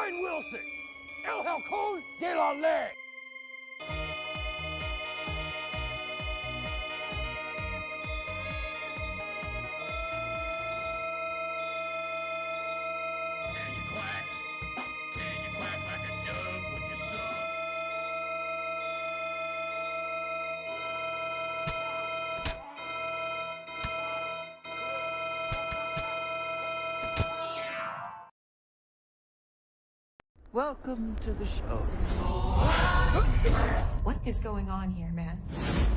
Brian Wilson, El Halcón de la Ley. Welcome to the show. What is going on here, man?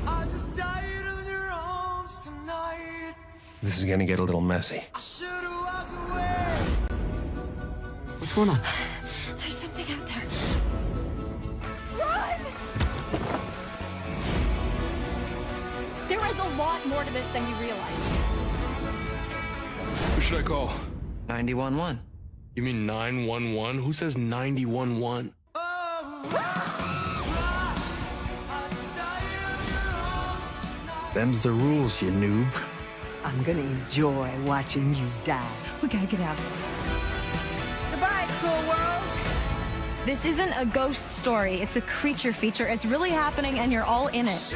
I just died in your arms tonight. This is gonna get a little messy. I should have walked away. What's going on? There's something out there. Run! There is a lot more to this than you realize. Who should I call? 911. You mean 911? Who says 911? Them's the rules, you noob. I'm gonna enjoy watching you die. We gotta get out of here. Goodbye, cool world. This isn't a ghost story. It's a creature feature. It's really happening, and you're all in it.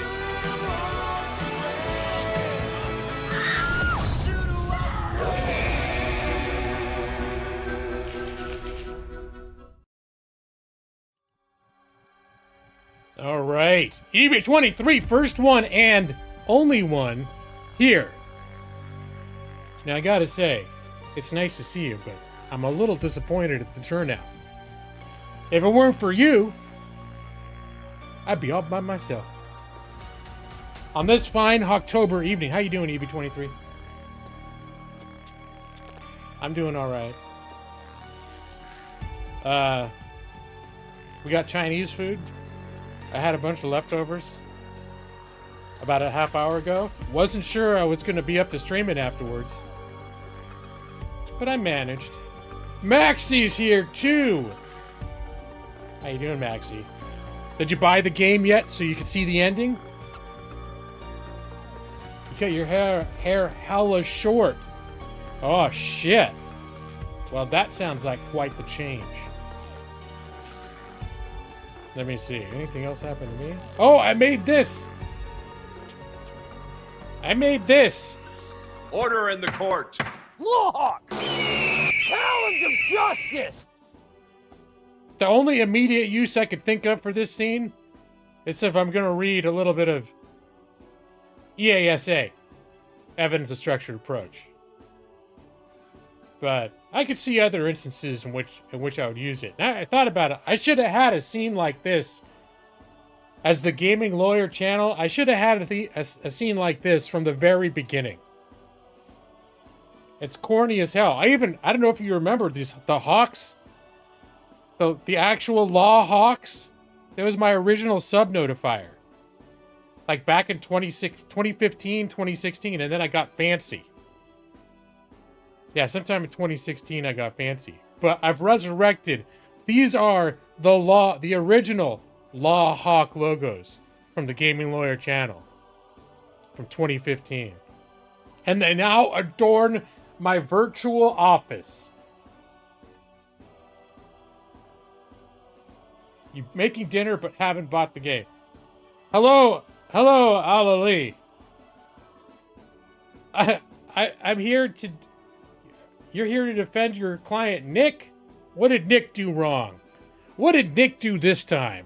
All right, EB23, first one and only one here. Now, I gotta say, it's nice to see you, but I'm a little disappointed at the turnout. If it weren't for you, I'd be all by myself. On this fine HAWKTOBER evening, how you doing, EB23? I'm doing all right. We got Chinese food. I had a bunch of leftovers about a half hour ago. Wasn't sure I was going to be up to stream it afterwards, but I managed. Maxie's here too. How you doing, Maxie? Did you buy the game yet so you can see the ending? You got your hair hella short. Oh shit. Well, that sounds like quite the change. Let me see. Anything else happen to me? Oh, I made this! I made this! Order in the court. Lawhawk! Talons of justice! The only immediate use I could think of for this scene is if I'm going to read a little bit of EASA, Evidence of Structured Approach. But I could see other instances in which I would use it. And I thought about it. I should have had a scene like this as the gaming lawyer channel. I should have had a scene like this from the very beginning. It's corny as hell. I don't know if you remember the Hawks, the actual law Hawks. It was my original sub notifier, like back in 2015, 2016, and then I got fancy. Yeah, sometime in 2016 I got fancy. But I've resurrected. These are the original Law Hawk logos from the Gaming Lawyer channel from 2015. And they now adorn my virtual office. You making dinner but haven't bought the game. Hello, Alali. I'm here to... You're here to defend your client, Nick? What did Nick do wrong? What did Nick do this time?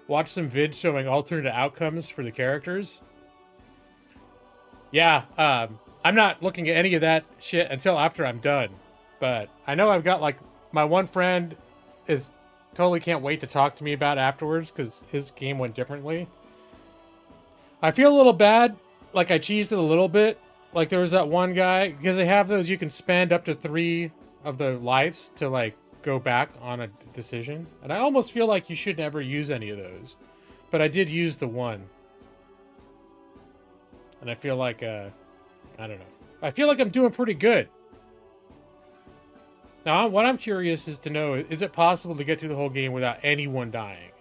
Watch some vids showing alternate outcomes for the characters. Yeah, I'm not looking at any of that shit until after I'm done. But I know I've got, like, my one friend is totally can't wait to talk to me about it afterwards because his game went differently. I feel a little bad. Like, I cheesed it a little bit. Like, there was that one guy, because they have those, you can spend up to 3 of the lives to, like, go back on a decision. And I almost feel like you should never use any of those. But I did use the one. And I feel like, I don't know. I feel like I'm doing pretty good. Now, what I'm curious is to know, is it possible to get through the whole game without anyone dying?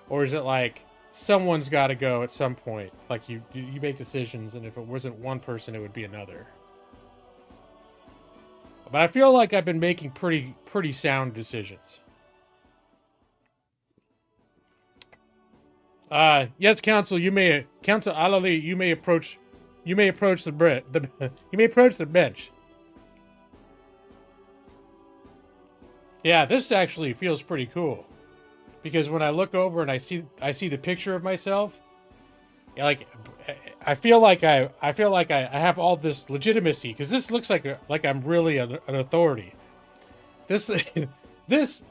Or is it like... someone's got to go at some point. Like, you make decisions, and if it wasn't one person, it would be another. But I feel like I've been making pretty sound decisions. Yes, Council Alali, you may approach the bench. Yeah, this actually feels pretty cool. Because when I look over and I see the picture of myself, like I feel like I have all this legitimacy, because this looks like I'm really an authority. This this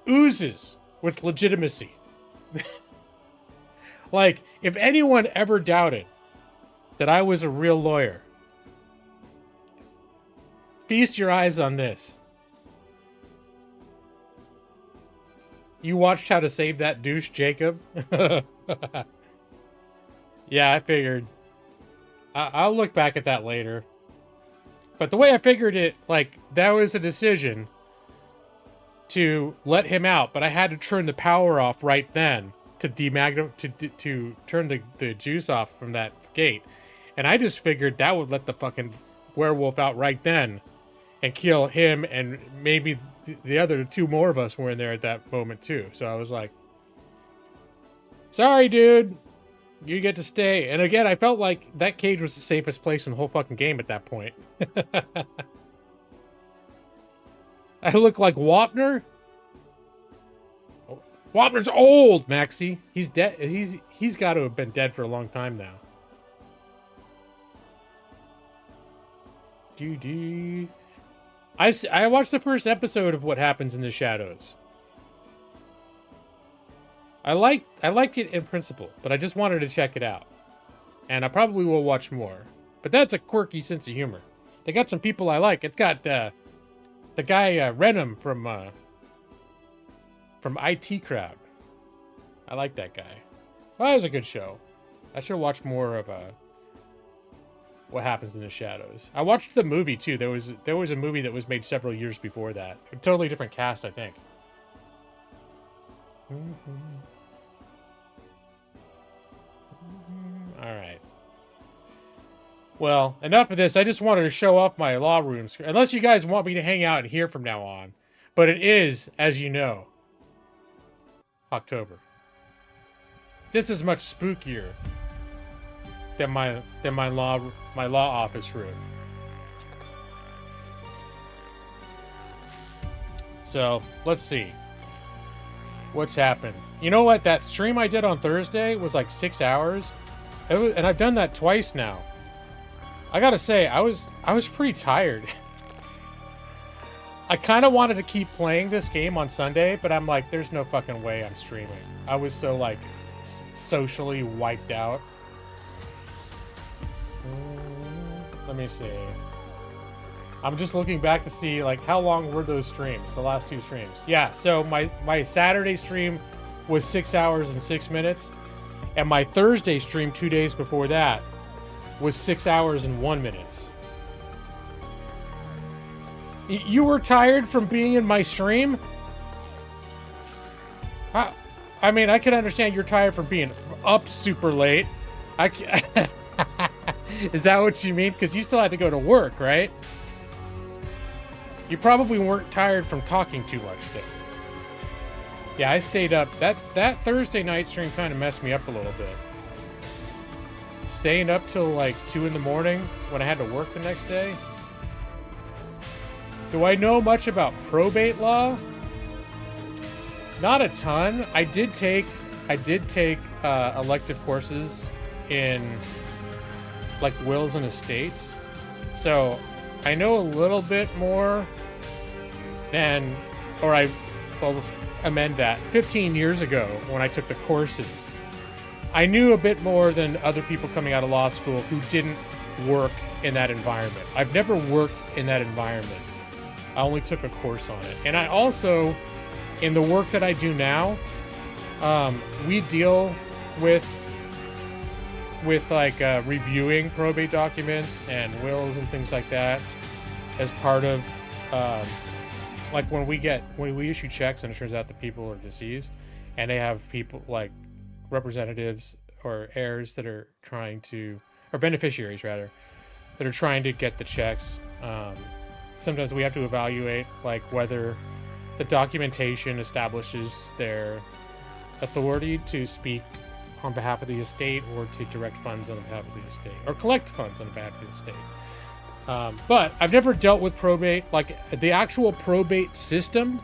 oozes with legitimacy. Like, if anyone ever doubted that I was a real lawyer, feast your eyes on this. You watched How to Save That Douche, Jacob? Yeah, I figured. I'll look back at that later. But the way I figured it, like, that was a decision to let him out, but I had to turn the power off right then to to turn the juice off from that gate. And I just figured that would let the fucking werewolf out right then and kill him, and maybe the other two more of us were in there at that moment too. So I was like, sorry, dude. You get to stay. And again, I felt like that cage was the safest place in the whole fucking game at that point. I look like Wapner? Wapner's old, Maxie. He's dead. He's got to have been dead for a long time now. I watched the first episode of What Happens in the Shadows. I liked it in principle, but I just wanted to check it out. And I probably will watch more. But that's a quirky sense of humor. They got some people I like. It's got the guy Renham from IT Crowd. I like that guy. Well, that was a good show. I should watch more of What Happens in the Shadows. I watched the movie too. There was a movie that was made several years before that. A totally different cast, I think. All right. Well, enough of this. I just wanted to show off my law room screen. Unless you guys want me to hang out in here from now on. But it is, as you know, October. This is much spookier than my law office room. So let's see what's happened. You know what? That stream I did on Thursday was like 6 hours, and I've done that twice now. I gotta say, I was pretty tired. I kind of wanted to keep playing this game on Sunday, but I'm like, there's no fucking way I'm streaming. I was so like socially wiped out. Let me see. I'm just looking back to see like how long were those streams, the last two streams. Yeah, so my Saturday stream was 6 hours and 6 minutes, and my Thursday stream 2 days before that was 6 hours and 1 minute. You were tired from being in my stream? I mean, I can understand you're tired from being up super late. Is that what you mean? Because you still had to go to work, right? You probably weren't tired from talking too much then. Yeah, I stayed up. That Thursday night stream kind of messed me up a little bit. Staying up till like 2 in the morning when I had to work the next day. Do I know much about probate law? Not a ton. I did take elective courses in like wills and estates, so I know a little bit more than, or I'll amend that. 15 years ago, when I took the courses, I knew a bit more than other people coming out of law school who didn't work in that environment. I've never worked in that environment. I only took a course on it. And I also, in the work that I do now, we deal with like reviewing probate documents and wills and things like that as part of like when we issue checks and it turns out that people are deceased and they have people like representatives or heirs that are trying to, or beneficiaries rather, that are trying to get the checks sometimes we have to evaluate like whether the documentation establishes their authority to speak on behalf of the estate or to direct funds on behalf of the estate or collect funds on behalf of the estate. But I've never dealt with probate, like the actual probate system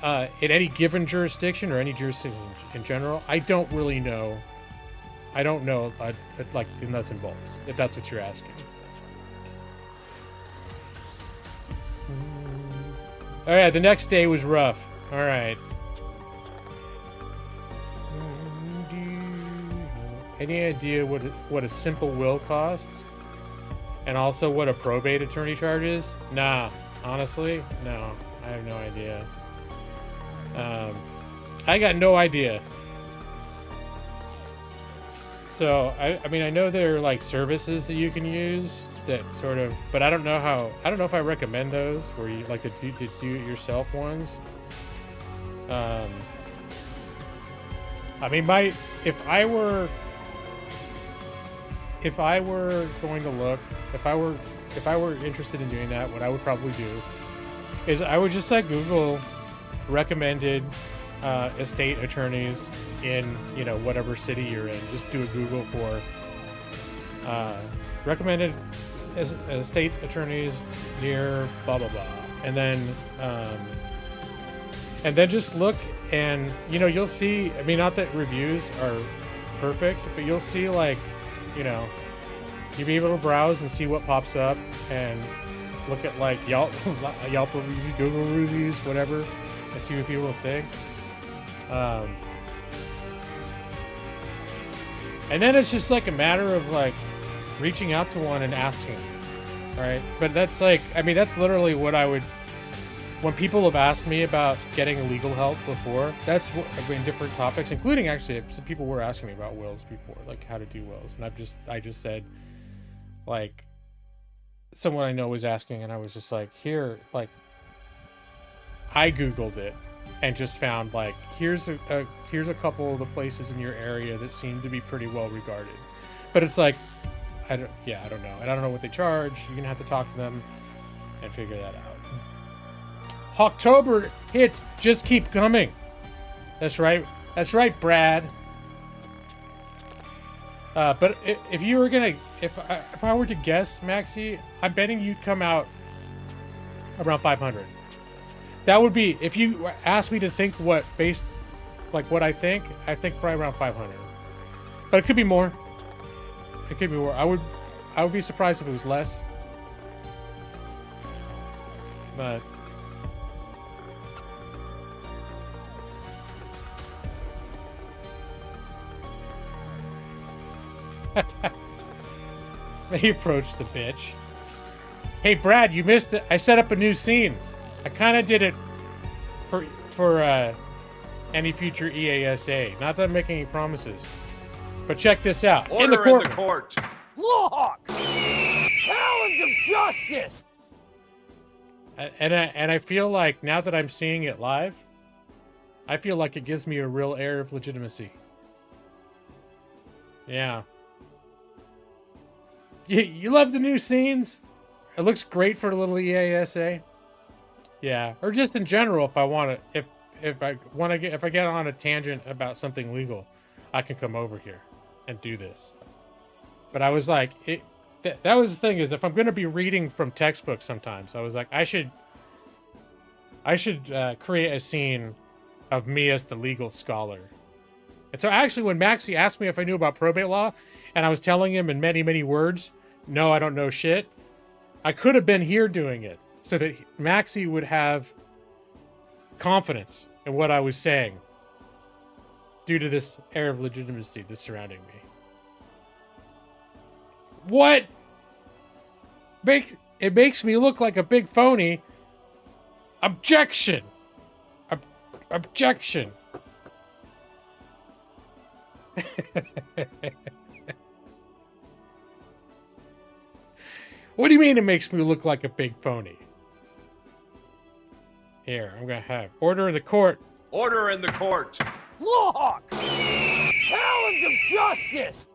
in any given jurisdiction or any jurisdiction in general. I don't really know. I don't know like the nuts and bolts, if that's what you're asking. All right, the next day was rough. All right. Any idea what a simple will costs? And also what a probate attorney charges? Nah, honestly, no. I have no idea. I got no idea. So, I mean, I know there are like services that you can use that sort of, but I don't know if I recommend those where you like the do-it-yourself ones. I mean, if I were going to look, if I were interested in doing that, what I would probably do is I would just like Google recommended estate attorneys in, you know, whatever city you're in. Just do a Google for recommended estate attorneys near blah blah blah, and then just look, and you know, you'll see, I mean, not that reviews are perfect, but you'll see, like, you know, you'll be able to browse and see what pops up and look at like Yelp reviews, Google reviews, whatever, and see what people think. And then it's just like a matter of like reaching out to one and asking, right? But that's like, I mean, that's literally what I would, when people have asked me about getting legal help before, that's what, I mean, different topics, including actually some people were asking me about wills before, like how to do wills. And I just said, like, someone I know was asking, and I was just like, here, like, I Googled it and just found like, here's a couple of the places in your area that seem to be pretty well regarded. But it's like, I don't know. And I don't know what they charge. You're gonna have to talk to them and figure that out. HAWKTOBER hits just keep coming. That's right. That's right, Brad. But if you were gonna, if I were to guess, Maxie, I'm betting you'd come out around 500. That would be, if you asked me to think what I think probably around 500. But it could be more. It could be more. I would be surprised if it was less. But he approached the bitch. Hey Brad, you missed it. I set up a new scene. I kind of did it for any future EASA. Not that I'm making any promises, but check this out. Order in the court. Lawhawk! Talons of justice! And I feel like now that I'm seeing it live, I feel like it gives me a real air of legitimacy. Yeah. You love the new scenes? It looks great for a little EASA. Yeah, or just in general, if I want to, if I get on a tangent about something legal, I can come over here and do this. But I was like, that was the thing, is if I'm going to be reading from textbooks sometimes, I was like, I should create a scene of me as the legal scholar. And so actually, when Maxie asked me if I knew about probate law, and I was telling him in many, many words, no, I don't know shit, I could have been here doing it, so that Maxie would have confidence in what I was saying due to this air of legitimacy that's surrounding me. What? It makes me look like a big phony. Objection! Objection! What do you mean it makes me look like a big phony? Here, I'm gonna have order in the court. Order in the court. Lawhawk! Talons of justice!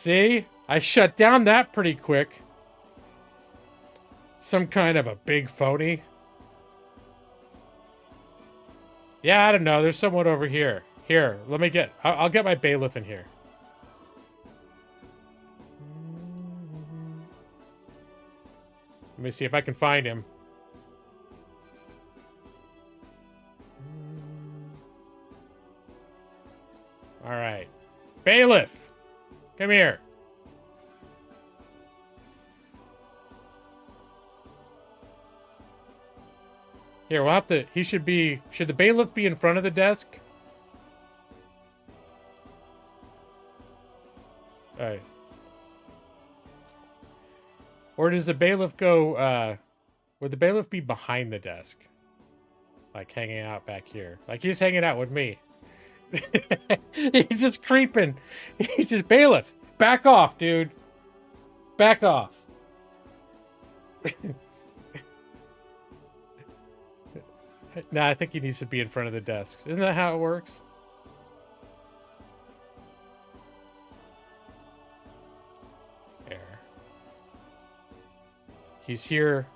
See? I shut down that pretty quick. Some kind of a big phony. Yeah, I don't know. There's someone over here. Here, let me get... I'll get my bailiff in here. Let me see if I can find him. All right. Bailiff! Come here. Here, we'll have to... Should the bailiff be in front of the desk? Alright. Or does the bailiff go, would the bailiff be behind the desk? Like, hanging out back here. Like, he's hanging out with me. He's just creeping. He's just, bailiff, back off, dude. Back off. Nah, I think he needs to be in front of the desk. Isn't that how it works? There. He's here.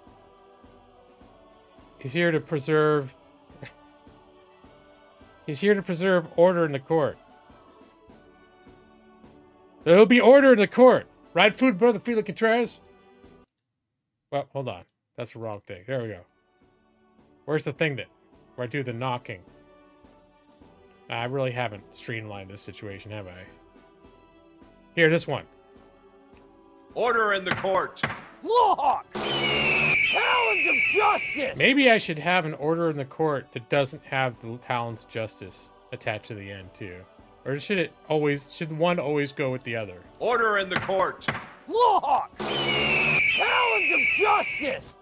He's here to preserve... He's here to preserve order in the court. There'll be order in the court. Right, food, brother Felix Contreras? Well, hold on. That's the wrong thing. There we go. Where's the thing where I do the knocking? I really haven't streamlined this situation, have I? Here, this one. Order in the court. Look! Talons of justice! Maybe I should have an order in the court that doesn't have the talons of justice attached to the end, too. Or should one always go with the other? Order in the court. Look! Talons of justice!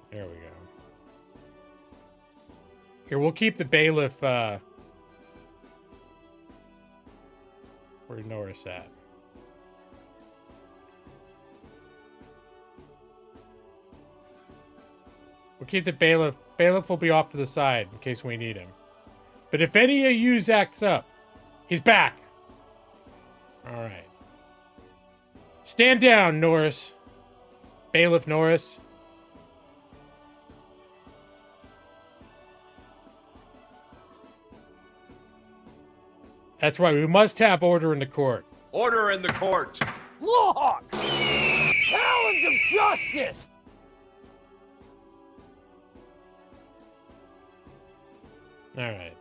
There we go. Here, we'll keep the bailiff, where's Norris at? We'll keep the bailiff. Bailiff will be off to the side in case we need him. But if any of yous acts up, he's back. All right. Stand down, Norris. Bailiff Norris. That's right. We must have order in the court. Order in the court. Look! Talons of justice! All right.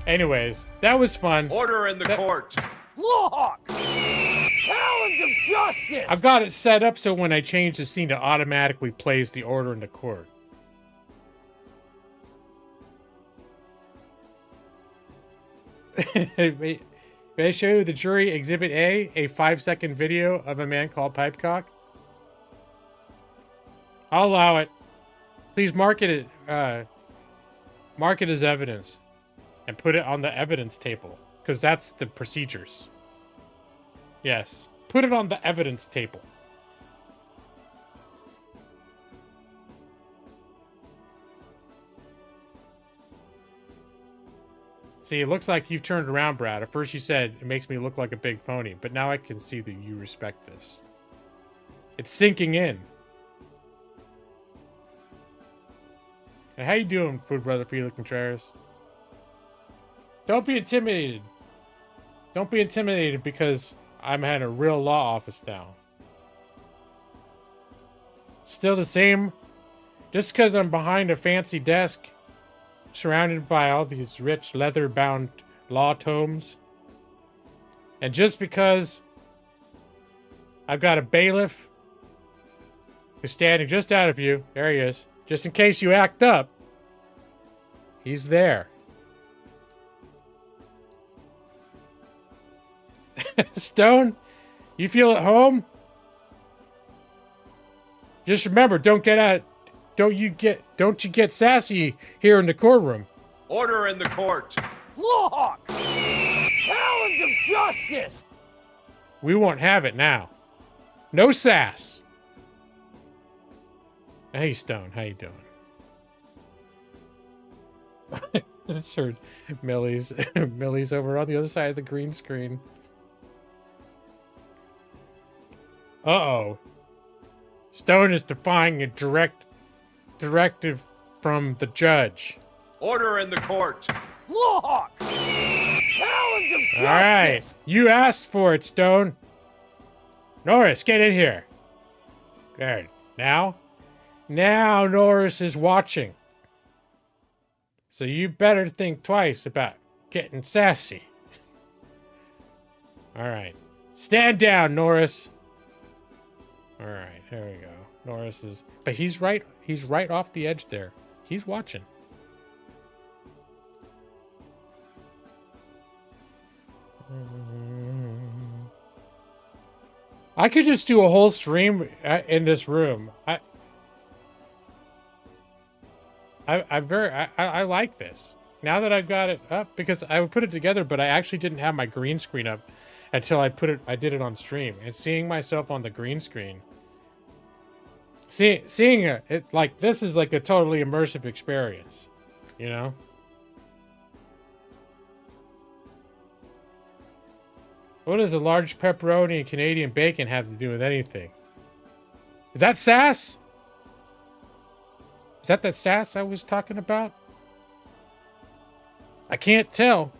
Anyways, that was fun. Order in the court. Look! Talons of justice! I've got it set up so when I change the scene, it automatically plays the order in the court. May I show you the jury exhibit A, a 5-second video of a man called Pipecock? I'll allow it. Please mark it as evidence and put it on the evidence table because that's the procedures. Yes, put it on the evidence table. See, it looks like you've turned around, Brad. At first you said it makes me look like a big phony, but now I can see that you respect this. It's sinking in. Hey, how you doing, food brother Felix Contreras? Don't be intimidated. Don't be intimidated because I'm at a real law office now. Still the same. Just because I'm behind a fancy desk, surrounded by all these rich leather-bound law tomes. And just because I've got a bailiff who's standing just out of you, there he is, just in case you act up, he's there. Stone, you feel at home? Just remember, don't you get sassy here in the courtroom. Order in the court. Look! Talons of justice! We won't have it now. No sass. Hey, Stone. How you doing? It's heard Millie's over on the other side of the green screen. Uh-oh. Stone is defying a directive from the judge. Order in the court. Lawhawk! Talons of justice! All right. You asked for it, Stone. Norris, get in here. Good. Now Norris is watching. So you better think twice about getting sassy. All right. Stand down, Norris. All right, here we go. Norris is, but he's right off the edge there. He's watching. I could just do a whole stream in this room. I like this. Now that I've got it up, because I would put it together, but I actually didn't have my green screen up until I did it on stream. And seeing myself on the green screen, seeing it like this is like a totally immersive experience, you know? What does a large pepperoni and Canadian bacon have to do with anything? Is that sass? Is that sass I was talking about? I can't tell.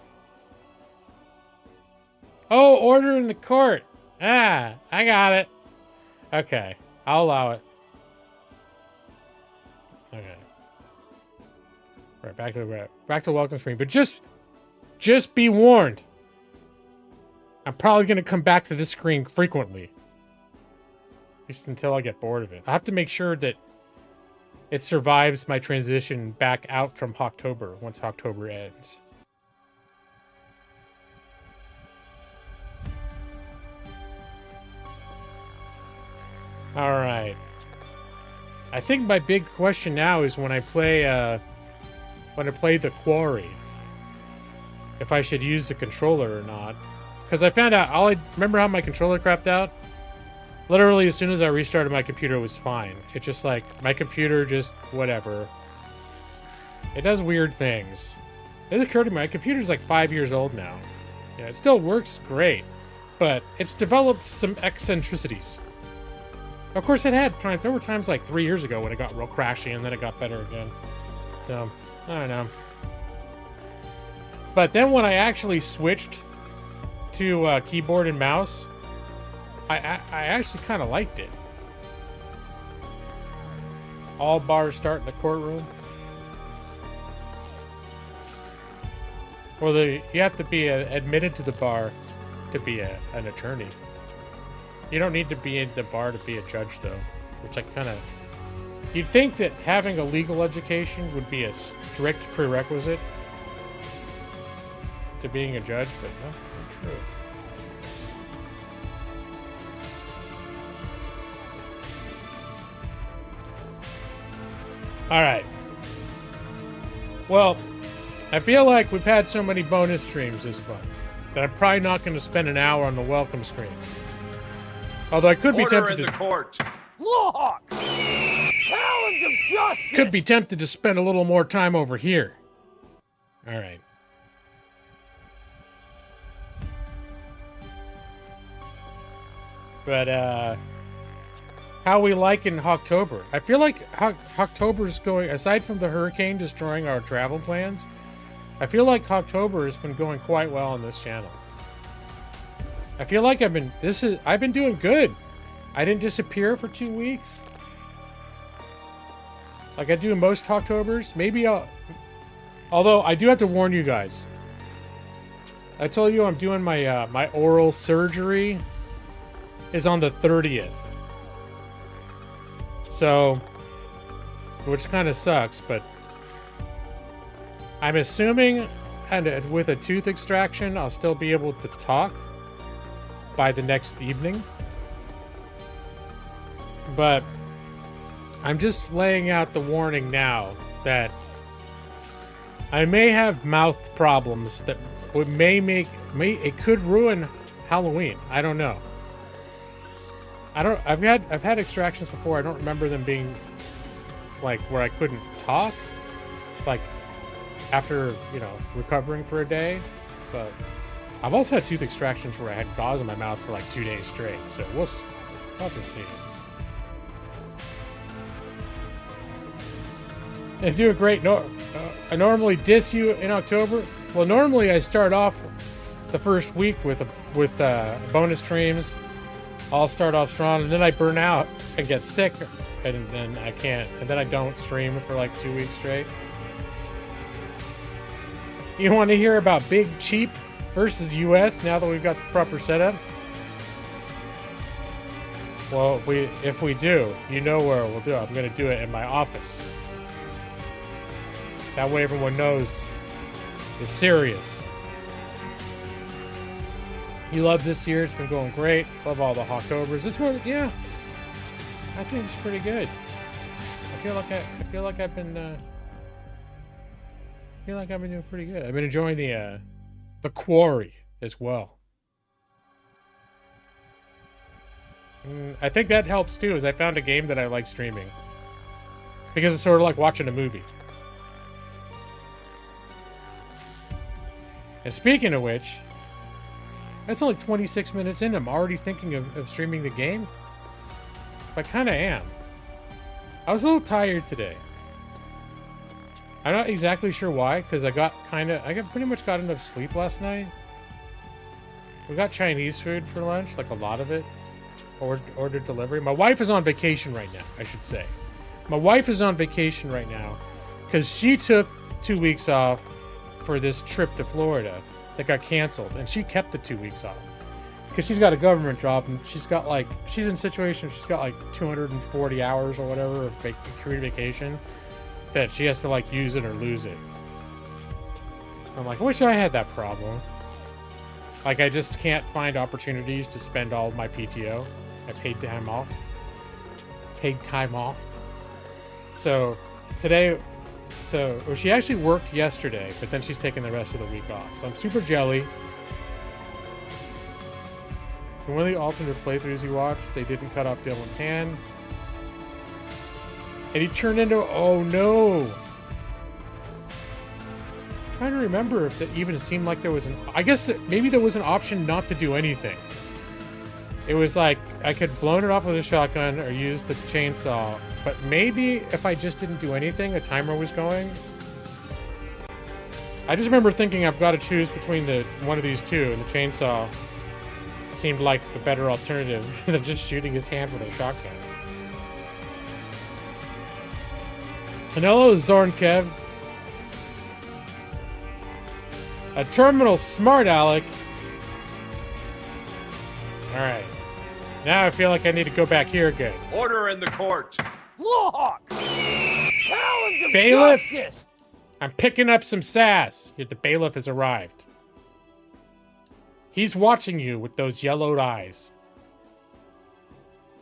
Oh, order in the court. Ah, I got it. Okay, I'll allow it. Okay. Right, back to welcome screen. But just be warned. I'm probably gonna come back to this screen frequently. At least until I get bored of it. I have to make sure that it survives my transition back out from HAWKTOBER once HAWKTOBER ends. All right. I think my big question now is when I play the Quarry, if I should use the controller or not. Because I found out, remember how my controller crapped out? Literally, as soon as I restarted my computer, it was fine. It's just like, my computer just, whatever. It does weird things. It occurred to me, my computer's like 5 years old now. Yeah, it still works great, but it's developed some eccentricities. Of course, it had times. There were times like 3 years ago when it got real crashy, and then it got better again. So, I don't know. But then when I actually switched to keyboard and mouse, I actually kind of liked it. All bars start in the courtroom. Well, you have to be admitted to the bar to be an attorney. You don't need to be in the bar to be a judge, though, which I kind of... You'd think that having a legal education would be a strict prerequisite to being a judge, but no, not true. All right. Well, I feel like we've had so many bonus streams this month that I'm probably not going to spend an hour on the welcome screen. Although I could be tempted in the court. Lawhawk! Talons of justice! Could be tempted to spend a little more time over here. All right. But how we like in HAWKTOBER? I feel like HAWKTOBER is going, aside from the hurricane destroying our travel plans, I feel like HAWKTOBER has been going quite well on this channel. I feel like I've been doing good. I didn't disappear for 2 weeks. Like I do in most HAWKTOBERs. Maybe although I do have to warn you guys. I told you I'm doing my my oral surgery is on the 30th. So, which kind of sucks, but I'm assuming, and with a tooth extraction, I'll still be able to talk by the next evening. But I'm just laying out the warning now that I may have mouth problems that it could ruin Halloween. I don't know. I've had extractions before. I don't remember them being like where I couldn't talk, like after, you know, recovering for a day. But I've also had tooth extractions where I had gauze in my mouth for like 2 days straight. So we'll have to see. And do a great. I normally diss you in October. Well, normally I start off the first week with bonus streams. I'll start off strong, and then I burn out and get sick, and then I can't, and then I don't stream for like 2 weeks straight. You want to hear about Big Cheap versus US now that we've got the proper setup? Well, if we do, you know where we'll do it. I'm going to do it in my office. That way everyone knows it's serious. You love this year. It's been going great. Love all the HAWKTOBERs. This one, yeah. I think it's pretty good. I feel like I've been doing pretty good. I've been enjoying the Quarry as well. I think that helps too, is I found a game that I like streaming. Because it's sort of like watching a movie. And speaking of which, that's only 26 minutes in. I'm already thinking of streaming the game. I kind of am. I was a little tired today. I'm not exactly sure why, because I pretty much got enough sleep last night. We got Chinese food for lunch, like a lot of it. Ordered delivery. My wife is on vacation right now, I should say. My wife is on vacation right now because she took 2 weeks off for this trip to Florida that got canceled, and she kept the 2 weeks off because she's got a government job, and she's in a situation she's got like 240 hours or whatever of career vacation that she has to like use it or lose it. I'm like, I wish I had that problem. Like, I just can't find opportunities to spend all of my PTO. I paid time off. So today, well, she actually worked yesterday, but then she's taking the rest of the week off. So I'm super jelly. In one of the alternate playthroughs you watched, they didn't cut off Dylan's hand. And he turned into, oh no. I'm trying to remember if that even seemed like there was I guess that maybe there was an option not to do anything. It was like, I could blown it off with a shotgun or use the chainsaw. But maybe if I just didn't do anything, a timer was going. I just remember thinking I've got to choose between one of these two, and the chainsaw seemed like the better alternative than just shooting his hand with a shotgun. And hello, Zorn Kev. A terminal smart aleck. Alright. Now I feel like I need to go back here again. Order in the court. Lawhawk! Talons of Bailiff! justice! I'm picking up some sass. Yet the bailiff has arrived. He's watching you with those yellowed eyes.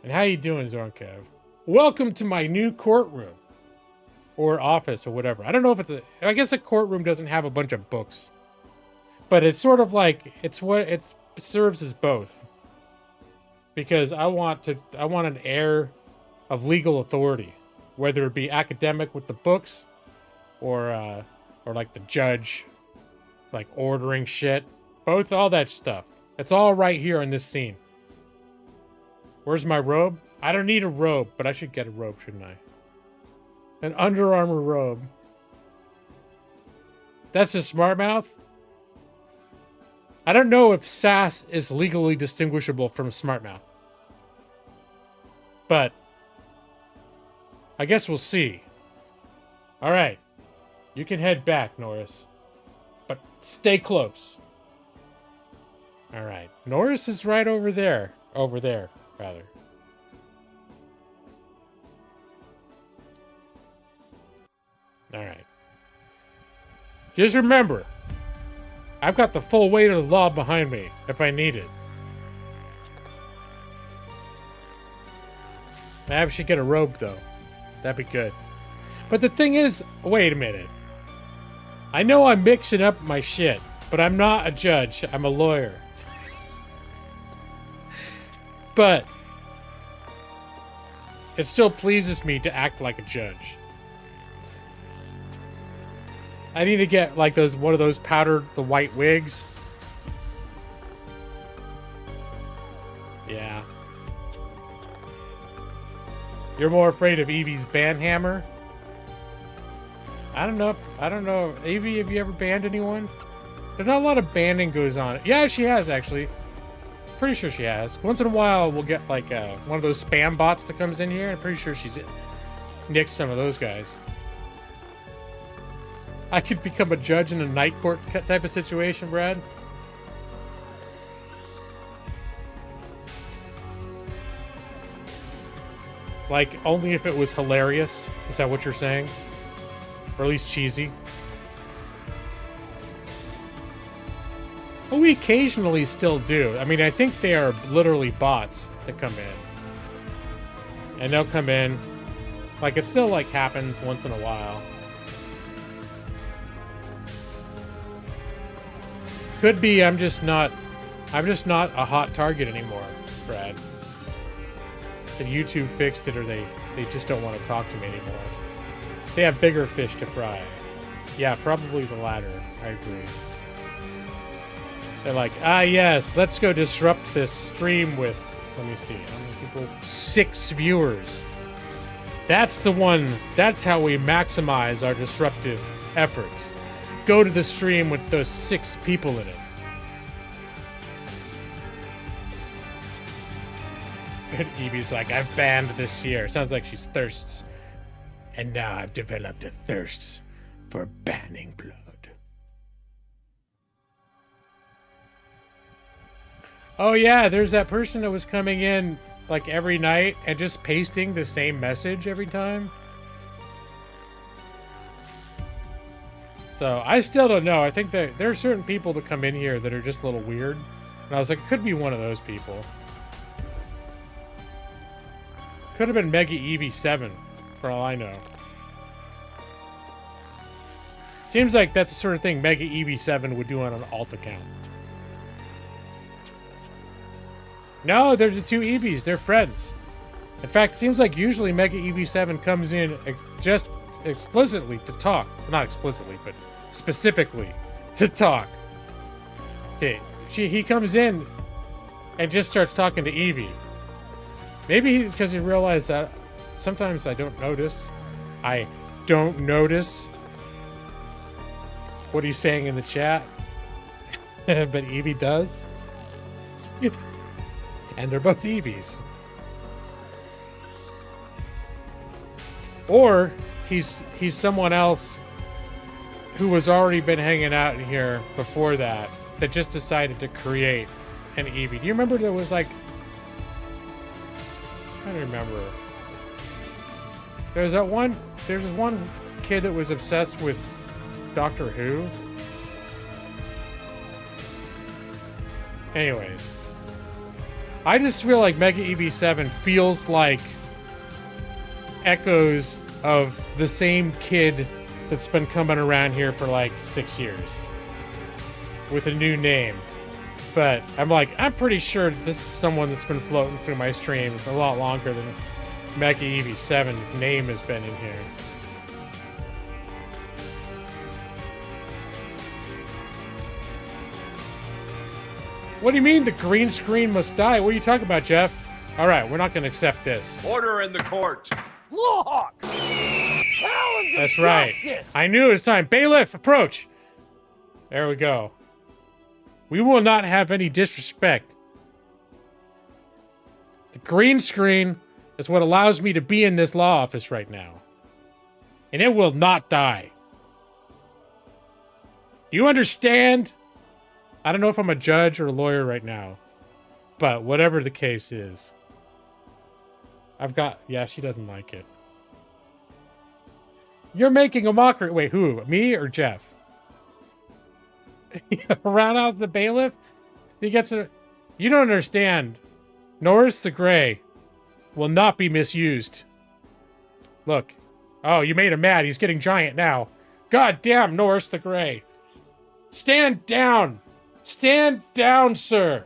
And how you doing, Zornkev? Welcome to my new courtroom. Or office or whatever. I don't know if I guess a courtroom doesn't have a bunch of books. But it's sort of like, it serves as both. Because I want an air of legal authority, whether it be academic with the books, or like the judge, like ordering shit, all that stuff. It's all right here in this scene. Where's my robe? I don't need a robe, but I should get a robe, shouldn't I? An Under Armour robe. That's a smart mouth. I don't know if sass is legally distinguishable from smart mouth. But I guess we'll see. All right. You can head back, Norris. But stay close. All right. Norris is right over there. Over there, rather. All right. Just remember, I've got the full weight of the law behind me if I need it. I should get a robe, though. That'd be good. But the thing is, wait a minute. I know I'm mixing up my shit, but I'm not a judge. I'm a lawyer. But it still pleases me to act like a judge. I need to get like one of those powdered the white wigs. Yeah. You're more afraid of Evie's band hammer? I don't know. Evie, have you ever banned anyone? There's not a lot of banding goes on. Yeah, she has actually. Pretty sure she has. Once in a while, we'll get like one of those spam bots that comes in here. I'm pretty sure she's nicked some of those guys. I could become a judge in a night court type of situation, Brad. Like, only if it was hilarious. Is that what you're saying? Or at least cheesy? Well, we occasionally still do. I mean, I think they are literally bots that come in. And they'll come in. Like, it still, like, happens once in a while. Could be I'm just not a hot target anymore, Brad. So YouTube fixed it, or they just don't want to talk to me anymore. They have bigger fish to fry. Yeah, probably the latter. I agree. They're like, ah, yes, let's go disrupt this stream with, let me see, how many people? 6 viewers. That's the one, that's how we maximize our disruptive efforts. Go to the stream with those 6 people in it. And Evie's like, I've banned this year. Sounds like she's thirsts. And now I've developed a thirst for banning blood. Oh yeah, there's that person that was coming in like every night and just pasting the same message every time. So I still don't know. I think that there are certain people that come in here that are just a little weird. And I was like, it could be one of those people. Could have been Mega Eevee 7, for all I know. Seems like that's the sort of thing Mega Eevee 7 would do on an alt account. No, they're the 2 Eevees. They're friends. In fact, it seems like usually Mega Eevee 7 comes in just explicitly to talk. Not explicitly, but specifically to talk. He comes in and just starts talking to Eevee. Maybe because he realized that sometimes I don't notice. I don't notice what he's saying in the chat. But Eevee does. And they're both Eevees. Or he's someone else who has already been hanging out in here before that just decided to create an Eevee. Do you remember there was like... I don't remember. There's one kid that was obsessed with Doctor Who. Anyways. I just feel like Mega Eevee 7 feels like echoes of the same kid that's been coming around here for like 6 years. With a new name. But I'm pretty sure this is someone that's been floating through my streams a lot longer than Mega Eevee 7's name has been in here. What do you mean the green screen must die? What are you talking about, Jeff? Alright, we're not going to accept this. Order in the court. Look! Challenge That's of right. justice! I knew it was time. Bailiff, approach! There we go. We will not have any disrespect. The green screen is what allows me to be in this law office right now. And it will not die. Do you understand? I don't know if I'm a judge or a lawyer right now. But whatever the case is. Yeah, she doesn't like it. You're making a mockery. Wait, who? Me or Jeff? Roundhouse the bailiff? He gets a... You don't understand. Norris the Grey will not be misused. Look. Oh, you made him mad. He's getting giant now. God damn, Norris the Grey. Stand down. Stand down, sir.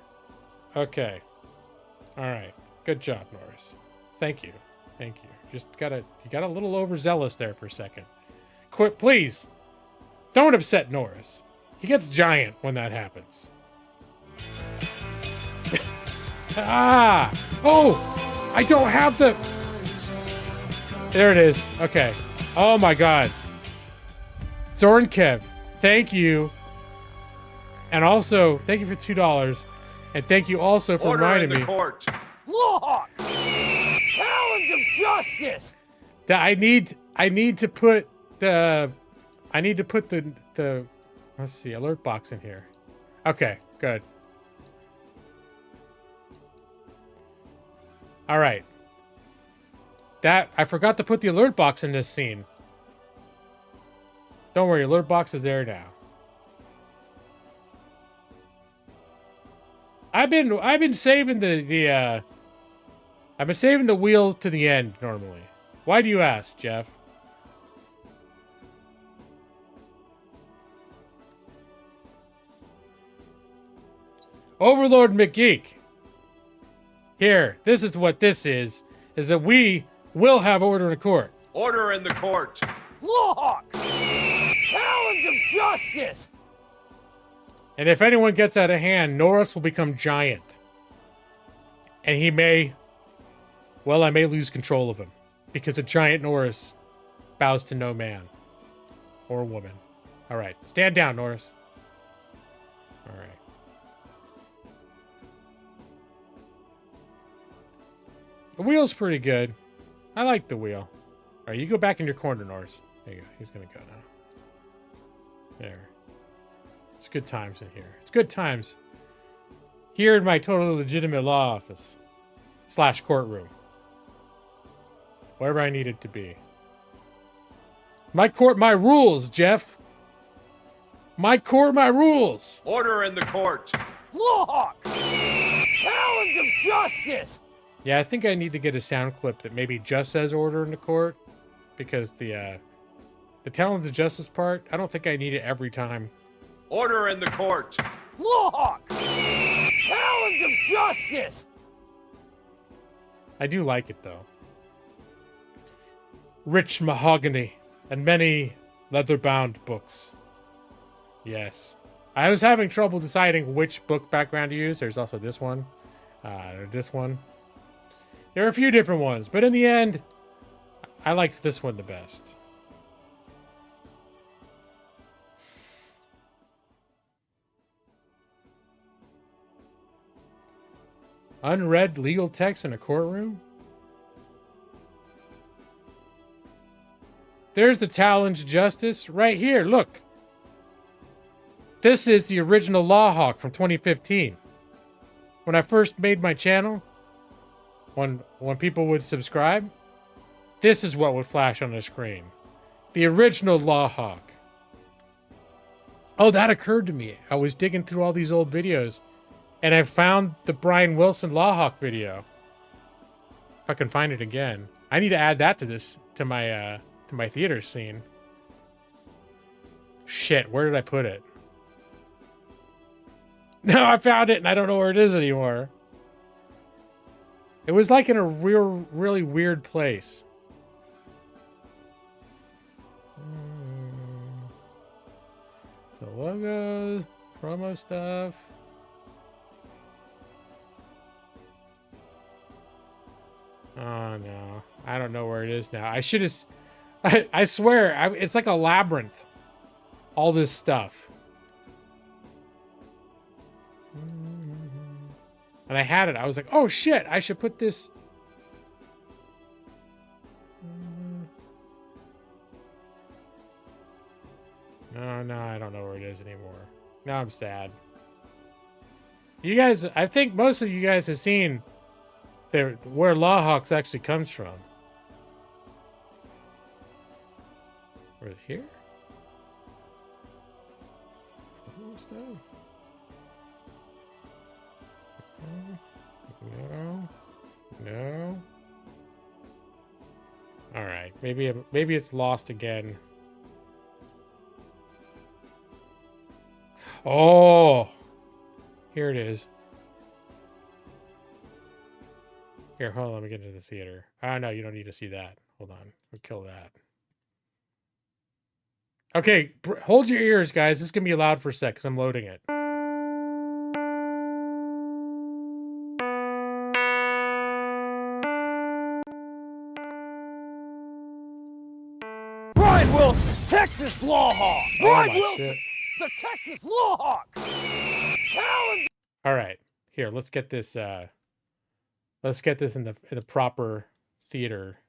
Okay. All right. Good job, Norris. Thank you. Thank you. You got a little overzealous there for a second. Quit, please. Don't upset Norris. He gets giant when that happens. Ah! Oh! I don't have the... There it is. Okay. Oh my god. Zoran Kev, thank you. And also, thank you for $2. And thank you also for Order in reminding the me court. Look! Talons of justice! that I need to put the let's see, alert box in here. Okay, good. All right. That I forgot to put the alert box in this scene. Don't worry, alert box is there now. I've been saving the wheel to the end normally. Why do you ask, Jeff? Overlord McGeek. Here, this is what this is that we will have order in court. Order in the court. Look! Talons of justice! And if anyone gets out of hand, Norris will become giant. And he may... Well, I may lose control of him. Because a giant Norris bows to no man. Or woman. Alright, stand down, Norris. Alright. The wheel's pretty good. I like the wheel. Alright, you go back in your corner, Norris. There you go. He's gonna go now. There. It's good times in here. It's good times. Here in my totally legitimate law office. / courtroom. Wherever I need it to be. My court, my rules, Jeff. My court, my rules. Order in the court. Look! Talons of justice! Yeah, I think I need to get a sound clip that maybe just says order in the court. Because the talent of justice part, I don't think I need it every time. Order in the court. Look! Talons of justice! I do like it, though. Rich mahogany and many leather-bound books. Yes. I was having trouble deciding which book background to use. There's also this one. This one. There are a few different ones, but in the end, I liked this one the best. Unread legal text in a courtroom? There's the challenge justice right here. Look. This is the original Lawhawk from 2015. When I first made my channel, when people would subscribe, this is what would flash on the screen. The original Lawhawk. Oh, that occurred to me. I was digging through all these old videos, and I found the Brian Wilson Lawhawk video. If I can find it again. I need to add that to my theater scene. Shit, where did I put it? No, I found it and I don't know where it is anymore. It was like in a really weird place. The logos, promo stuff. Oh no, I don't know where it is now. I should have. I swear, it's like a labyrinth. All this stuff. And I had it. I was like, oh shit, I should put this. No, I don't know where it is anymore. Now I'm sad. You guys, I think most of you guys have seen where Lawhawks actually comes from. Where is it here? No. All right, maybe it's lost again. Oh, here it is. Here, hold on, let me get into the theater. Oh no, you don't need to see that. Hold on, we'll kill that. Okay, hold your ears, guys. This is gonna be loud for a sec because I'm loading it. Brian Wilson, Texas Law Hawk. Brian my Wilson, shit. the Texas Law Hawk. Challenge. All right, here. Let's get this. Let's get this in the proper theater.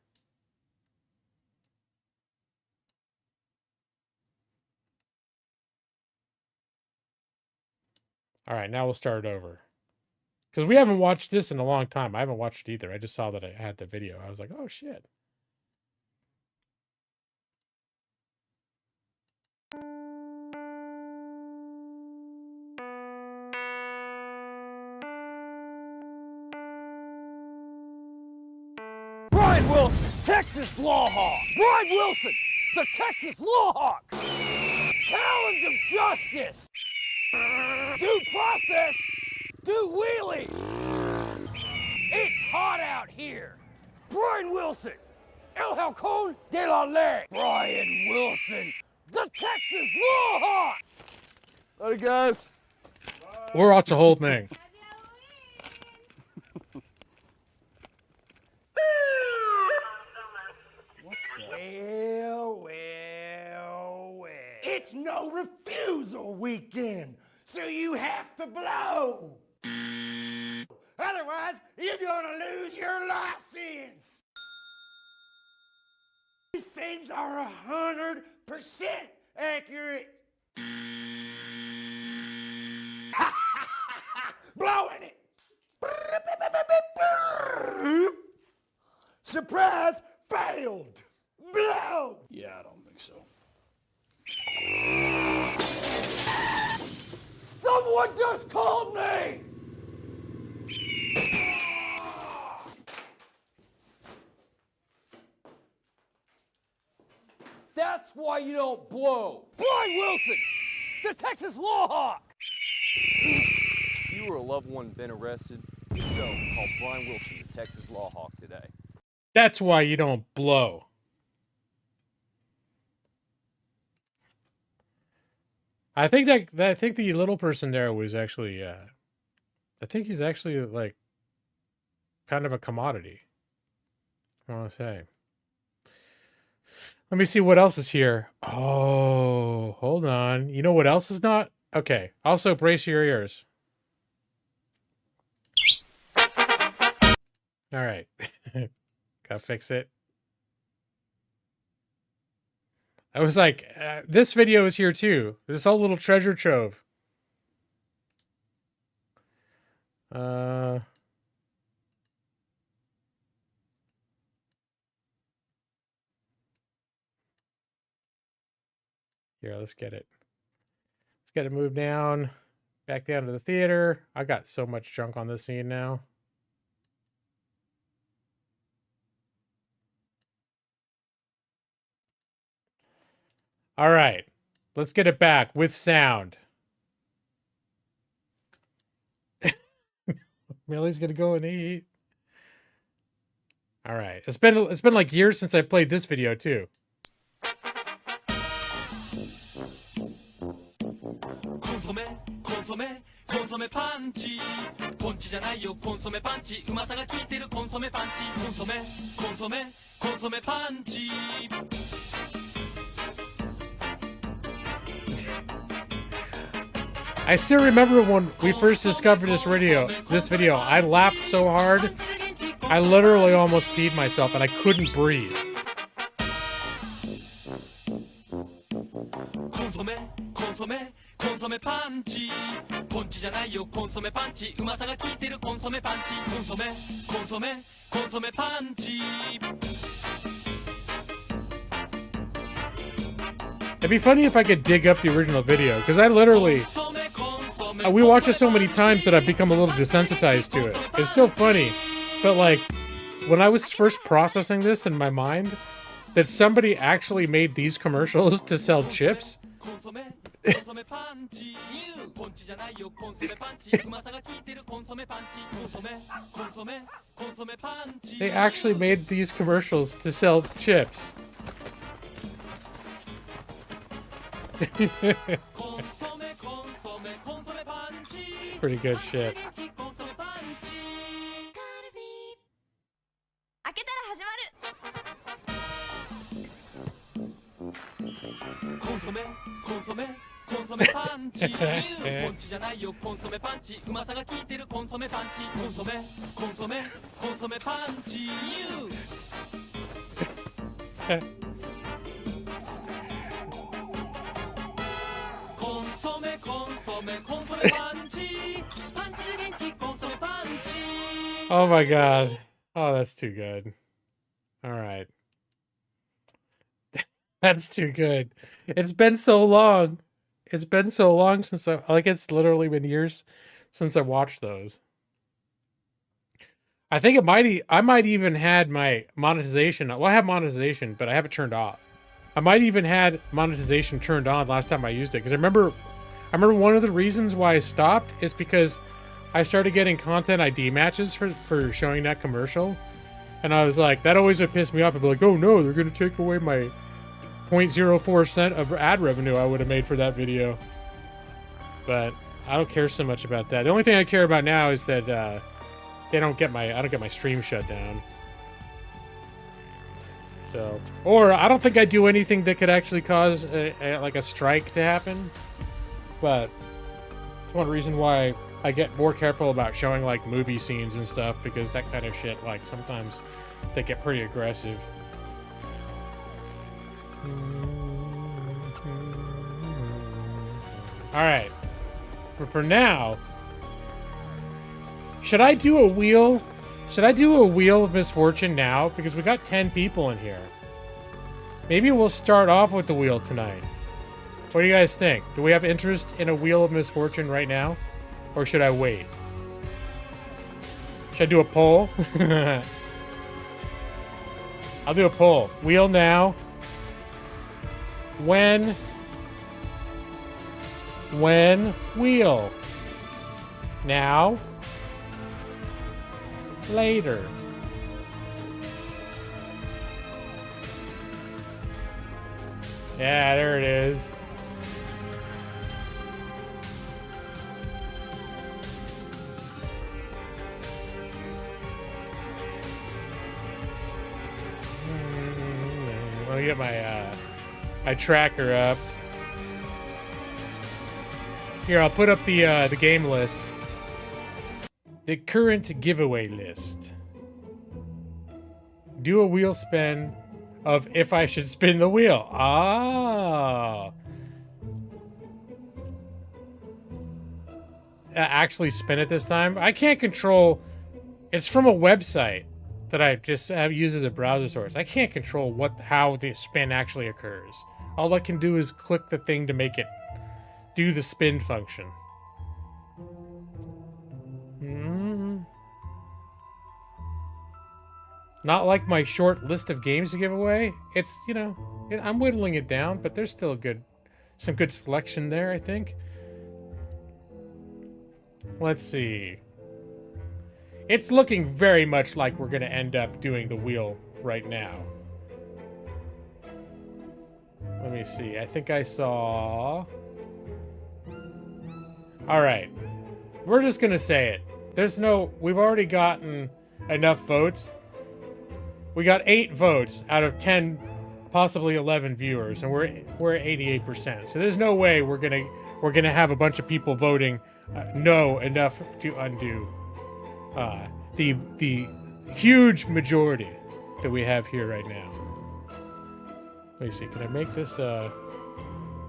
All right, now we'll start it over. Because we haven't watched this in a long time. I haven't watched it either. I just saw that I had the video. I was like, oh, shit. Brian Wilson, Texas Law Hawk. Brian Wilson, the Texas Law Hawk. Challenge of justice. Due process. Do wheelies. It's hot out here. Brian Wilson, El Halcon de la Ley. Brian Wilson, the Texas Law Hawk. Later, guys. We're watch the whole thing. Well. It's no refusal weekend, so you have to blow. Otherwise, you're gonna lose your license. These things are 100% accurate. Blowing it. Surprise, failed. Blow. Yeah, I don't think so. Someone just called me. That's why you don't blow. Brian Wilson, the Texas Law Hawk. If you or a loved one been arrested, so call Brian Wilson, the Texas Law Hawk today. That's why you don't blow. I think the little person there was actually I think he's actually like kind of a commodity. I want to say. Let me see what else is here. Oh, hold on. You know what else is not? Okay. Also, brace your ears. All right. Gotta fix it. I was like, this video is here too. This whole little treasure trove. Here, let's get it. Let's get it moved down. Back down to the theater. I got so much junk on this scene now. All right. Let's get it back with sound. Millie's gonna go and eat. All right. It's been like years since I played this video too. I still remember when we first discovered this video. I laughed so hard, I literally almost peed myself and I couldn't breathe. It'd be funny if I could dig up the original video, because I literally... we watched it so many times that I've become a little desensitized to it. It's still funny, but like, when I was first processing this in my mind, that somebody actually made these commercials to sell chips... They actually made these commercials to sell chips. It's pretty good shit. Oh my god. Oh, that's too good. All right. That's too good. It's been so long. It's been so long since it's literally been years since I watched those. I think I might even had my monetization. Well, I have monetization, but I have it turned off. I might even had monetization turned on last time I used it, because I remember one of the reasons why I stopped is because I started getting content ID matches for showing that commercial, and I was like, that always would piss me off. I'd be like, oh no, they're gonna take away my 0.04 cent of ad revenue I would have made for that video. But I don't care so much about that. The only thing I care about now is that I don't get my stream shut down. So, or I don't think I do anything that could actually cause like a strike to happen. But it's one reason why I get more careful about showing like movie scenes and stuff, because that kind of shit, like, sometimes they get pretty aggressive. Alright. But for now, should I do a wheel? Should I do a wheel of misfortune now? Because we got 10 people in here. Maybe we'll start off with the wheel tonight. What do you guys think? Do we have interest in a wheel of misfortune right now? Or should I wait? Should I do a poll? I'll do a poll. Wheel now. When wheel. Now. Later. Yeah, there it is. Let me get my tracker up. Here, I'll put up the game list. The current giveaway list. Do a wheel spin of if I should spin the wheel. Ah. Actually spin it this time. I can't control. It's from a website that I just have used as a browser source. I can't control how the spin actually occurs. All I can do is click the thing to make it do the spin function. Not like my short list of games to give away. It's, you know, I'm whittling it down, but there's still some good selection there, I think. Let's see. It's looking very much like we're gonna end up doing the wheel right now. Let me see. I think I saw... Alright. We're just gonna say it. We've already gotten enough votes. We got 8 votes out of 10, possibly 11 viewers, and we're at 88%. So there's no way we're gonna have a bunch of people voting no enough to undo the huge majority that we have here right now. Let me see. Can I make this a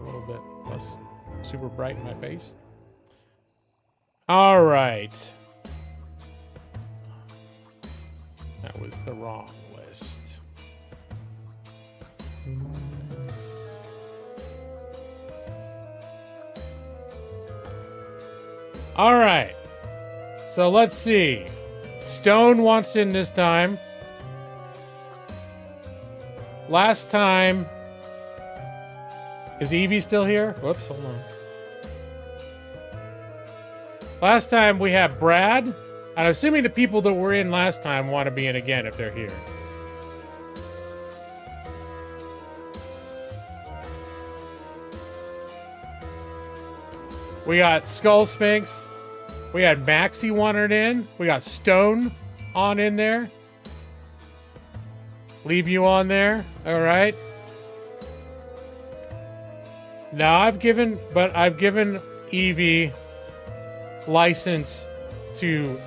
little bit less super bright in my face? All right. That was the wrong list. All right. So let's see. Stone wants in this time. Last time. Is Evie still here? Whoops, hold on. Last time we have Brad. And I'm assuming the people that were in last time want to be in again if they're here. We got Skull Sphinx. We had Maxie wanted in. We got Stone on in there. Leave you on there. All right. Now I've given Evie license to,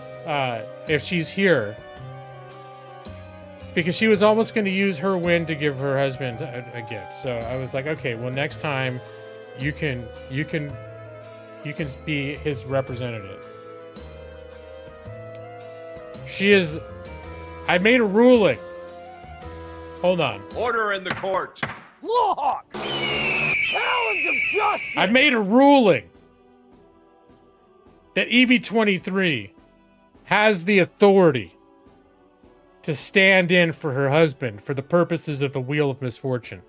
if she's here, because she was almost going to use her win to give her husband a gift. So I was like, okay, well, next time you can be his representative. I made a ruling. Hold on. Order in the court. Lawhawk! Talons of justice! I made a ruling that EV23 has the authority to stand in for her husband for the purposes of the Wheel of Misfortune.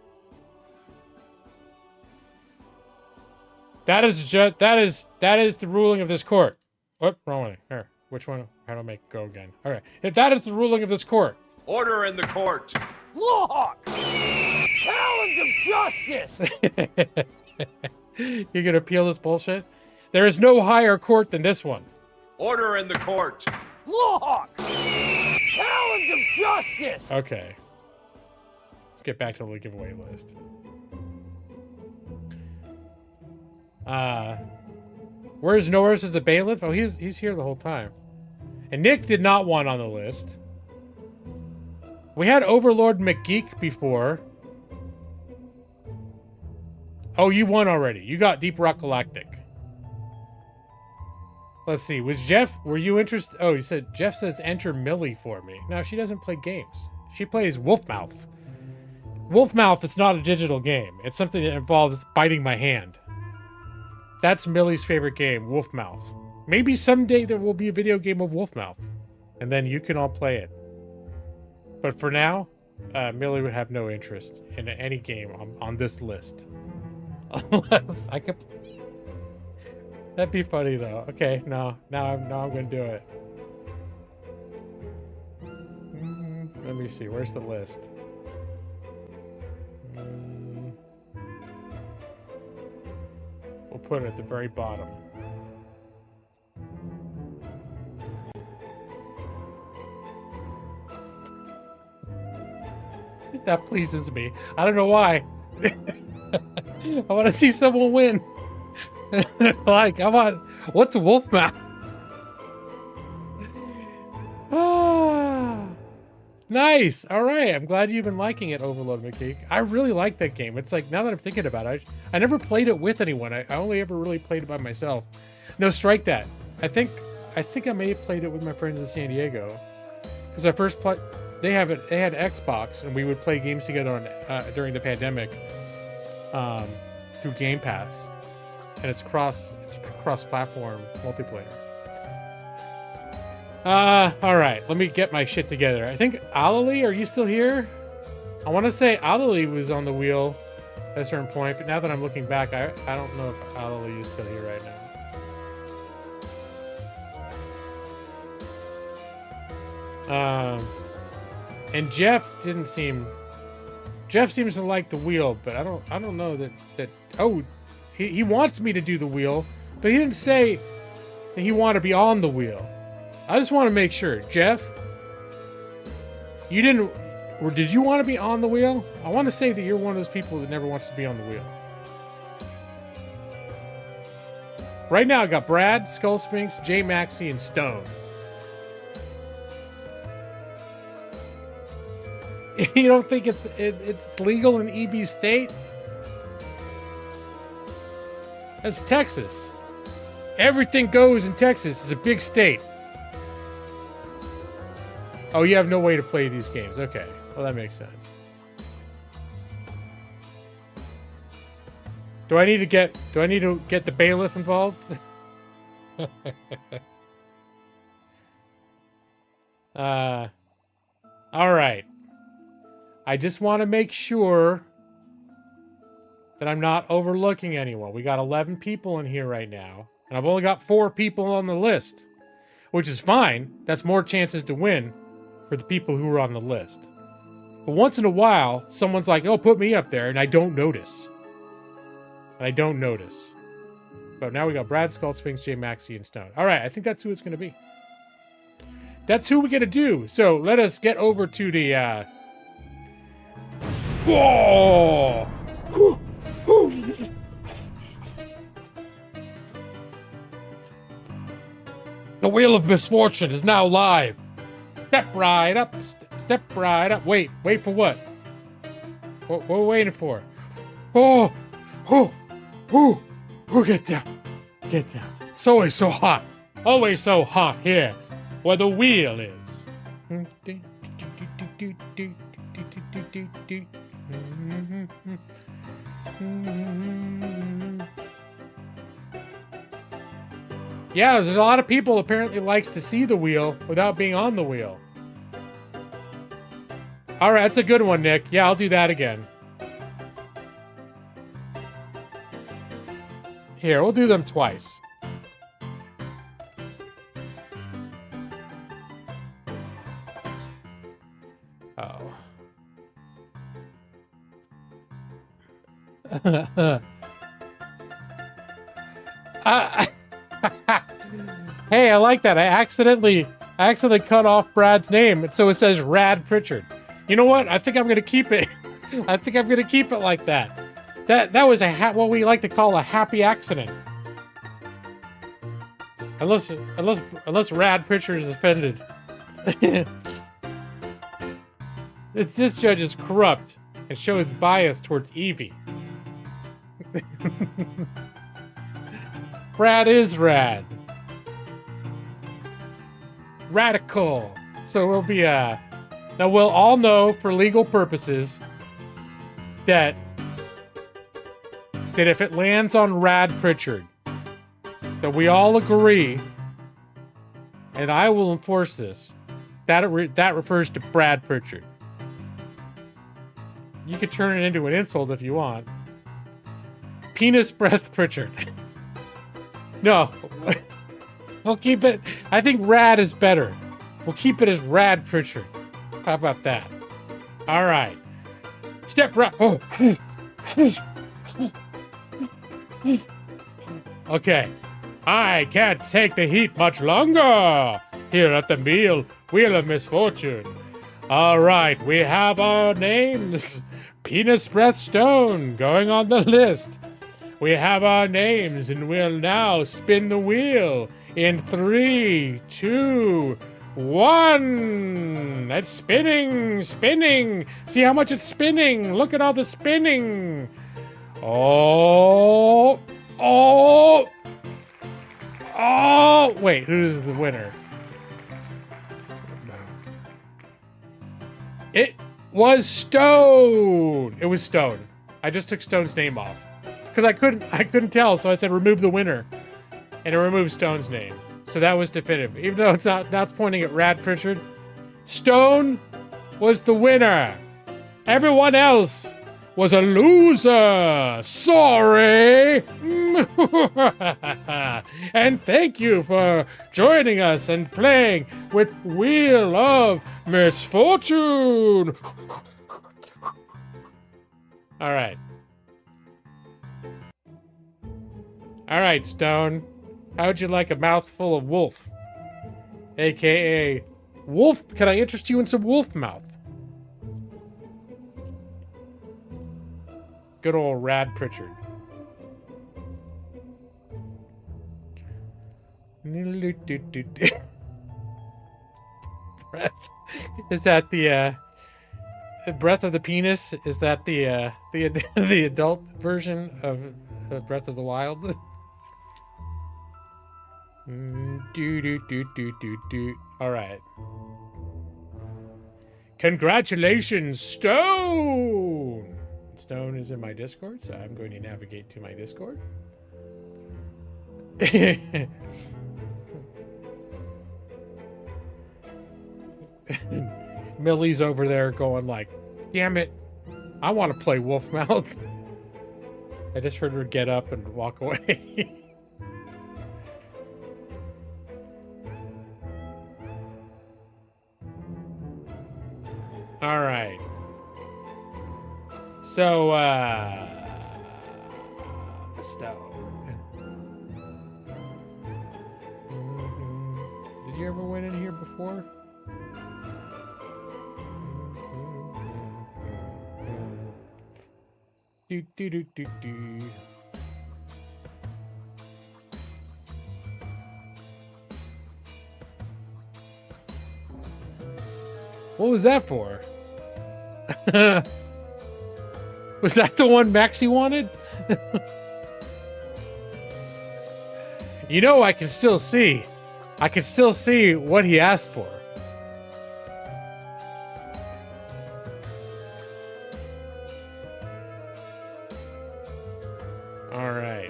That is the ruling of this court. What? Wrong one. Here. Which one? How do I make it go again? All right. If that is the ruling of this court. Order in the court. Lawhawk! Talons of justice! You gonna appeal this bullshit? There is no higher court than this one. Order in the court. Lawhawk! Talons of justice! Okay. Let's get back to the giveaway list. Where's Norris as the bailiff? Oh, he's here the whole time. And Nick did not want on the list. We had Overlord McGeek before. Oh, you won already. You got Deep Rock Galactic. Let's see. Was Jeff, were you interested? Oh, you said, Jeff says enter Millie for me. No, she doesn't play games. She plays Wolfmouth. Wolfmouth is not a digital game. It's something that involves biting my hand. That's Millie's favorite game, Wolfmouth. Maybe someday there will be a video game of Wolfmouth. And then you can all play it. But for now, Millie would have no interest in any game on this list. Unless I could... That'd be funny though. Okay, no. Now I'm gonna do it. Let me see. Where's the list? We'll put it at the very bottom. That pleases me. I don't know why. I want to see someone win. Like, I want... What's Wolfmouth? Ah, nice. All right. I'm glad you've been liking it, Overload McKeek. I really like that game. It's like, now that I'm thinking about it, I never played it with anyone. I only ever really played it by myself. No, strike that. I think I may have played it with my friends in San Diego. Because I first played... They had Xbox, and we would play games together on during the pandemic through Game Pass, and it's cross-platform multiplayer. All right, let me get my shit together. I think Alali, are you still here? I want to say Alali was on the wheel at a certain point, but now that I'm looking back, I don't know if Alali is still here right now. And Jeff seems to like the wheel, but I don't know that oh, he wants me to do the wheel, but he didn't say that he wanted to be on the wheel. I just want to make sure. Jeff, you didn't, or did you want to be on the wheel? I want to say that you're one of those people that never wants to be on the wheel. Right now I got Brad, Skull Sphinx, J Maxie, and Stone. You don't think it's legal in EB state? That's Texas. Everything goes in Texas. It's a big state. Oh, you have no way to play these games. Okay. Well, that makes sense. Do I need to get the bailiff involved? All right. I just want to make sure that I'm not overlooking anyone. We got 11 people in here right now, and I've only got 4 people on the list, which is fine. That's more chances to win for the people who are on the list. But once in a while, someone's like, oh, put me up there, and I don't notice. And I don't notice. But now we got Brad, Skull, Sphinx, J, Maxie, and Stone. All right, I think that's who it's going to be. That's who we're going to do. So let us get over to the... Whoa! Whew. Whew. The Wheel of Misfortune is now live. Step right up. Step right up. Wait for what? What are we waiting for? Oh, get down. Get down. It's always so hot. Always so hot here where the wheel is. Yeah, there's a lot of people apparently likes to see the wheel without being on the wheel. All right, that's a good one, Nick. Yeah, I'll do that again. Here, we'll do them twice. Oh. Hey, I like that. I accidentally cut off Brad's name, and so it says Rad Pritchard. You know what? I think I'm gonna keep it. I think I'm gonna keep it like that. That was what we like to call a happy accident. Unless Rad Pritchard is offended. This judge is corrupt and shows bias towards Evie. Brad is rad. Radical. So we'll be now we'll all know for legal purposes that if it lands on Rad Pritchard, that we all agree, and I will enforce this, that refers to Brad Pritchard. You could turn it into an insult if you want. Penis Breath Pritchard. No. We'll keep it. I think Rad is better. We'll keep it as Rad Pritchard. How about that? All right. Step right. Oh. Okay. I can't take the heat much longer here at the Wheel of Misfortune. All right. We have our names. Penis Breath Stone going on the list. We have our names, and we'll now spin the wheel in 3, 2, 1. It's spinning, spinning. See how much it's spinning. Look at all the spinning. Oh. Wait, who's the winner? It was Stone. It was Stone. I just took Stone's name off. Because I couldn't tell, so I said remove the winner. And it removed Stone's name. So that was definitive. Even though it's not, now it's pointing at Rad Pritchard. Stone was the winner. Everyone else was a loser. Sorry. And thank you for joining us and playing with Wheel of Misfortune. All right. All right, Stone. How'd you like a mouthful of wolf? A.k.a. wolf. Can I interest you in some wolf mouth? Good old Rad Pritchard. Breath. Is that the Breath of the Penis? Is that the adult version of Breath of the Wild? All right. Congratulations, Stone! Stone is in my Discord, so I'm going to navigate to my Discord. Millie's over there going like, damn it, I want to play Wolfmouth. I just heard her get up and walk away. All right. So, Stone. You ever went in here before? Do do do do do. What was that for? Was that the one Maxie wanted? You know, I can still see. I can still see what he asked for. All right.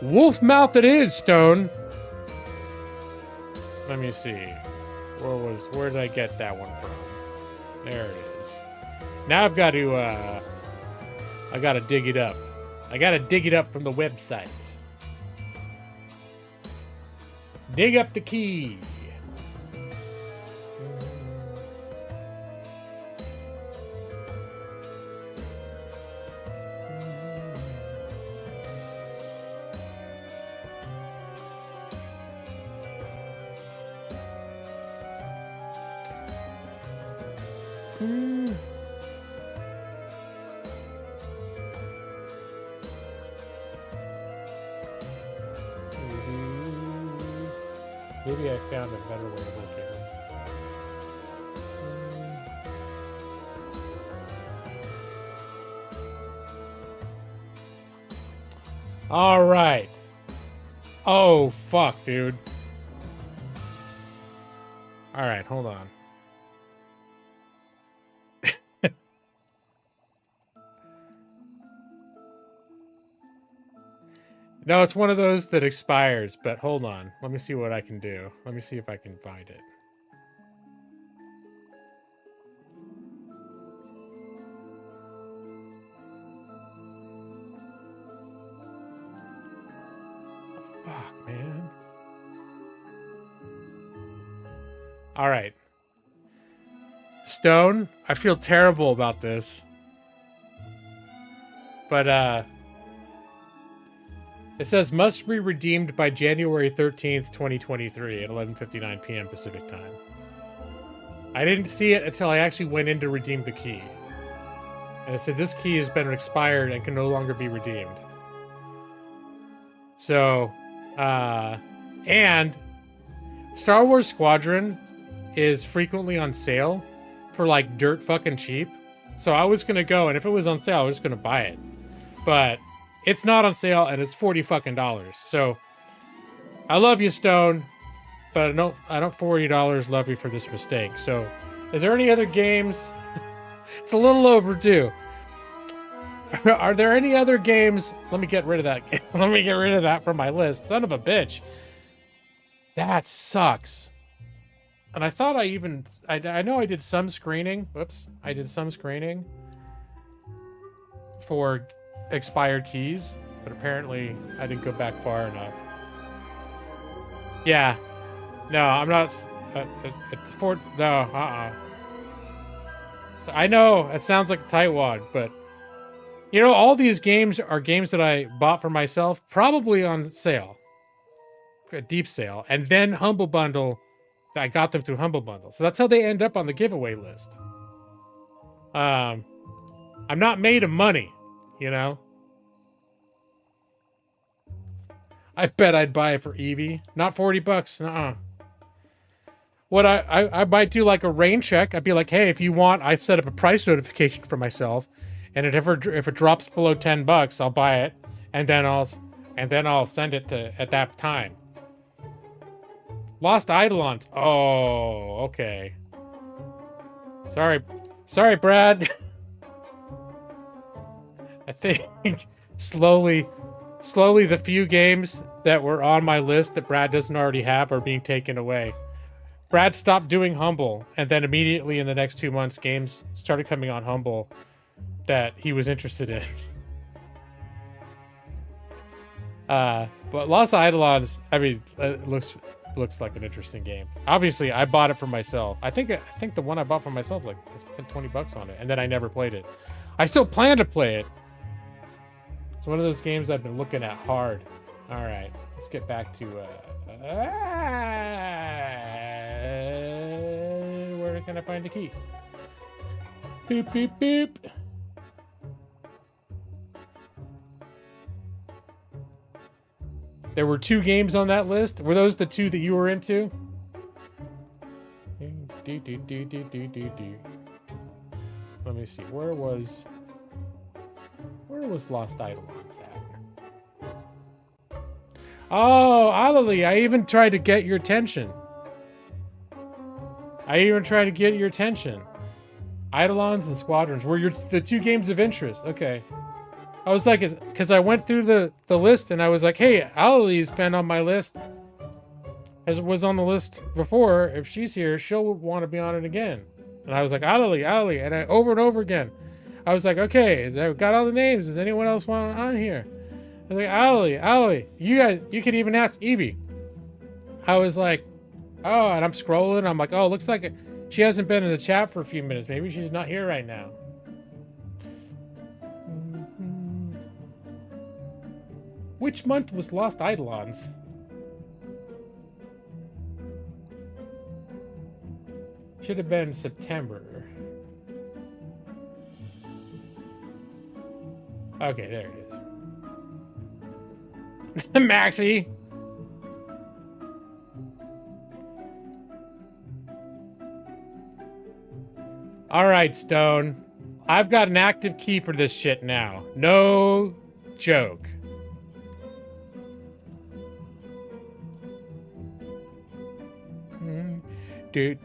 Wolf mouth it is, Stone. Let me see. Where did I get that one from? There it is. Now I've got to, I gotta dig it up. I gotta dig it up from the website. Dig up the key. Maybe I found a better way of looking. All right. Oh, fuck, dude. All right, hold on. No, it's one of those that expires, but hold on. Let me see what I can do. Let me see if I can find it. Fuck, man. All right. Stone, I feel terrible about this. But, it says must be redeemed by January 13th, 2023 at 11:59 p.m. Pacific time. I didn't see it until I actually went in to redeem the key. And it said this key has been expired and can no longer be redeemed. So, and Star Wars Squadron is frequently on sale for like dirt fucking cheap. So I was gonna go, and if it was on sale, I was just gonna buy it. But it's not on sale, and it's $40 fucking. So, I love you, Stone, but I don't $40 love you for this mistake. So, is there any other games? It's a little overdue. Are there any other games? Let me get rid of that. Let me get rid of that from my list. Son of a bitch. That sucks. And I thought I know I did some screening. Whoops. I did some screening for expired keys, but apparently I didn't go back far enough. Yeah. No, I'm not. It's for no. So I know it sounds like a tightwad, but you know, all these games are games that I bought for myself, probably on sale, a deep sale, and then Humble Bundle. I got them through Humble Bundle, so that's how they end up on the giveaway list. I'm not made of money. You know? I bet I'd buy it for Eevee. Not $40. Nuh-uh. What I might do like a rain check. I'd be like, hey, if you want, I set up a price notification for myself. And if it drops below $10, I'll buy it. And then I'll send it to at that time. Lost Eidolons. Oh, okay. Sorry, Brad. I think slowly the few games that were on my list that Brad doesn't already have are being taken away. Brad stopped doing Humble, and then immediately in the next 2 months, games started coming on Humble that he was interested in. But Lost Eidolons, I mean, it looks like an interesting game. Obviously, I bought it for myself. I think the one I bought for myself is like, I spent $20 on it, and then I never played it. I still plan to play it. It's one of those games I've been looking at hard. All right, let's get back to Where can I find the key? Boop, boop, boop. There were 2 games on that list. Were those the 2 that you were into? Let me see. Where was Lost Eidolons at? Oh, Alalie, I even tried to get your attention. Eidolons and Squadrons were the 2 games of interest. Okay. I was like, because I went through the list and I was like, hey, Alalie's been on my list. As it was on the list before. If she's here, she'll want to be on it again. And I was like, Alalie. And I over and over again. I was like, okay, I've got all the names. Does anyone else want on here? I was like, Alalie, you could even ask Evie. I was like, oh, and I'm scrolling. I'm like, oh, looks like she hasn't been in the chat for a few minutes. Maybe she's not here right now. Which month was Lost Eidolons? Should have been September. Okay, there it is. Maxie! Alright, Stone. I've got an active key for this shit now. No joke. Doot.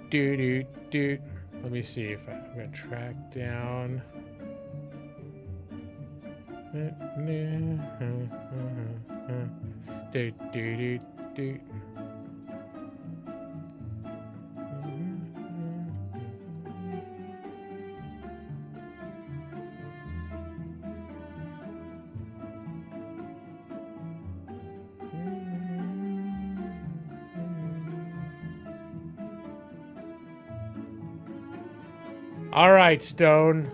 Let me see if I'm gonna track down. Doot. All right, Stone.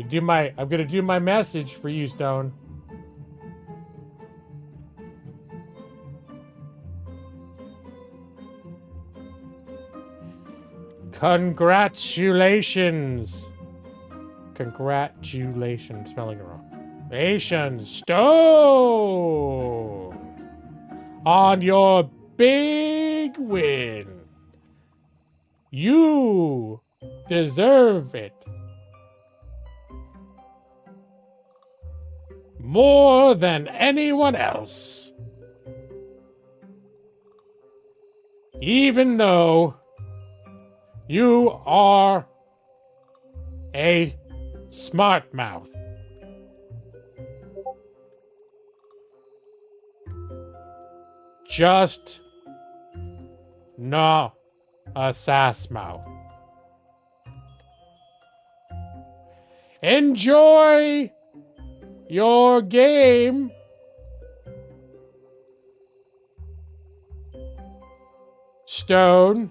I'm gonna do my message for you, Stone. Congratulations. Congratulations. Spelling it wrong. Stone, on your big win. You deserve it. More than anyone else. Even though you are a smart mouth. Just not a sass mouth. Enjoy your game. Stone.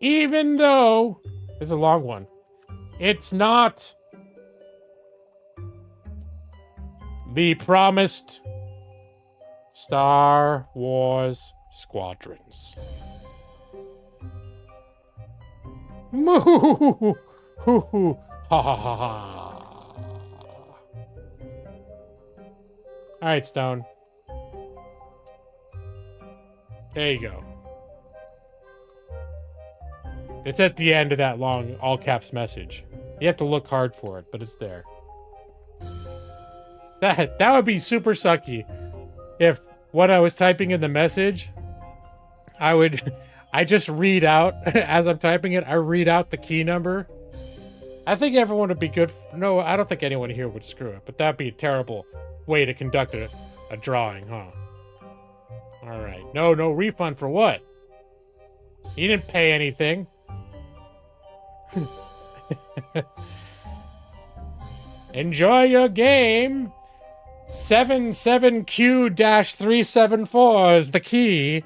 Even though it's a long one, it's not the promised Star Wars Squadrons. Moo hoo hoo ha ha ha ha. Alright, Stone. There you go. It's at the end of that long all caps message. You have to look hard for it, but it's there. That would be super sucky if what I was typing in the message, I just read out, as I'm typing it, I read out the key number. I think everyone would be good. No, I don't think anyone here would screw it, but that'd be a terrible way to conduct a drawing, huh? All right. No refund for what? You didn't pay anything. Enjoy your game. 77Q-374 is the key.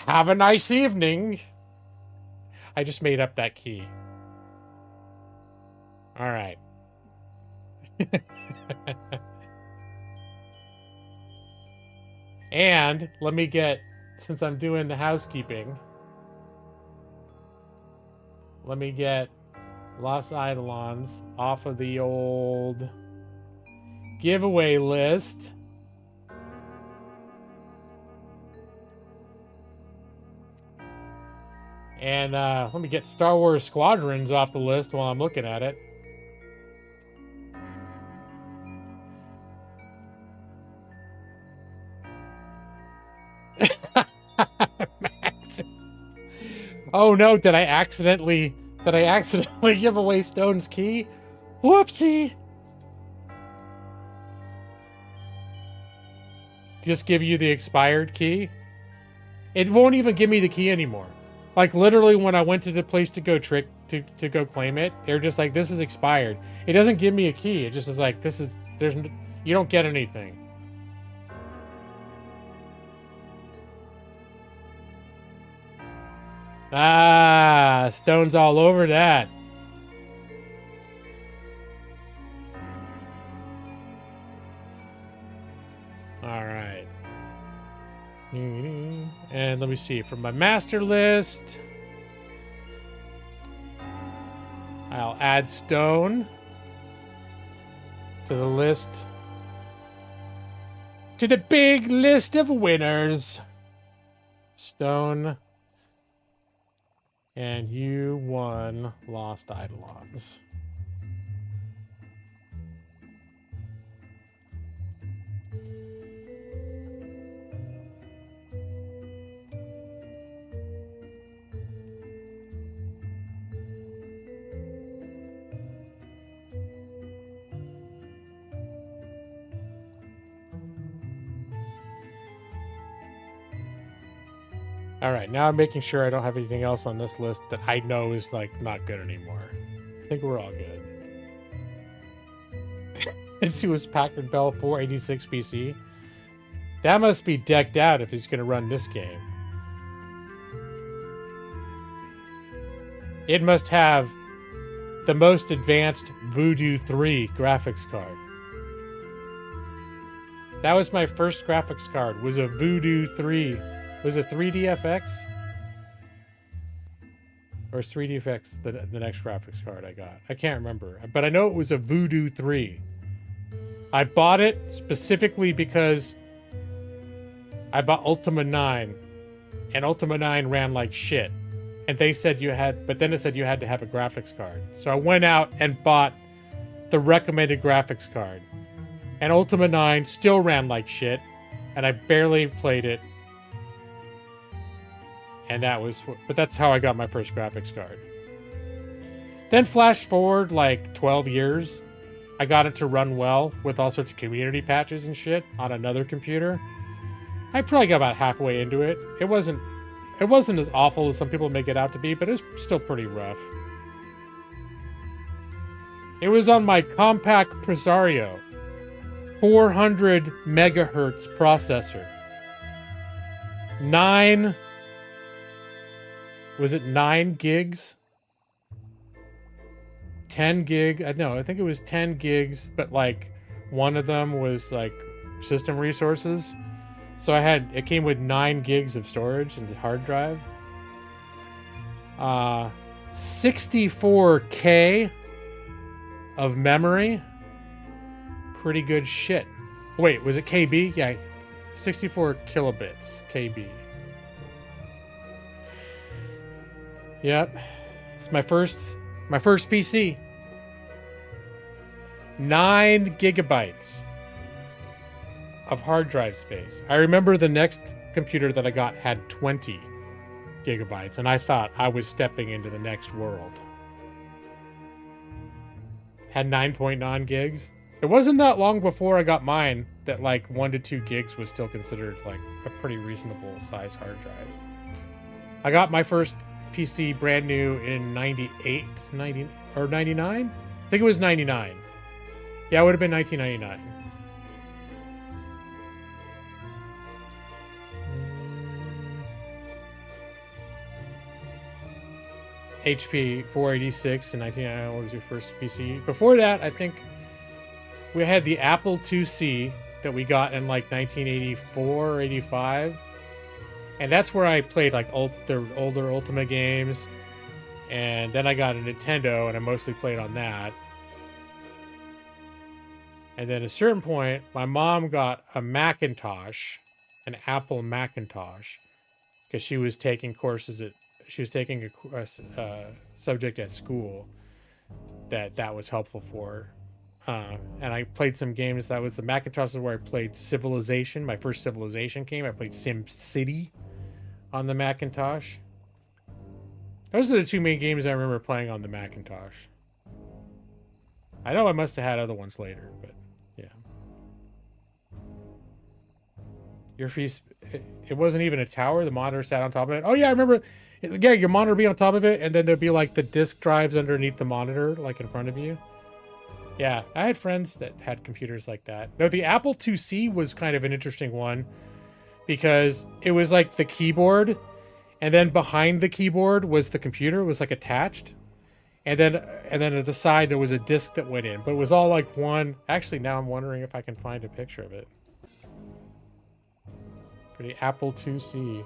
Have a nice evening. I just made up that key. All right. And let me get, since I'm doing the housekeeping, let me get Los Eidolons off of the old giveaway list. And let me get Star Wars Squadrons off the list while I'm looking at it. Oh no, did I accidentally give away Stone's key? Whoopsie. Just give you the expired key? It won't even give me the key anymore. Like literally when I went to the place to go to go claim it, they're just like, this is expired. It doesn't give me a key. It just is like, you don't get anything. Ah, Stone's all over that. All right. And let me see, from my master list, I'll add Stone to the list, to the big list of winners. Stone. And you won Lost Eidolons. All right, now I'm making sure I don't have anything else on this list that I know is like not good anymore. I think we're all good. Into his Packard Bell 486 PC. That must be decked out if he's going to run this game. It must have the most advanced Voodoo 3 graphics card. That was my first graphics card, was a Voodoo 3. Was it 3DFX? Or is 3DFX the next graphics card I got? I can't remember. But I know it was a Voodoo 3. I bought it specifically because I bought Ultima 9. And Ultima 9 ran like shit. And they said you had... But then it said you had to have a graphics card. So I went out and bought the recommended graphics card. And Ultima 9 still ran like shit. And I barely played it. And that was, but that's how I got my first graphics card. Then flash forward like 12 years, I got it to run well with all sorts of community patches and shit on another computer. I probably got about halfway into it. It wasn't as awful as some people make it out to be, but it was still pretty rough. It was on my compact Presario, 400 megahertz processor. 9 gigs? 10 gig? No, I think it was 10 gigs, but like one of them was like system resources. So it came with 9 gigs of storage and the hard drive. 64K of memory. Pretty good shit. Wait, was it KB? Yeah, 64 kilobits, KB. Yep. It's my first PC. 9 gigabytes of hard drive space. I remember the next computer that I got had 20 gigabytes, and I thought I was stepping into the next world. Had 9.9 gigs. It wasn't that long before I got mine that like 1 to 2 gigs was still considered like a pretty reasonable size hard drive. I got my first PC brand new in 98, 90, or 99? I think it was 99. Yeah, it would have been 1999. HP 486 in 1999 was your first PC. Before that, I think we had the Apple IIc that we got in like 1984 or 85. And that's where I played like the older Ultima games. And then I got a Nintendo and I mostly played on that. And then at a certain point, my mom got a Macintosh, an Apple Macintosh, because she was taking courses she was taking a subject at school that was helpful for her. And I played some games. That was the Macintosh is where I played Civilization. My first Civilization game. I played Sim City on the Macintosh. Those are the two main games I remember playing on the Macintosh. I know I must have had other ones later, but yeah. Your feast, it wasn't even a tower. The monitor sat on top of it. Oh yeah, I remember. Yeah, your monitor be on top of it, and then there'd be like the disk drives underneath the monitor, like in front of you. Yeah, I had friends that had computers like that. No, the Apple IIc was kind of an interesting one because it was like the keyboard, and then behind the keyboard was the computer. It was like attached, and then at the side there was a disk that went in, but it was all like one. Actually, now I'm wondering if I can find a picture of it for the Apple IIc.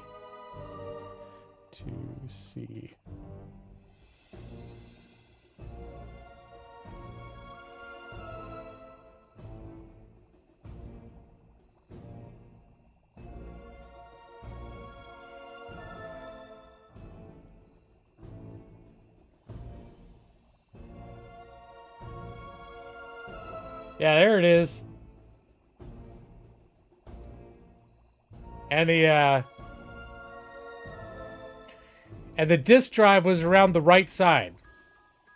Yeah, there it is. And the disk drive was around the right side.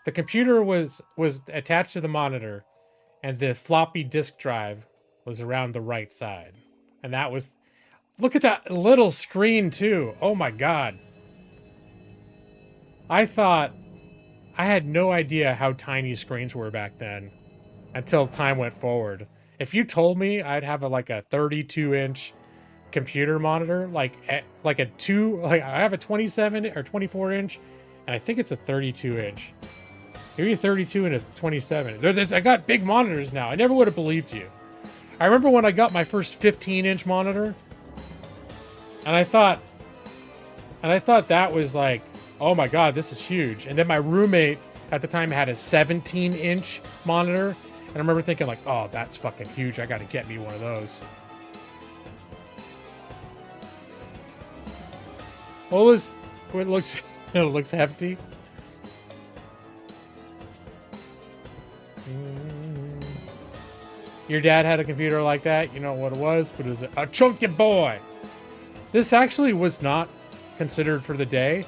The computer was attached to the monitor, and the floppy disk drive was around the right side. And that was... Look at that little screen, too. Oh, my God. I thought... I had no idea how tiny screens were back then until time went forward. If you told me I'd have like a 32-inch computer monitor, like I have a 27 or 24 inch, and I think it's a 32 inch. Maybe a 32 and a 27. I got big monitors now. I never would have believed you. I remember when I got my first 15-inch monitor, and I thought that was like, oh my God, this is huge. And then my roommate at the time had a 17-inch monitor, and I remember thinking like, oh, that's fucking huge. I got to get me one of those. It looks hefty. Your dad had a computer like that. You know what it was, but it was a chunky boy. This actually was not considered for the day.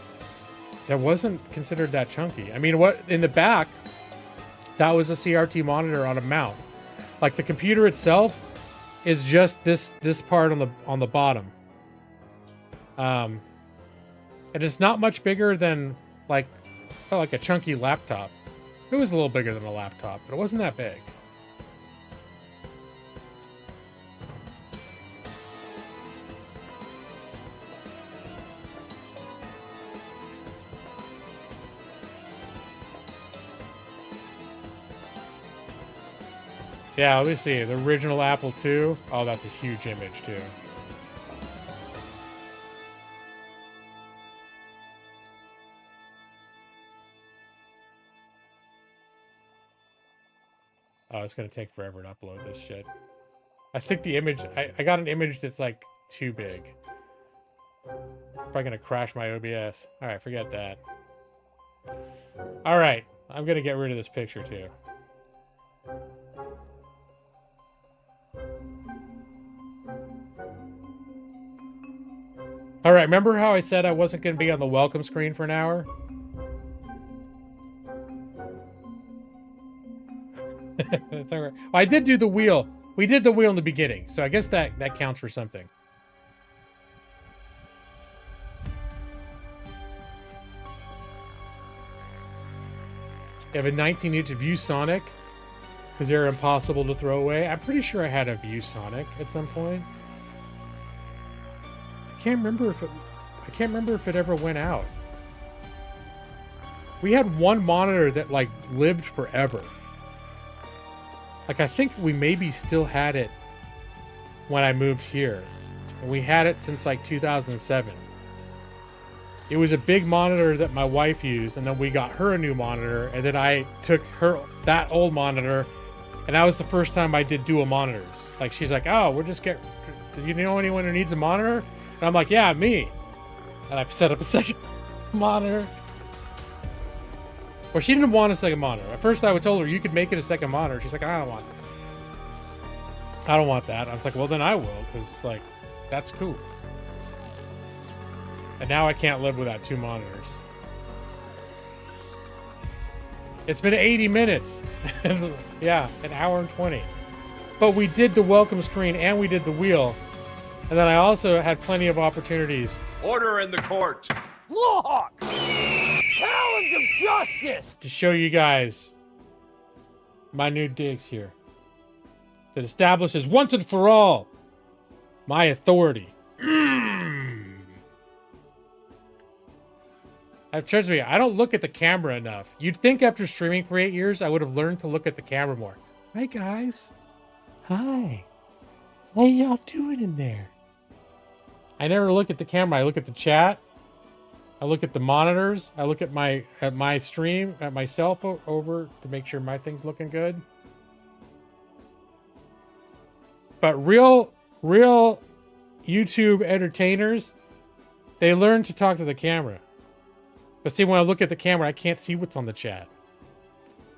That wasn't considered that chunky. I mean, what in the back, that was a CRT monitor on a mount. Like the computer itself is just this part on the bottom. And it's not much bigger than like a chunky laptop. It was a little bigger than a laptop, but it wasn't that big. Yeah, let me see. The original Apple II. Oh, that's a huge image, too. Oh, it's going to take forever to upload this shit. I think the image... I got an image that's, like, too big. Probably going to crash my OBS. Alright, forget that. Alright, I'm going to get rid of this picture, too. Alright, remember how I said I wasn't going to be on the welcome screen for an hour? That's alright. Well, I did do the wheel. We did the wheel in the beginning, so I guess that counts for something. You have a 19-inch ViewSonic, because they're impossible to throw away. I'm pretty sure I had a ViewSonic at some point. I can't remember if it ever went out. We had one monitor that like lived forever. Like I think we maybe still had it when I moved here. And we had it since like 2007. It was a big monitor that my wife used, and then we got her a new monitor, and then I took that old monitor, and that was the first time I did dual monitors. Like, she's like, oh, do you know anyone who needs a monitor? And I'm like, yeah, me. And I set up a second monitor. Well, she didn't want a second monitor. At first I told her, you could make it a second monitor. She's like, I don't want it. I don't want that. I was like, well, then I will, because, like, that's cool. And now I can't live without 2 monitors. It's been 80 minutes. Yeah, an hour and 20. But we did the welcome screen and we did the wheel. And then I also had plenty of opportunities. Order in the court. Lawhawk! Talons of justice! To show you guys my new digs here. That establishes once and for all my authority. Trust me, I don't look at the camera enough. You'd think after streaming for 8 years, I would have learned to look at the camera more. Hi, guys. Hi. How y'all doing in there? I never look at the camera. I look at the chat. I look at the monitors. I look at my stream, at myself over to make sure my thing's looking good. But real YouTube entertainers, they learn to talk to the camera. But see, when I look at the camera, I can't see what's on the chat.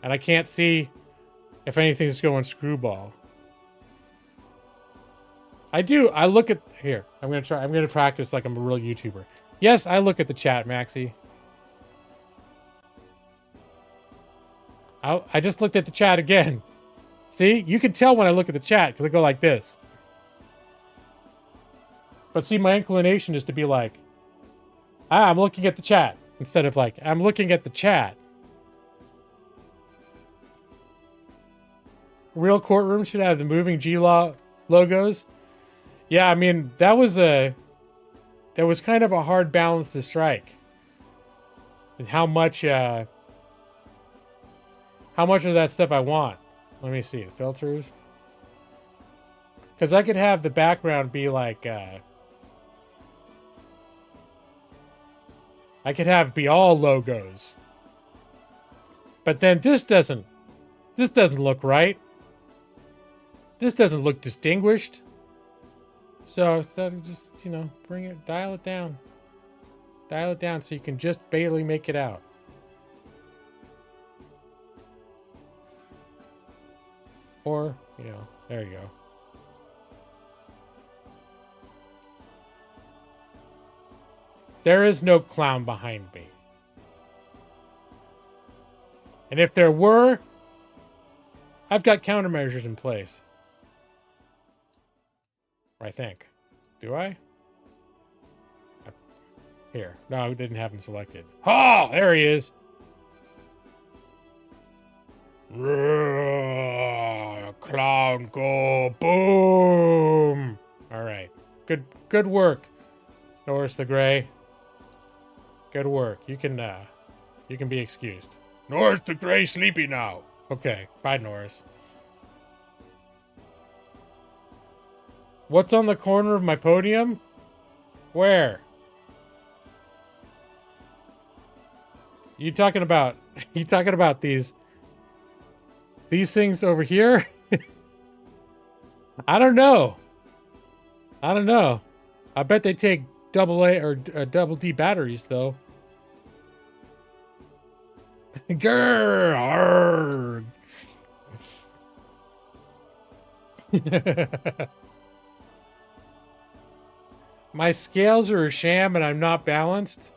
And I can't see if anything's going screwball. I do. I look at... Here, I'm going to practice like I'm a real YouTuber. Yes, I look at the chat, Maxie. I just looked at the chat again. See? You can tell when I look at the chat because I go like this. But see, my inclination is to be like, I'm looking at the chat. Instead of like, I'm looking at the chat. Real courtrooms should have the moving G-Law logos. Yeah, I mean, that was kind of a hard balance to strike. And how much of that stuff I want. Let me see, filters. Because I could have the background be like, I could be all logos. But then this doesn't look right. This doesn't look distinguished. So just, you know, dial it down. Dial it down so you can just barely make it out. Or, you know, there you go. There is no clown behind me. And if there were, I've got countermeasures in place. I think. Do I? Here. No, I didn't have him selected. Oh, there he is. Clown go boom. All right. Good work, Norris the Gray. Good work. You can be excused. Norris the Gray sleepy now. Okay. Bye, Norris. What's on the corner of my podium? Where? You talking about these things over here? I don't know. I bet they take AA or double D batteries though. Grrr. My scales are a sham and I'm not balanced.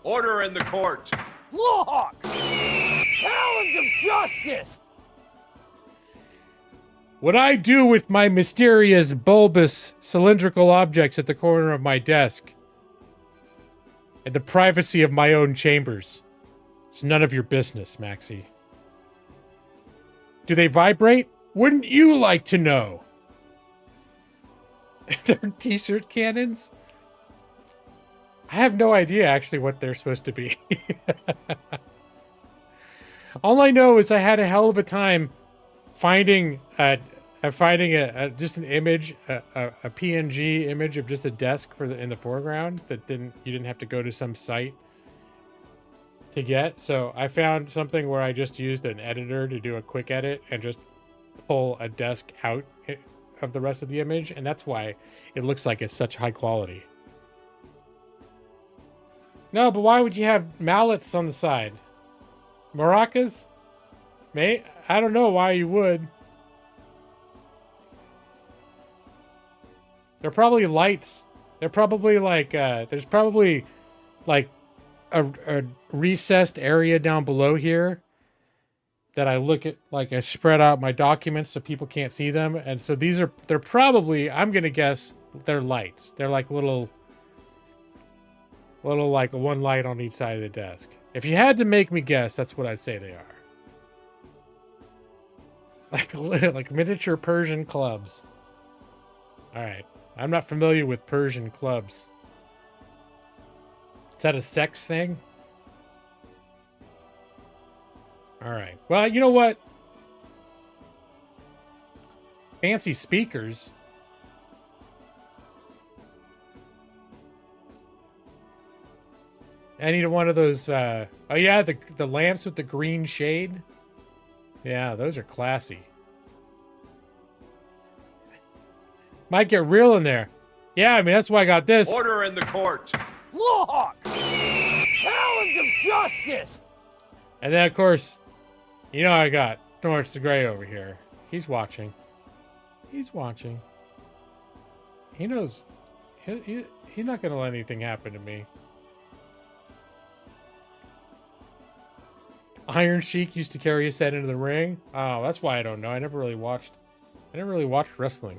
Order in the court. Lawhawk! Talons of justice! What I do with my mysterious, bulbous, cylindrical objects at the corner of my desk, in the privacy of my own chambers, it's none of your business, Maxie. Do they vibrate? Wouldn't you like to know? They're t-shirt cannons? I have no idea, actually, what they're supposed to be. All I know is I had a hell of a time finding a I'm finding just an image, a PNG image of just a desk in the foreground that you didn't have to go to some site to get. So I found something where I just used an editor to do a quick edit and just pull a desk out of the rest of the image, and that's why it looks like it's such high quality. No, but why would you have mallets on the side? Maracas? Mate, I don't know why you would. They're probably lights. They're probably like, there's probably like a recessed area down below here that I look at, like I spread out my documents so people can't see them. And so they're probably, I'm going to guess they're lights. They're like little like one light on each side of the desk. If you had to make me guess, that's what I'd say they are. Like miniature Persian clubs. All right. I'm not familiar with Persian clubs. Is that a sex thing? All right. Well, you know what? Fancy speakers. I need one of those. Oh yeah, the lamps with the green shade. Yeah, those are classy. Might get real in there. Yeah, I mean that's why I got this. Order in the court. Lawhawk! Talons of justice! And then of course, you know I got Norris the Grey over here. He's watching. He's watching. He knows. He's not gonna let anything happen to me. Iron Sheik used to carry his head into the ring. Oh, that's why I don't know. I never really watched wrestling.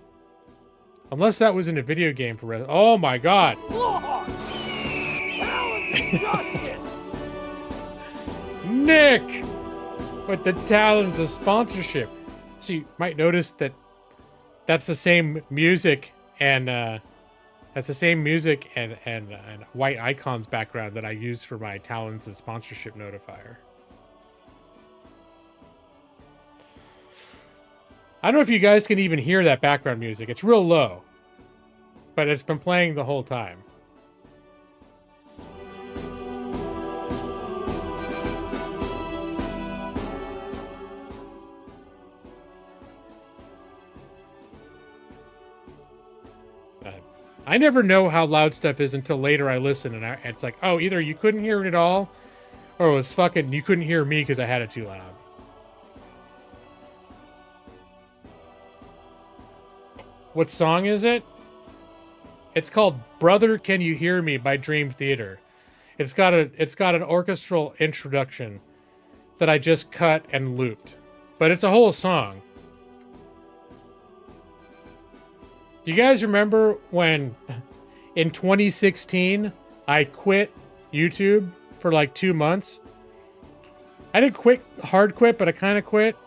Unless that was in a video game for wrestling. Oh my god. Lawhawk! Talons of justice! Nick! With the talons of sponsorship. So you might notice that that's the same music and white icons background that I use for my talons of sponsorship notifier. I don't know if you guys can even hear that background music. It's real low, but it's been playing the whole time. I never know how loud stuff is until later I listen, and it's like, oh, either you couldn't hear it at all, or it was fucking, you couldn't hear me because I had it too loud. What song is it? It's called "Brother, Can You Hear Me" by Dream Theater. It's got an orchestral introduction that I just cut and looped, but it's a whole song. Do you guys remember when in 2016 I quit YouTube for like 2 months? I didn't hard quit, but I kind of quit,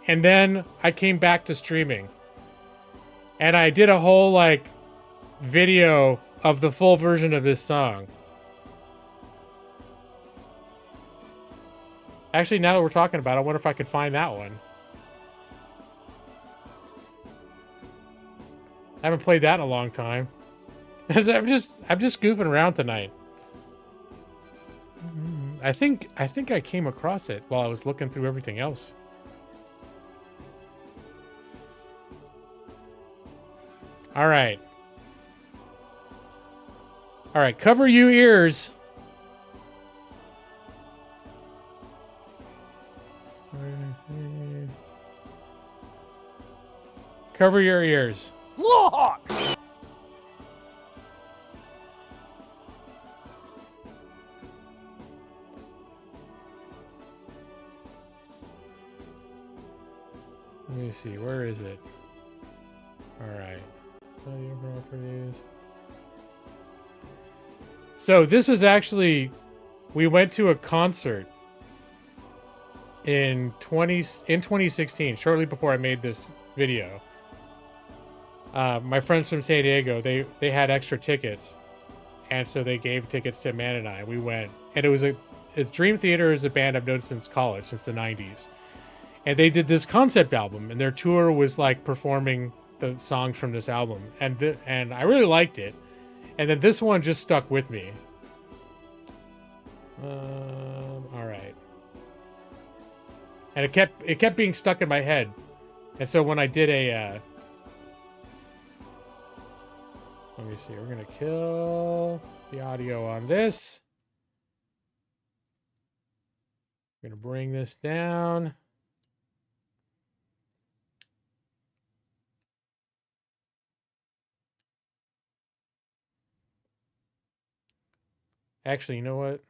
and then I came back to streaming. And I did a whole, like, video of the full version of this song. Actually, now that we're talking about it, I wonder if I could find that one. I haven't played that in a long time. I'm just goofing around tonight. I think I came across it while I was looking through everything else. All right. All right, cover your ears. Cover your ears. Lawhawk! Let me see, where is it? All right. So this was actually, we went to a concert in 2016, shortly before I made this video. My friends from San Diego, they had extra tickets, and so they gave tickets to Amanda and I. We went, and it's Dream Theater is a band I've known since college, since the 90s. And they did this concept album, and their tour was like performing the songs from this album, and I really liked it. And then this one just stuck with me. All right. And it kept being stuck in my head. And so when I did a let me see, we're gonna kill the audio on this. I'm gonna bring this down. Actually, you know what?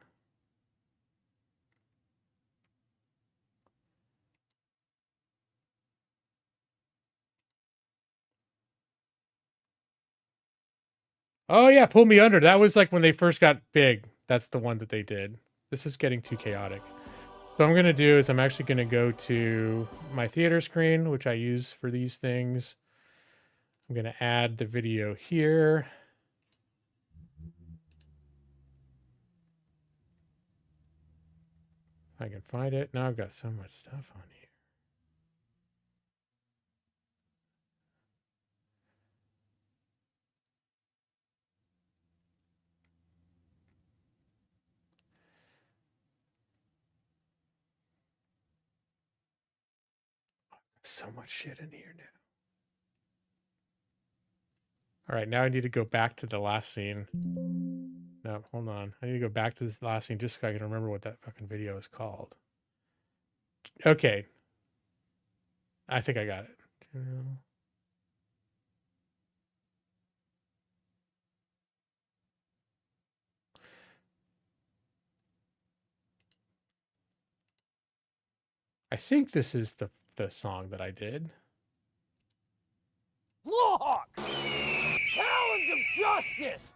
Oh yeah, Pull Me Under. That was like when they first got big. That's the one that they did. This is getting too chaotic. So what I'm gonna do is I'm actually gonna go to my theater screen, which I use for these things. I'm gonna add the video here. I can find it. Now I've got so much stuff on here. So much shit in here now. All right, now I need to go back to the last scene. No, hold on. I need to go back to this last scene just so I can remember what that fucking video is called. Okay. I think I got it. I think this is the song that I did. Lawhawk! Talons of Justice!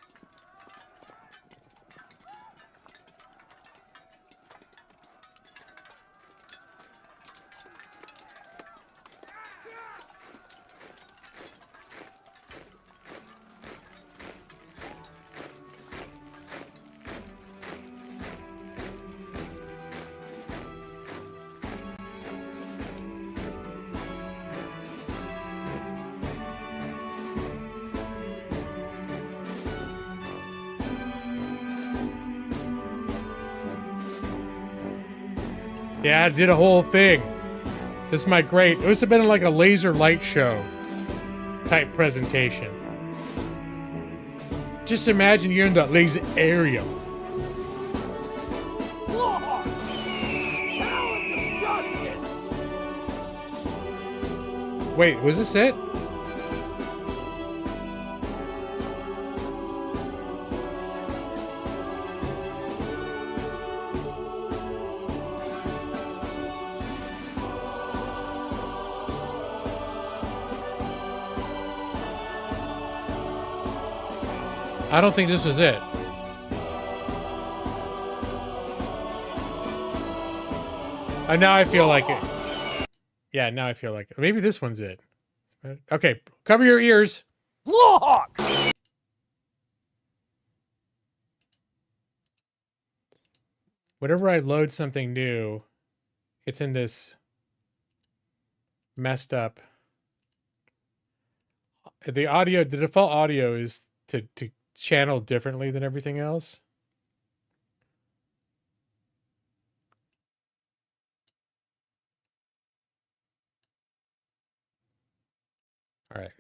Yeah, I did a whole thing. This is my great. It must have been like a laser light show type presentation. Just imagine you're in the laser area. Lawhawk! Talons of Justice! Wait, was this it? I don't think this is it. Now I feel like it. Yeah, now I feel like it. Maybe this one's it. Okay, cover your ears. Lawhawk! Whenever I load something new, it's in this messed up. The audio, the default audio is to channel differently than everything else. All right.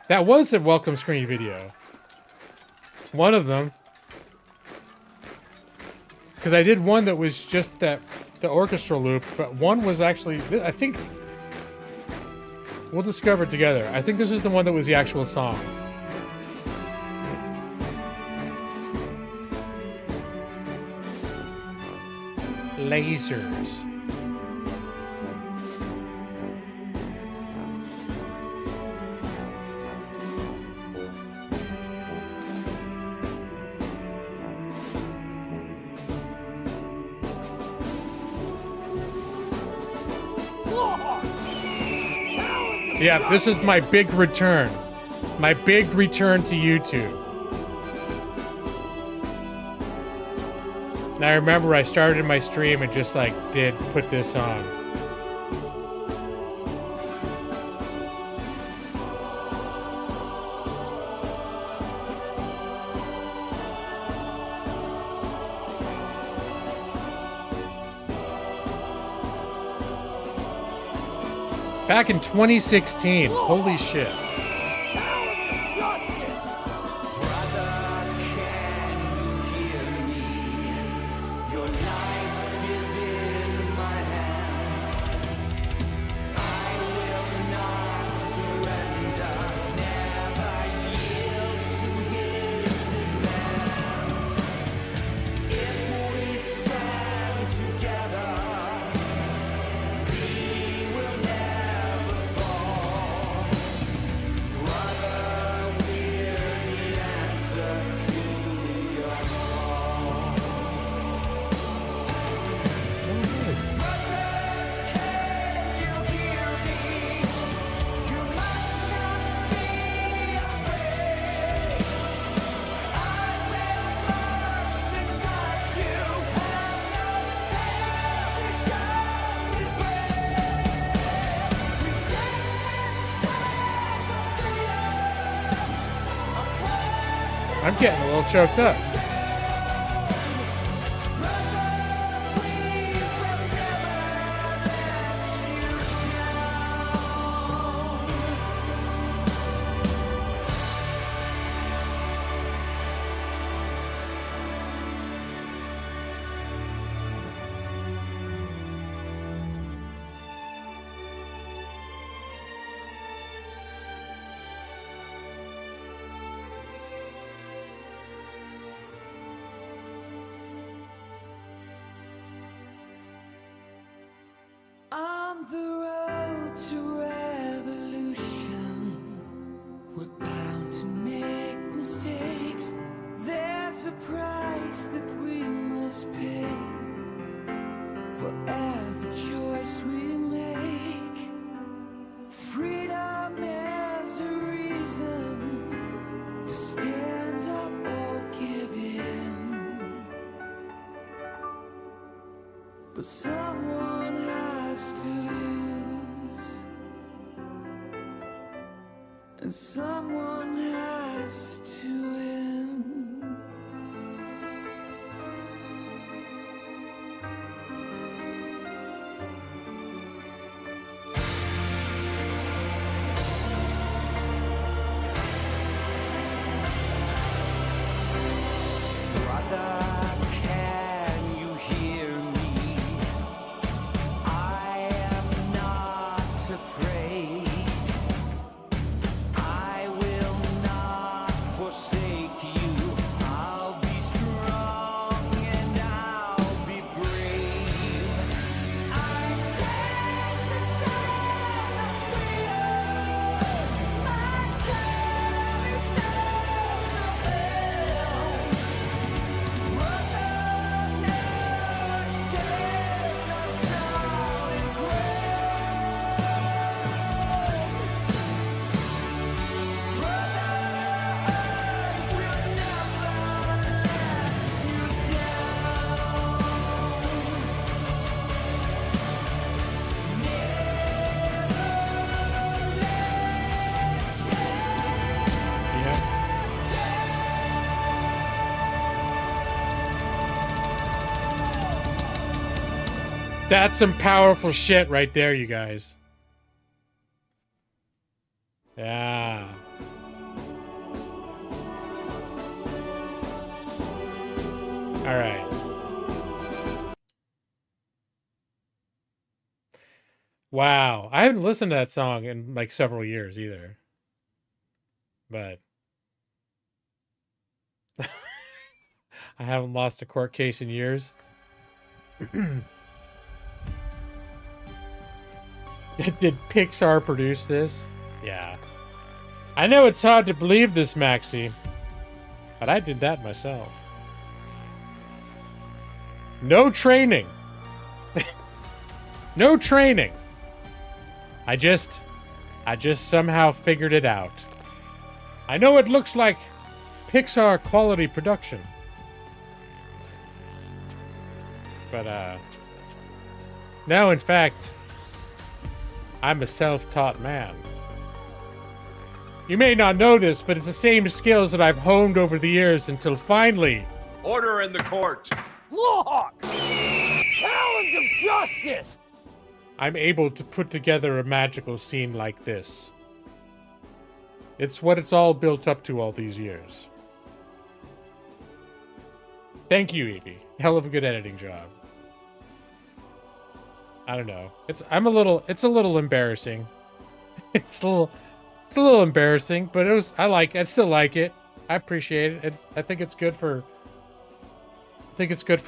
That was a welcome screen video. One of them. Because I did one that was just the orchestral loop, but one was actually, I think, we'll discover it together. I think this is the one that was the actual song. Lasers. Lawhawk! Yeah, this is my big return. My big return to YouTube. And I remember I started my stream and just like did put this on. Back in 2016. Holy shit. I'm getting a little choked up. On the road to revolution, we're bound to make mistakes. There's a price that we must pay for every choice we make. Freedom is a reason to stand up or give in. But someone has to lose, and someone has to win. Brother, can you hear me? I am not afraid. I will not forsake you. I'll be strong and I'll be brave. I sing the song of freedom. My courage knows no bounds. Brother, never stand on solid ground. Brother, we'll never let you That's some powerful shit right there, you guys. Yeah. All right. Wow. I haven't listened to that song in like several years either. But I haven't lost a court case in years. Did Pixar produce this? Yeah. I know it's hard to believe this, Maxie, but I did that myself. No training. No training. I just I just somehow figured it out. I know it looks like Pixar quality production. But, no, in fact, I'm a self-taught man. You may not know this, but it's the same skills that I've honed over the years until finally... Order in the court. Lawhawk! Talons of justice! I'm able to put together a magical scene like this. It's what it's all built up to all these years. Thank you, Evie. Hell of a good editing job. I don't know. It's a little embarrassing. It's a little embarrassing, but I still like it. I appreciate it. I think it's good for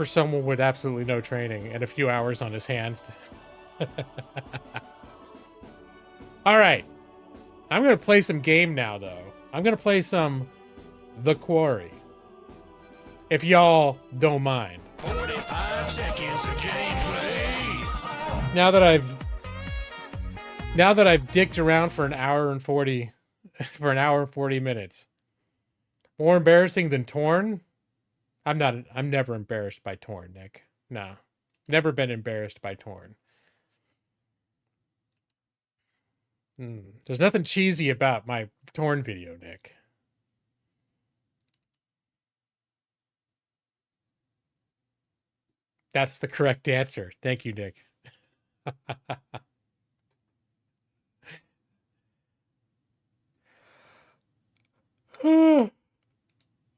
someone with absolutely no training and a few hours on his hands. All right. I'm going to play some game now, though. I'm going to play some The Quarry. If y'all don't mind. 45 seconds of gameplay. Now that I've dicked around for an hour and 40 minutes. More embarrassing than Torn? I'm never embarrassed by Torn, Nick. No. Never been embarrassed by Torn. There's nothing cheesy about my Torn video, Nick. That's the correct answer. Thank you, Nick.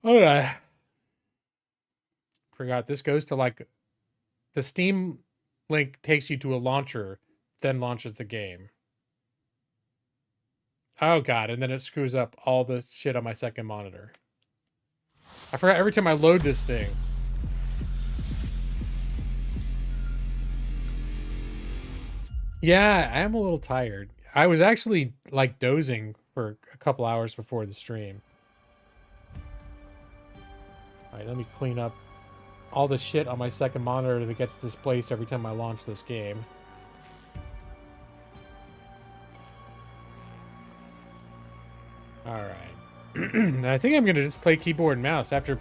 Alright. Forgot this goes to like the Steam link takes you to a launcher, then launches the game. Oh god, and then it screws up all the shit on my second monitor. I forgot every time I load this thing. Yeah, I am a little tired. I was actually like dozing for a couple hours before the stream. Alright, let me clean up all the shit on my second monitor that gets displaced every time I launch this game. Alright. I think I'm gonna just play keyboard and mouse after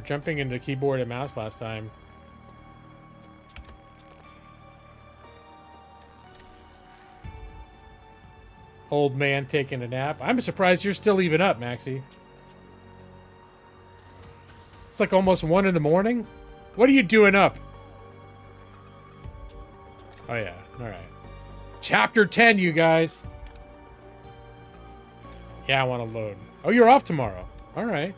jumping into keyboard and mouse last time. Old man taking a nap. I'm surprised you're still even up, Maxie. It's like almost 1 in the morning. What are you doing up? Oh yeah, alright. Chapter 10, you guys. Yeah, I want to load. Oh, you're off tomorrow. Alright.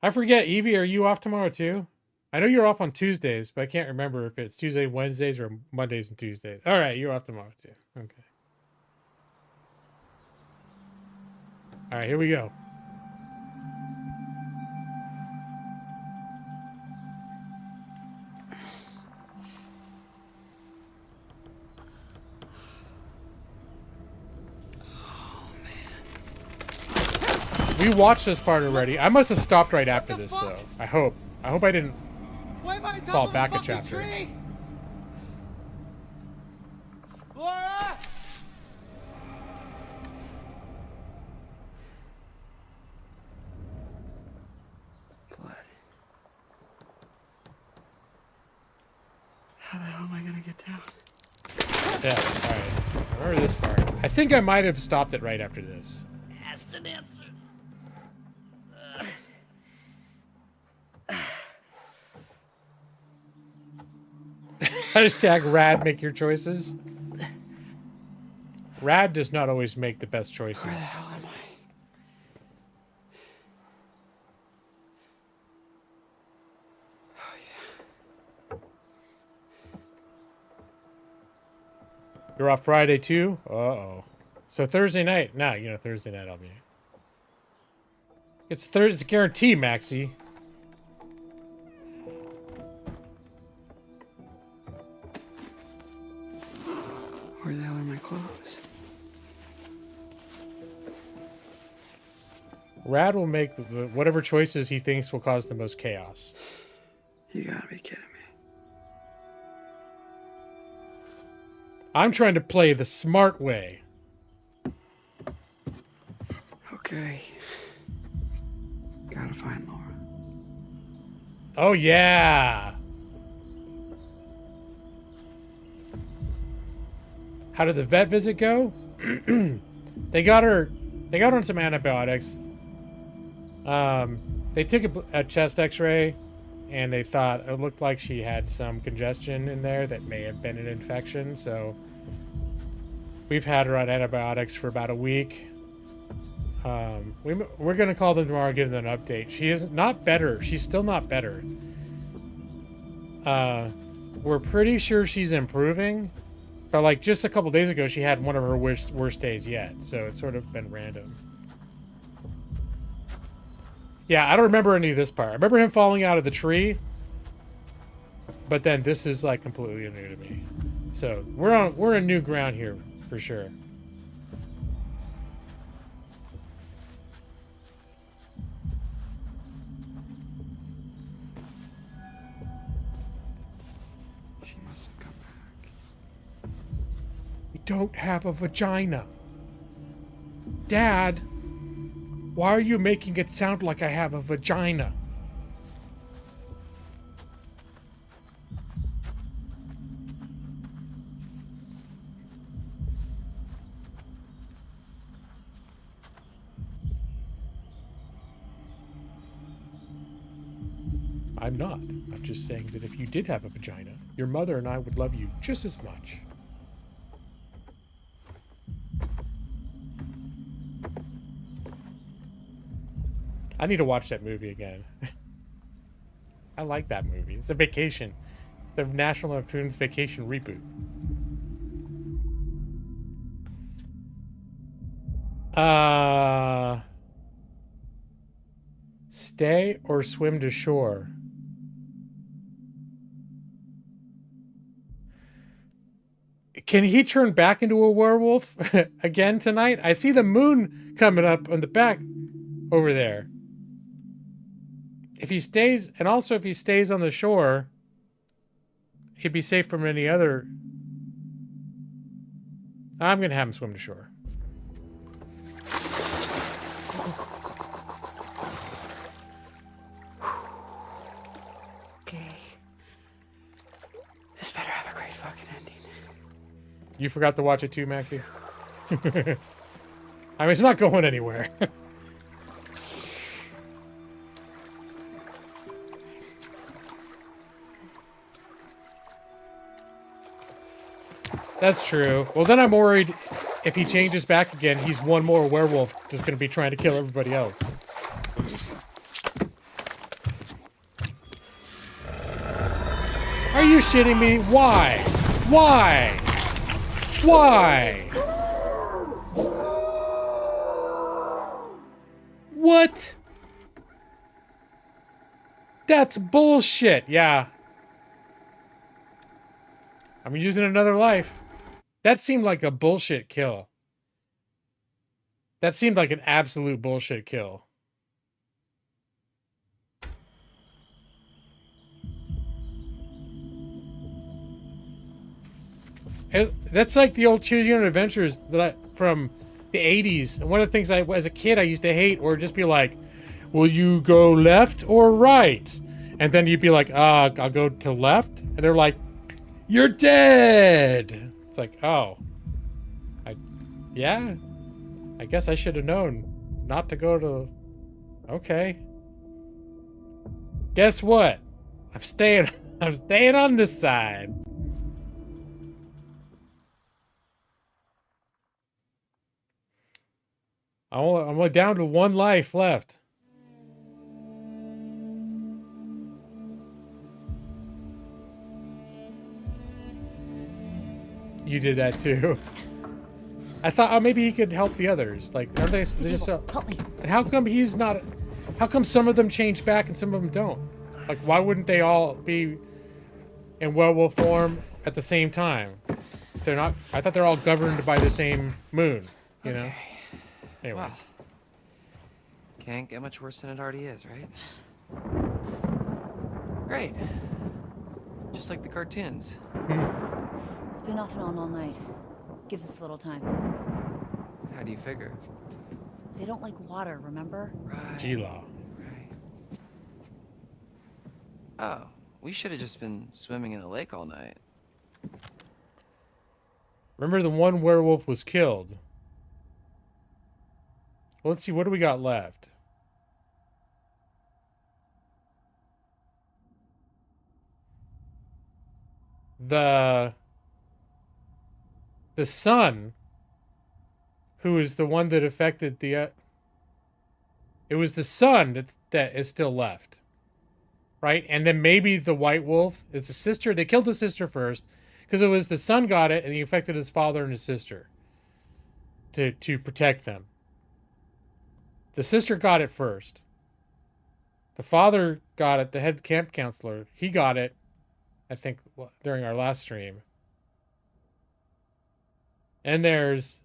I forget, Evie, are you off tomorrow too? I know you're off on Tuesdays, but I can't remember if it's Tuesday, Wednesdays, or Mondays and Tuesdays. Alright, you're off tomorrow too. Okay. Alright, here we go. We watched this part already. I must have stopped right after this, though. I hope. I hope I didn't fall back a chapter. Laura! What? How the hell am I gonna get down? Yeah, alright. I remember this part. I think I might have stopped it right after this. Asked an answer. Hashtag Rad, make your choices. Rad does not always make the best choices. Where the hell am I? Oh, yeah. You're off Friday too? Uh-oh. So Thursday night. Nah, you know, Thursday night I'll be. It's Thursday, guarantee, Maxie. Where the hell are my clothes? Rad will make whatever choices he thinks will cause the most chaos. You gotta be kidding me. I'm trying to play the smart way. Okay. Gotta find Laura. Oh, yeah. How did the vet visit go? They got her on some antibiotics. They took a chest x-ray and they thought it looked like she had some congestion in there that may have been an infection. So we've had her on antibiotics for about a week. We're going to call them tomorrow and give them an update. She is not better. She's still not better. We're pretty sure she's improving. But like just a couple days ago, she had one of her worst days yet. So it's sort of been random. Yeah, I don't remember any of this part. I remember him falling out of the tree. But then this is like completely new to me. So we're in new ground here for sure. She must have come back. We don't have a vagina. Dad, why are you making it sound like I have a vagina? I'm not. I'm just saying that if you did have a vagina, your mother and I would love you just as much. I need to watch that movie again. I like that movie. It's a vacation. The National Lampoon's Vacation reboot. Stay or swim to shore? Can he turn back into a werewolf again tonight? I see the moon coming up on the back over there. If he stays, and also if he stays on the shore, he'd be safe from any other. I'm going to have him swim to shore. Okay. This better have a great fucking ending. You forgot to watch it too, Maxie? I mean, it's not going anywhere. That's true. Well, then I'm worried if he changes back again, he's one more werewolf just going to be trying to kill everybody else. Are you shitting me? Why? Why? Why? What? That's bullshit. Yeah. I'm using another life. That seemed like a bullshit kill. That seemed like an absolute bullshit kill. That's like the old Choose Your Own Adventures that from the 80s. One of the things as a kid I used to hate or just be like, will you go left or right? And then you'd be like, I'll go to left. And they're like, you're dead. It's like, oh. Yeah. I guess I should have known not to go to... Okay. Guess what? I'm staying on this side. I'm only down to one life left. You did that too. I thought, oh, maybe he could help the others. Like, are they just so... Help me. And how come he's not... How come some of them change back and some of them don't? Like, why wouldn't they all be in werewolf form at the same time? If they're not... I thought they're all governed by the same moon, you know? Anyway. Well, can't get much worse than it already is, right? Great. Just like the cartoons. It's been off and on all night. Gives us a little time. How do you figure? They don't like water, remember? Right. G-Law. Right. Oh, we should have just been swimming in the lake all night. Remember the one werewolf was killed. Well, let's see, what do we got left? The son, who is the one that affected the... it was the son that is still left. Right? And then maybe the white wolf is the sister. They killed the sister first because it was the son got it and he affected his father and his sister to protect them. The sister got it first. The father got it, the head camp counselor. He got it, I think, during our last stream. And there's...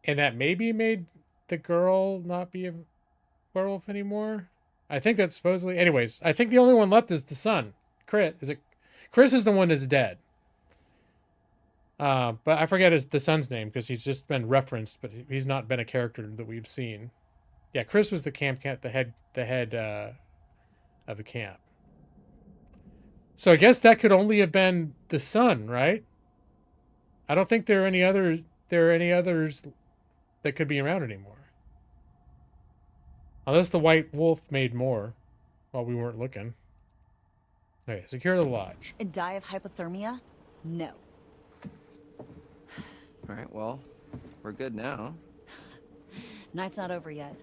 and that maybe made the girl not be a werewolf anymore. I think that's supposedly... anyways, I think the only one left is the son. Chris is the one that's dead. But I forget the son's name because he's just been referenced, but he's not been a character that we've seen. Yeah, Chris was the the head of the camp. So I guess that could only have been the son, right? I don't think there are any others that could be around anymore. Unless the white wolf made more while we weren't looking. Okay, secure the lodge. And die of hypothermia? No. Alright, well, we're good now. Night's not over yet.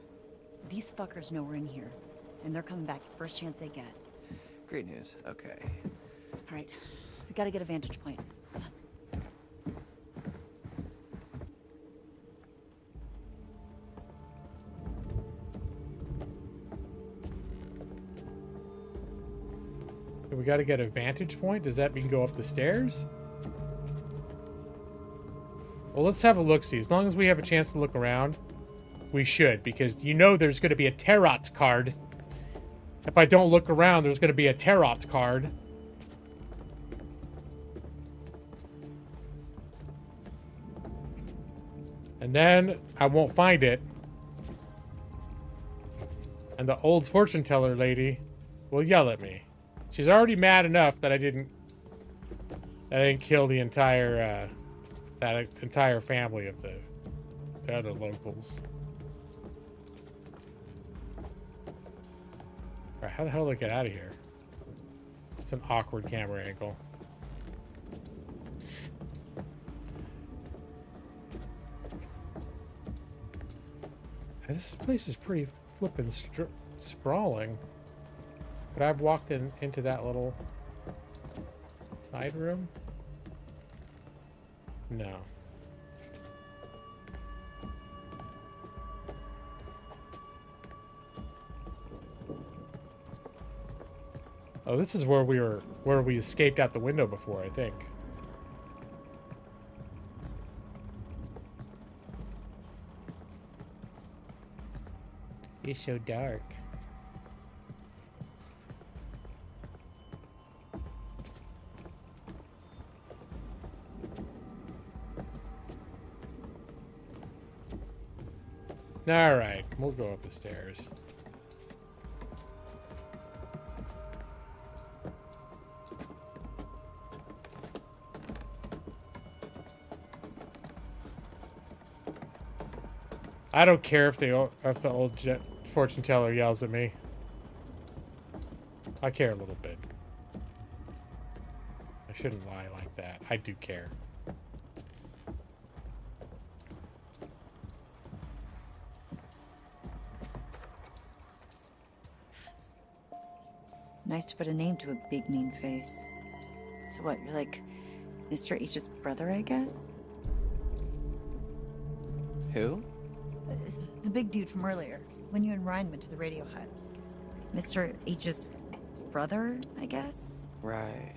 These fuckers know we're in here. And they're coming back first chance they get. Great news. Okay. Alright, we gotta get a vantage point. Come on. We got to get a vantage point. Does that mean go up the stairs? Well, let's have a look-see. As long as we have a chance to look around, we should, because you know there's going to be a tarot card. If I don't look around, there's going to be a tarot card. And then I won't find it. And the old fortune teller lady will yell at me. She's already mad enough that I didn't kill the entire that entire family of the other locals. Alright, how the hell do I get out of here? It's an awkward camera angle. This place is pretty flippin' sprawling. But I've walked into that little side room? No. Oh, this is where we escaped out the window before, I think. It's so dark. All right, we'll go up the stairs. I don't care if the old fortune teller yells at me. I care a little bit. I shouldn't lie like that. I do care. Nice to put a name to a big mean face. So what, you're like Mr. H's brother, I guess? Who? The big dude from earlier, when you and Ryan went to the radio hut. Mr. H's brother, I guess? Right.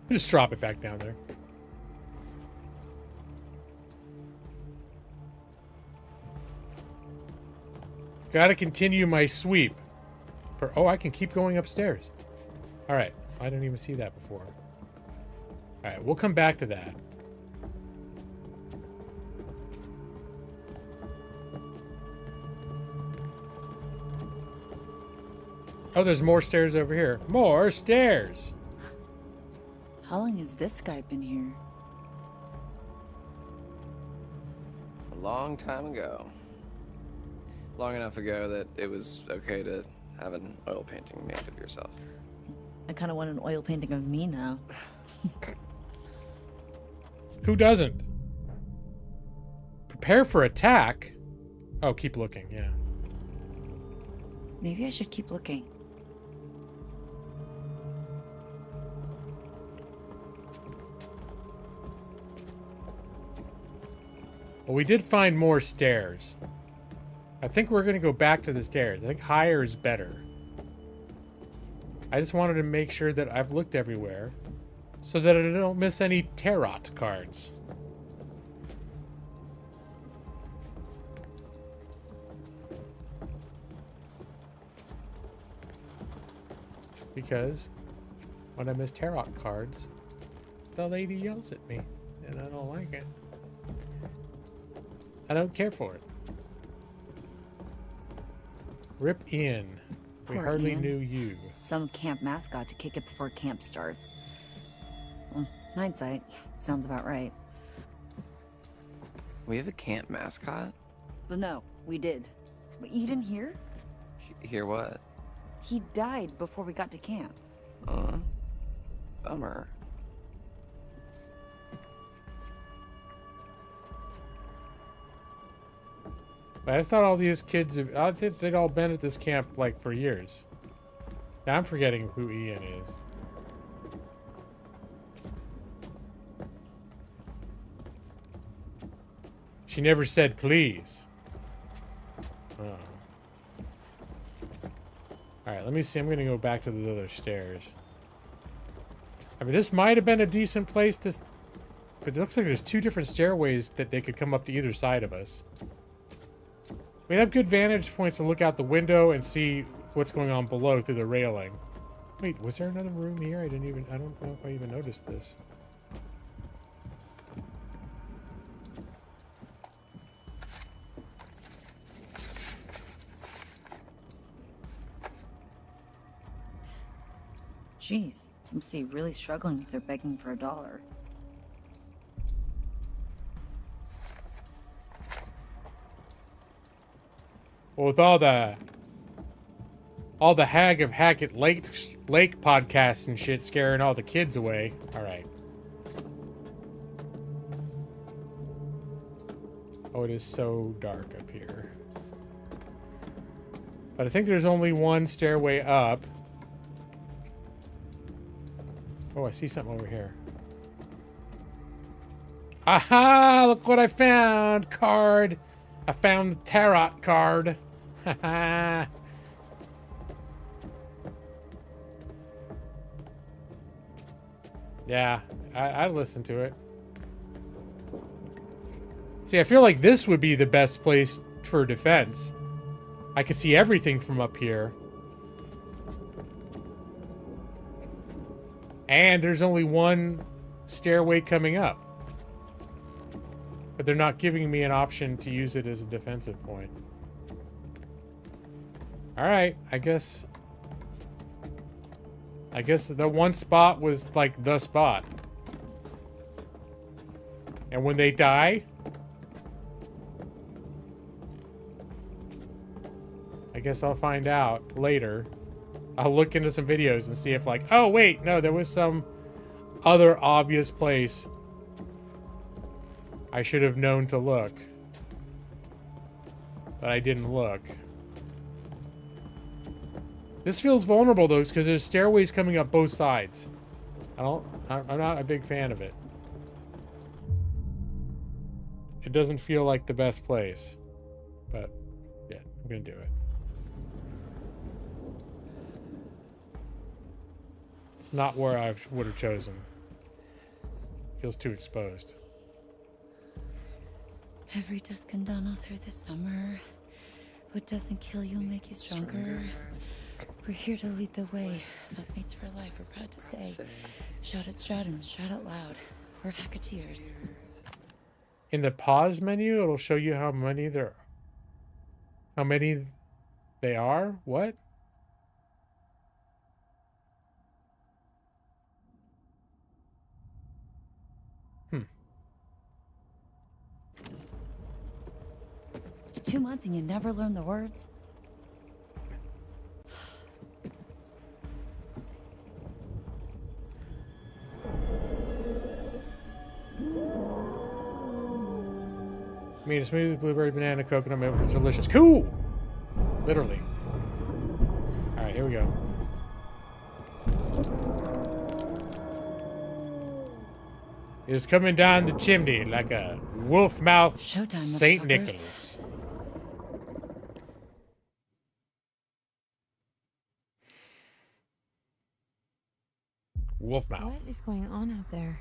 Just drop it back down there. Gotta continue my sweep. Oh, I can keep going upstairs. All right. I didn't even see that before. All right, we'll come back to that. Oh, there's more stairs over here. More stairs. How long has this guy been here? A long time ago. Long enough ago that it was okay to have an oil painting made of yourself. I kind of want an oil painting of me now. Who doesn't? Prepare for attack. Oh, keep looking, yeah. Maybe I should keep looking. Well, we did find more stairs. I think we're going to go back to the stairs. I think higher is better. I just wanted to make sure that I've looked everywhere so that I don't miss any tarot cards. Because when I miss tarot cards, the lady yells at me, and I don't like it. I don't care for it. Rip in. We Poor hardly Ian. knew you. Some camp mascot to kick it before camp starts. Well, hindsight, sounds about right. We have a camp mascot? But no, we did. But you didn't hear? Hear what? He died before we got to camp. Bummer. But I thought all these kids, I think they'd all been at this camp like for years. Now I'm forgetting who Ian is. She never said please. Oh. Alright, let me see. I'm going to go back to the other stairs. I mean, this might have been a decent place to... But it looks like there's two different stairways that they could come up to either side of us. We have good vantage points to look out the window and see what's going on below through the railing. Wait, was there another room here? I don't know if I even noticed this. Jeez, I see really struggling if they're begging for $1. Well, with all the Hag of Hackett Lake podcasts and shit scaring all the kids away. All right. Oh, it is so dark up here. But I think there's only one stairway up. Oh, I see something over here. Aha! Look what I found! Card! I found the tarot card. Haha. Yeah, I listened to it. See, I feel like this would be the best place for defense. I could see everything from up here. And there's only one stairway coming up. But they're not giving me an option to use it as a defensive point. Alright, I guess the one spot was like the spot. And when they die, I guess I'll find out later. I'll look into some videos and see if like, oh wait, no, there was some other obvious place I should have known to look. But I didn't look. This feels vulnerable though, because there's stairways coming up both sides. I'm not a big fan of it. It doesn't feel like the best place. But yeah, I'm gonna do it. It's not where I would have chosen. Feels too exposed. Every dusk and dawn all through the summer, What doesn't kill you will make you stronger. We're here to lead the way. Mates for life, we're proud to say. Shout at Stratton, shout out loud. We're hacketeers. In the pause menu, it'll show you how many there are. How many they are? What? It's 2 months and you never learn the words? I mean, a smoothie with blueberry, banana, coconut milk. It's delicious. Cool! Literally. Alright, here we go. It's coming down the chimney like a wolf mouth Showtime, St. motherfuckers. Nicholas. Wolf mouth. What is going on out there?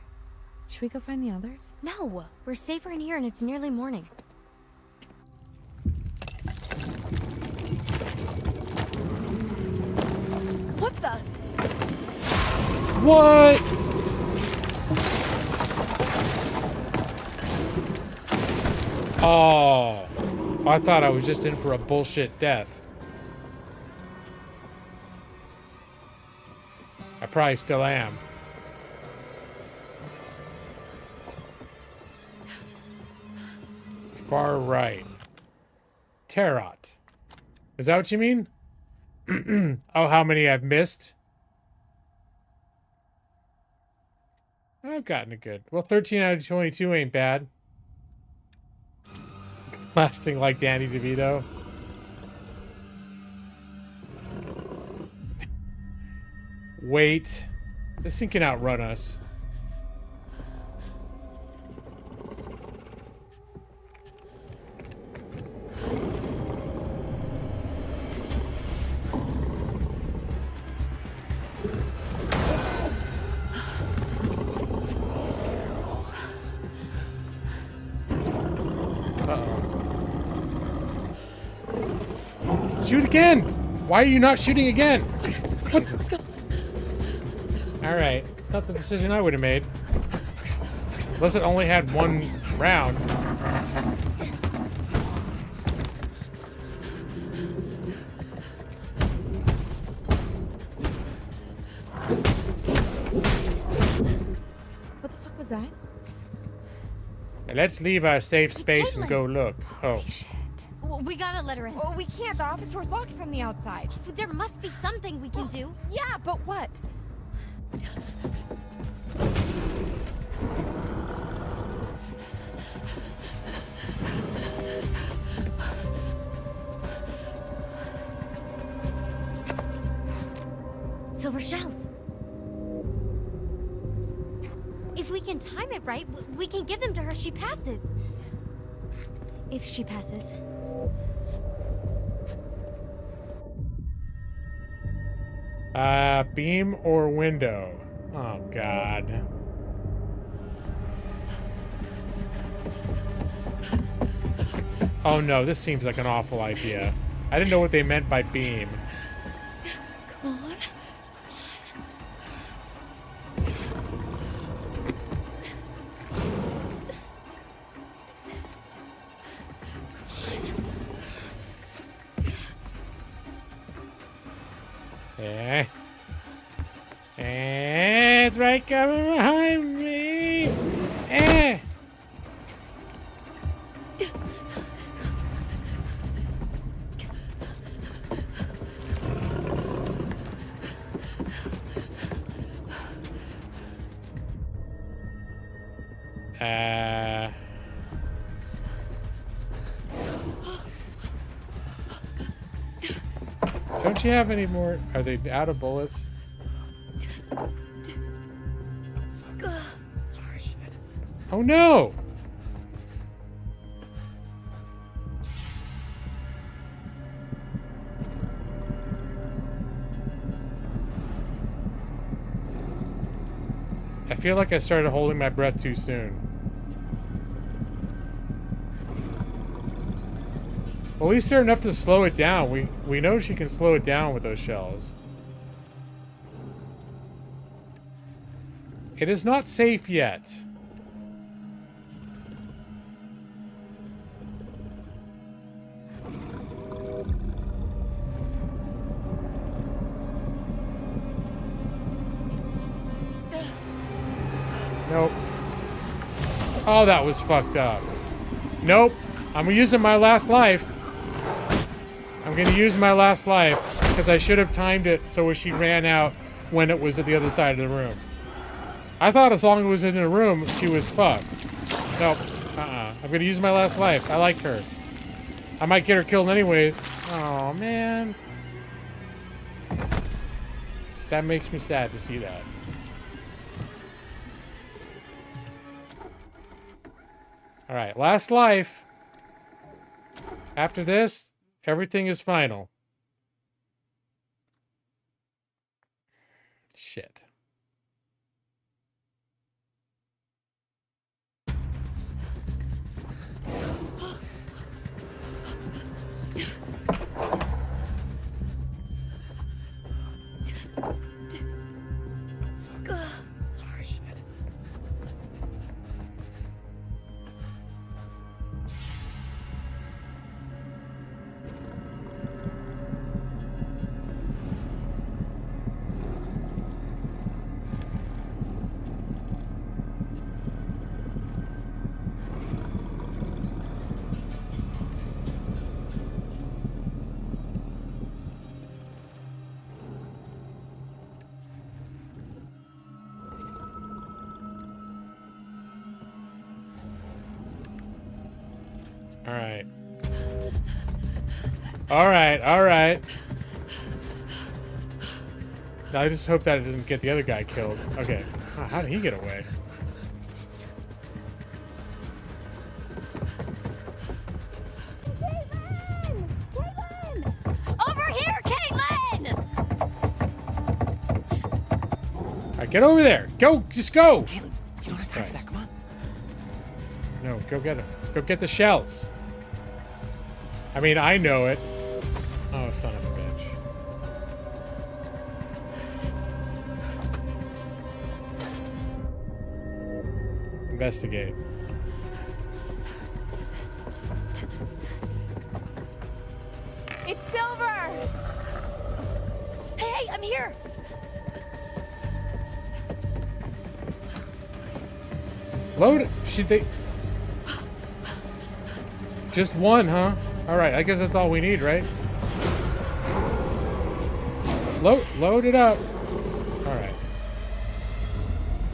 Should we go find the others? No, we're safer in here and it's nearly morning. What the? What? Oh, I thought I was just in for a bullshit death. I probably still am. Far right. Tarot. Is that what you mean? Oh, how many I've missed? I've gotten a good. Well, 13 out of 22 ain't bad. Lasting like Danny DeVito. Wait. This thing can outrun us. Shoot again! Why are you not shooting again? Let's go. Alright. Not the decision I would have made. Unless it only had one round. What the fuck was that? Let's leave our safe space and go look. Oh. Well, we gotta let her in. Oh, we can't. The office door's locked from the outside. There must be something we can do. Yeah, but what? Silver shells. If we can time it right, we can give them to her if she passes. If she passes. Beam or window? Oh, God. Oh, no, this seems like an awful idea. I didn't know what they meant by beam. Come on. It's right coming behind me. Don't you have any more? Are they out of bullets? Oh no! I feel like I started holding my breath too soon. At least they're enough to slow it down. We know she can slow it down with those shells. It is not safe yet. Nope. Oh, that was fucked up. Nope. I'm using my last life. I'm gonna use my last life because I should have timed it so she ran out when it was at the other side of the room. I thought as long as it was in the room, she was fucked. Nope. I'm gonna use my last life. I like her. I might get her killed anyways. Oh man. That makes me sad to see that. Alright, last life. After this, everything is final. Shit. Alright. Alright, alright. I just hope that it doesn't get the other guy killed. Okay. Oh, how did he get away? Over here, Caitlin! Alright, get over there. Go, just go. Caleb, you don't have time for that. Come on. No, go get him. Go get the shells. I mean, I know it. Oh, son of a bitch. Investigate. It's Silver! Hey, I'm here! Load it. Should they... Just one, huh? Alright, I guess that's all we need, right? Load it up. Alright.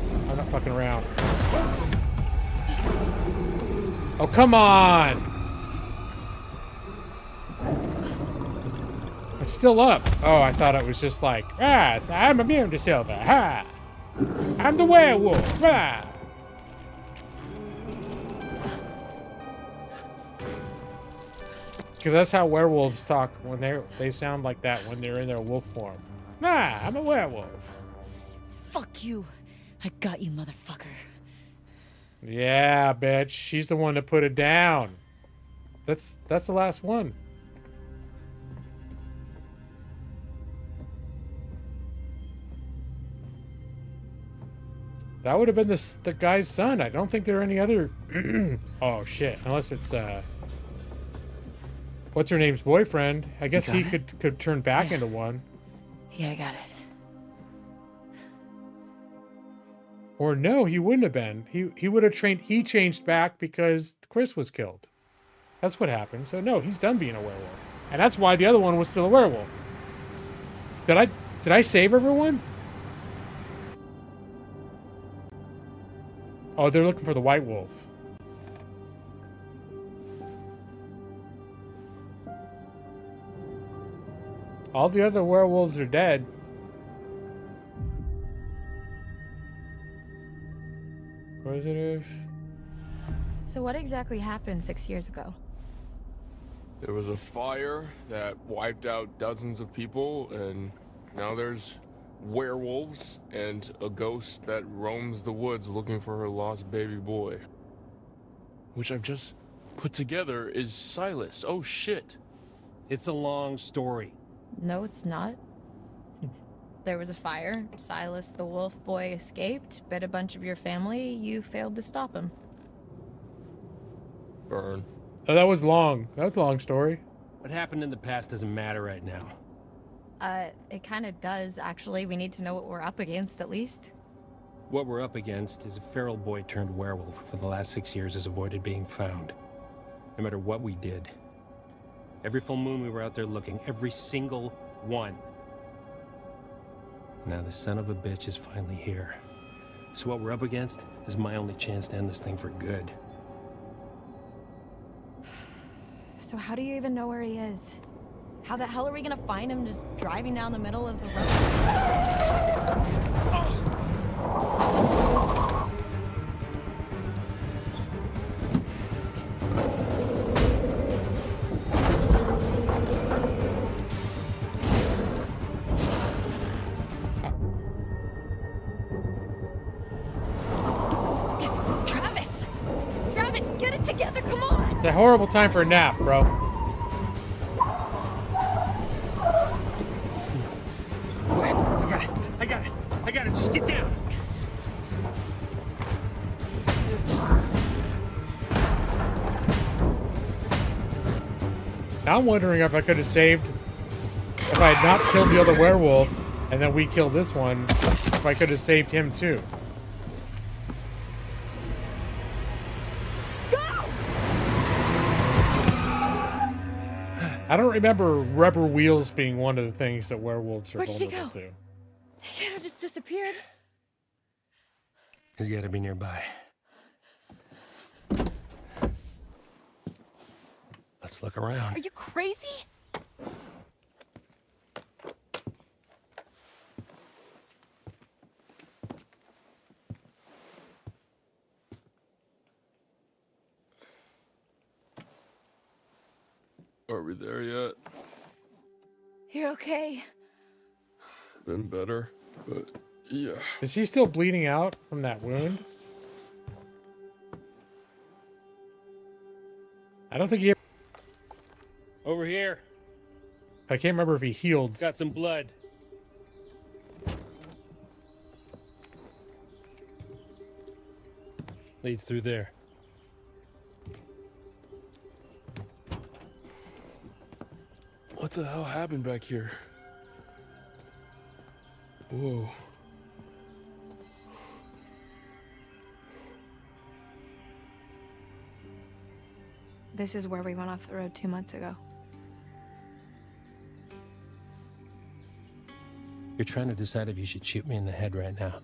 I'm not fucking around. Oh, come on! It's still up. Oh, I thought it was just like, I'm immune to silver. Ha! I'm the werewolf. Ah! Because that's how werewolves talk when they sound like that when they're in their wolf form. I'm a werewolf. Fuck you. I got you, motherfucker. Yeah, bitch. She's the one that put it down. That's the last one. That would have been the guy's son. I don't think there are any other... Oh, shit. Unless it's, what's her name's boyfriend? I guess he could turn back into one. Yeah, I got it. Or no, he wouldn't have been. He would have trained. He changed back because Chris was killed. That's what happened. So no, he's done being a werewolf, and that's why the other one was still a werewolf. Did I save everyone? Oh, they're looking for the white wolf. All the other werewolves are dead. Positive. So what exactly happened 6 years ago? There was a fire that wiped out dozens of people, and now there's werewolves and a ghost that roams the woods looking for her lost baby boy. Which I've just put together is Silas. Oh shit. It's a long story. No, it's not. There was a fire. Silas the wolf boy escaped, bit a bunch of your family. You failed to stop him. Burn. Oh, that was long. That's a long story. What happened in the past doesn't matter right now. It kind of does, actually. We need to know what we're up against, at least. What we're up against is a feral boy turned werewolf who for the last 6 years has avoided being found. No matter what we did. Every full moon we were out there looking. Every single one. Now the son of a bitch is finally here. So what we're up against is my only chance to end this thing for good. So how do you even know where he is? How the hell are we gonna find him just driving down the middle of the road? Travis! Travis, get it together, come on! It's a horrible time for a nap, bro. I got it, just get down. Now I'm wondering if I could have saved, if I had not killed the other werewolf, and then we killed this one, if I could have saved him too. I don't remember rubber wheels being one of the things that werewolves are Where did he vulnerable go? to. He kind of just disappeared. He's gotta be nearby. Let's look around. Are you crazy? Are we there yet? You're okay. Been better, but yeah. Is he still bleeding out from that wound? I don't think he... Over here. I can't remember if he healed. Got some blood. Leads through there. What the hell happened back here? Whoa. This is where we went off the road 2 months ago. You're trying to decide if you should shoot me in the head right now.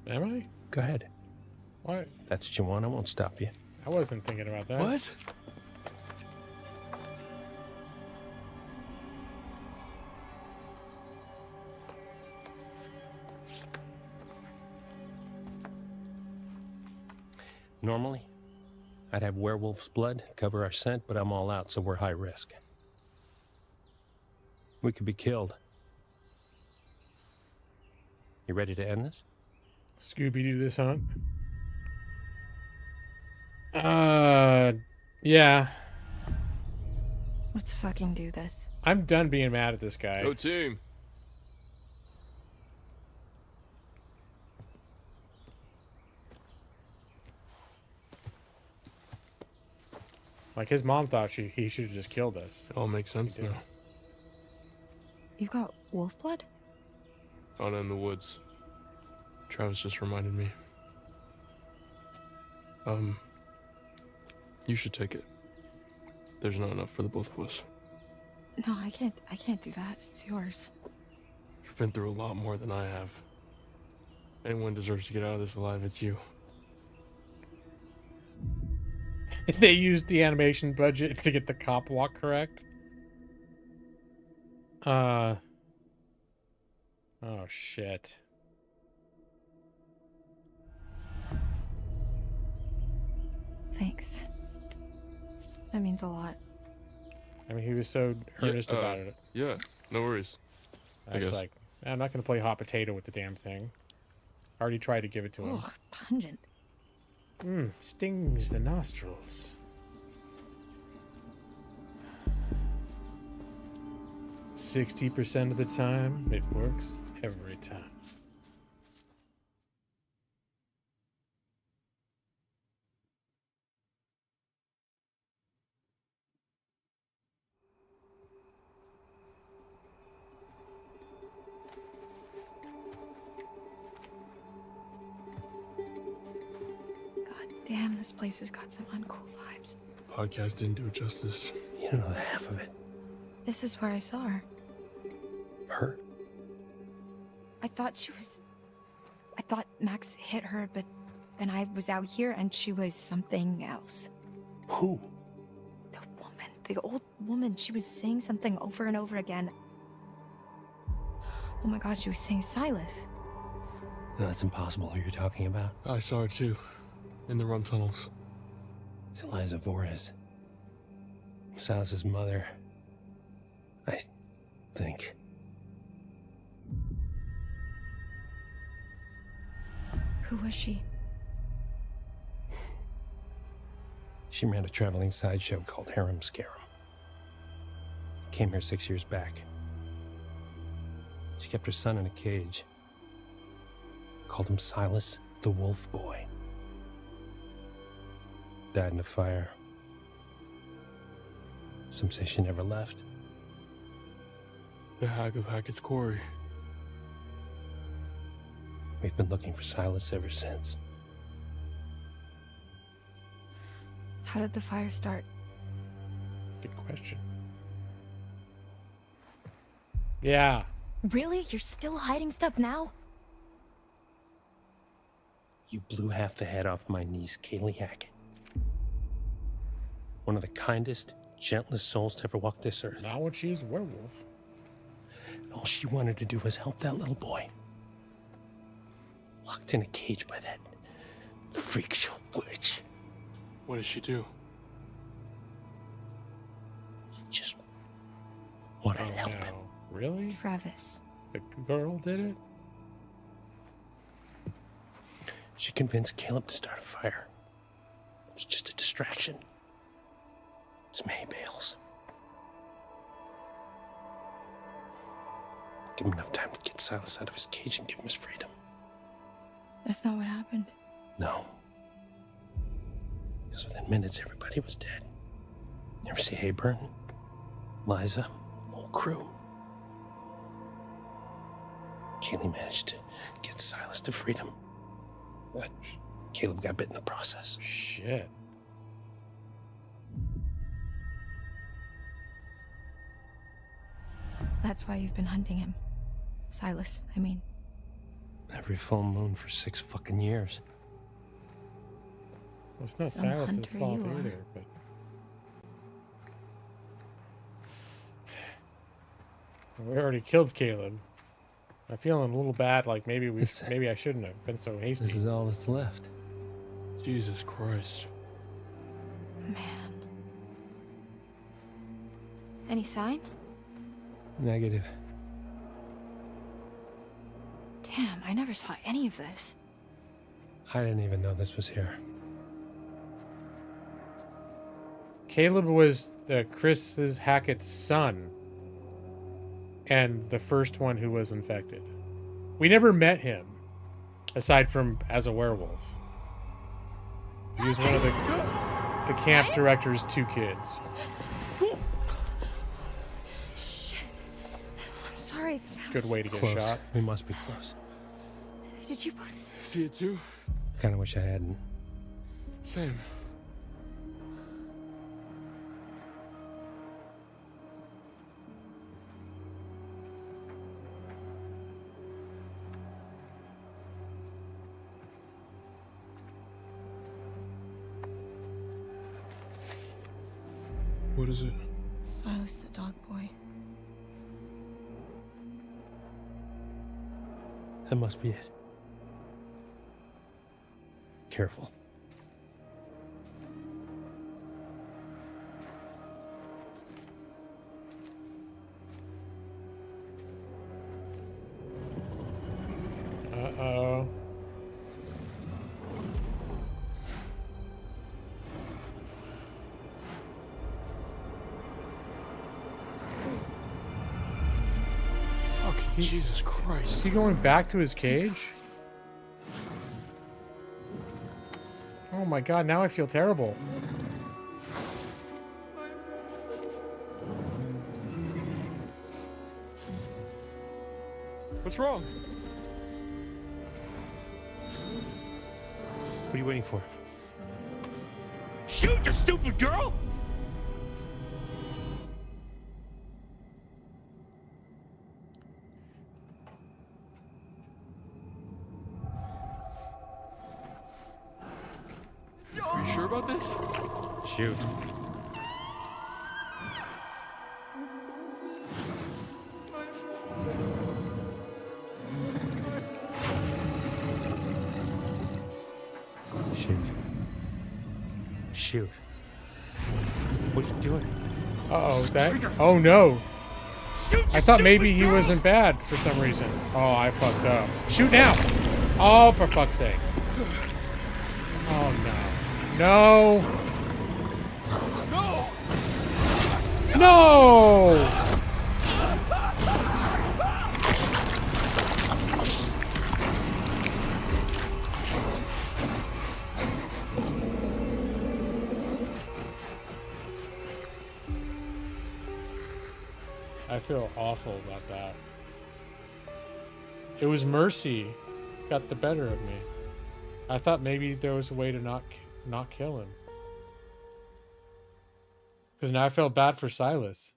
Am I? Go ahead. What? That's what you want. I won't stop you. I wasn't thinking about that. What? Normally, I'd have werewolf's blood cover our scent, but I'm all out, so we're high risk. We could be killed. You ready to end this? Scooby-Doo this hunt? Yeah. Let's fucking do this. I'm done being mad at this guy. Go team. Like, his mom thought he should have just killed us. It all makes sense now. You've got wolf blood? Found it in the woods. Travis just reminded me. You should take it. There's not enough for the both of us. No, I can't do that. It's yours. You've been through a lot more than I have. Anyone deserves to get out of this alive, it's you. They used the animation budget to get the cop walk correct. Oh shit. Thanks. That means a lot. I mean, he was so earnest about it. Yeah, no worries. I was like, I'm not going to play hot potato with the damn thing. I already tried to give it to him. Ugh, pungent. Stings the nostrils. 60% of the time, it works every time. Damn, this place has got some uncool vibes. Podcast didn't do it justice. You don't know half of it. This is where I saw her. Her? I thought Max hit her, but then I was out here and she was something else. Who? The old woman. She was saying something over and over again. Oh my god, she was saying Silas. No, that's impossible. Who you're talking about? I saw her too. In the run tunnels. It's Eliza Vorez. Silas's mother. I think. Who was she? She ran a traveling sideshow called Harem Scarum. Came here 6 years back. She kept her son in a cage. Called him Silas the Wolf Boy. Died in a fire. Some say she never left. The hack of Hackett's Quarry. We've been looking for Silas ever since. How did the fire start? Good question. Yeah. Really? You're still hiding stuff now? You blew half the head off my niece, Kaylee Hackett. One of the kindest, gentlest souls to ever walk this earth. Not when she's a werewolf. All she wanted to do was help that little boy. Locked in a cage by that freak show witch. What did she do? She just wanted to help him. Really? Travis. The girl did it? She convinced Caleb to start a fire. It was just a distraction. Some hay bales. Give him enough time to get Silas out of his cage and give him his freedom. That's not what happened. No. Because within minutes, everybody was dead. You ever see Hayburn? Liza? Whole crew. Kaylee managed to get Silas to freedom. But Caleb got bit in the process. Shit. That's why you've been hunting him. Silas, I mean. Every full moon for 6 fucking years. Well, it's not Some Silas's hunter fault you are. either, but... We already killed Caleb. I'm feeling a little bad, like maybe I shouldn't have been so hasty. This is all that's left. Jesus Christ. Man. Any sign? Negative. Damn, I never saw any of this. I didn't even know this was here. Caleb was Chris Hackett's son. And the first one who was infected. We never met him, aside from as a werewolf. He was one of the camp director's 2 kids. Shit. I'm sorry. That Good was- way to get Close. shot. We must be close. Did you both See it too? Kinda wish I hadn't. Same. What is it? Silas, the dog boy. That must be it. Careful. Uh-oh. Jesus Christ. Is he going back to his cage? Oh my god, now I feel terrible. What's wrong? What are you waiting for? Shoot, you stupid girl! Are you sure about this? Shoot. Shoot. Shoot. What are you doing? Uh-oh, that... Oh, no. I thought maybe he wasn't bad for some reason. Oh, I fucked up. Shoot now! Oh, for fuck's sake. Oh, no. No! No! I feel awful about that. It was mercy got the better of me. I thought maybe there was a way to not kill him. Because now I felt bad for Silas.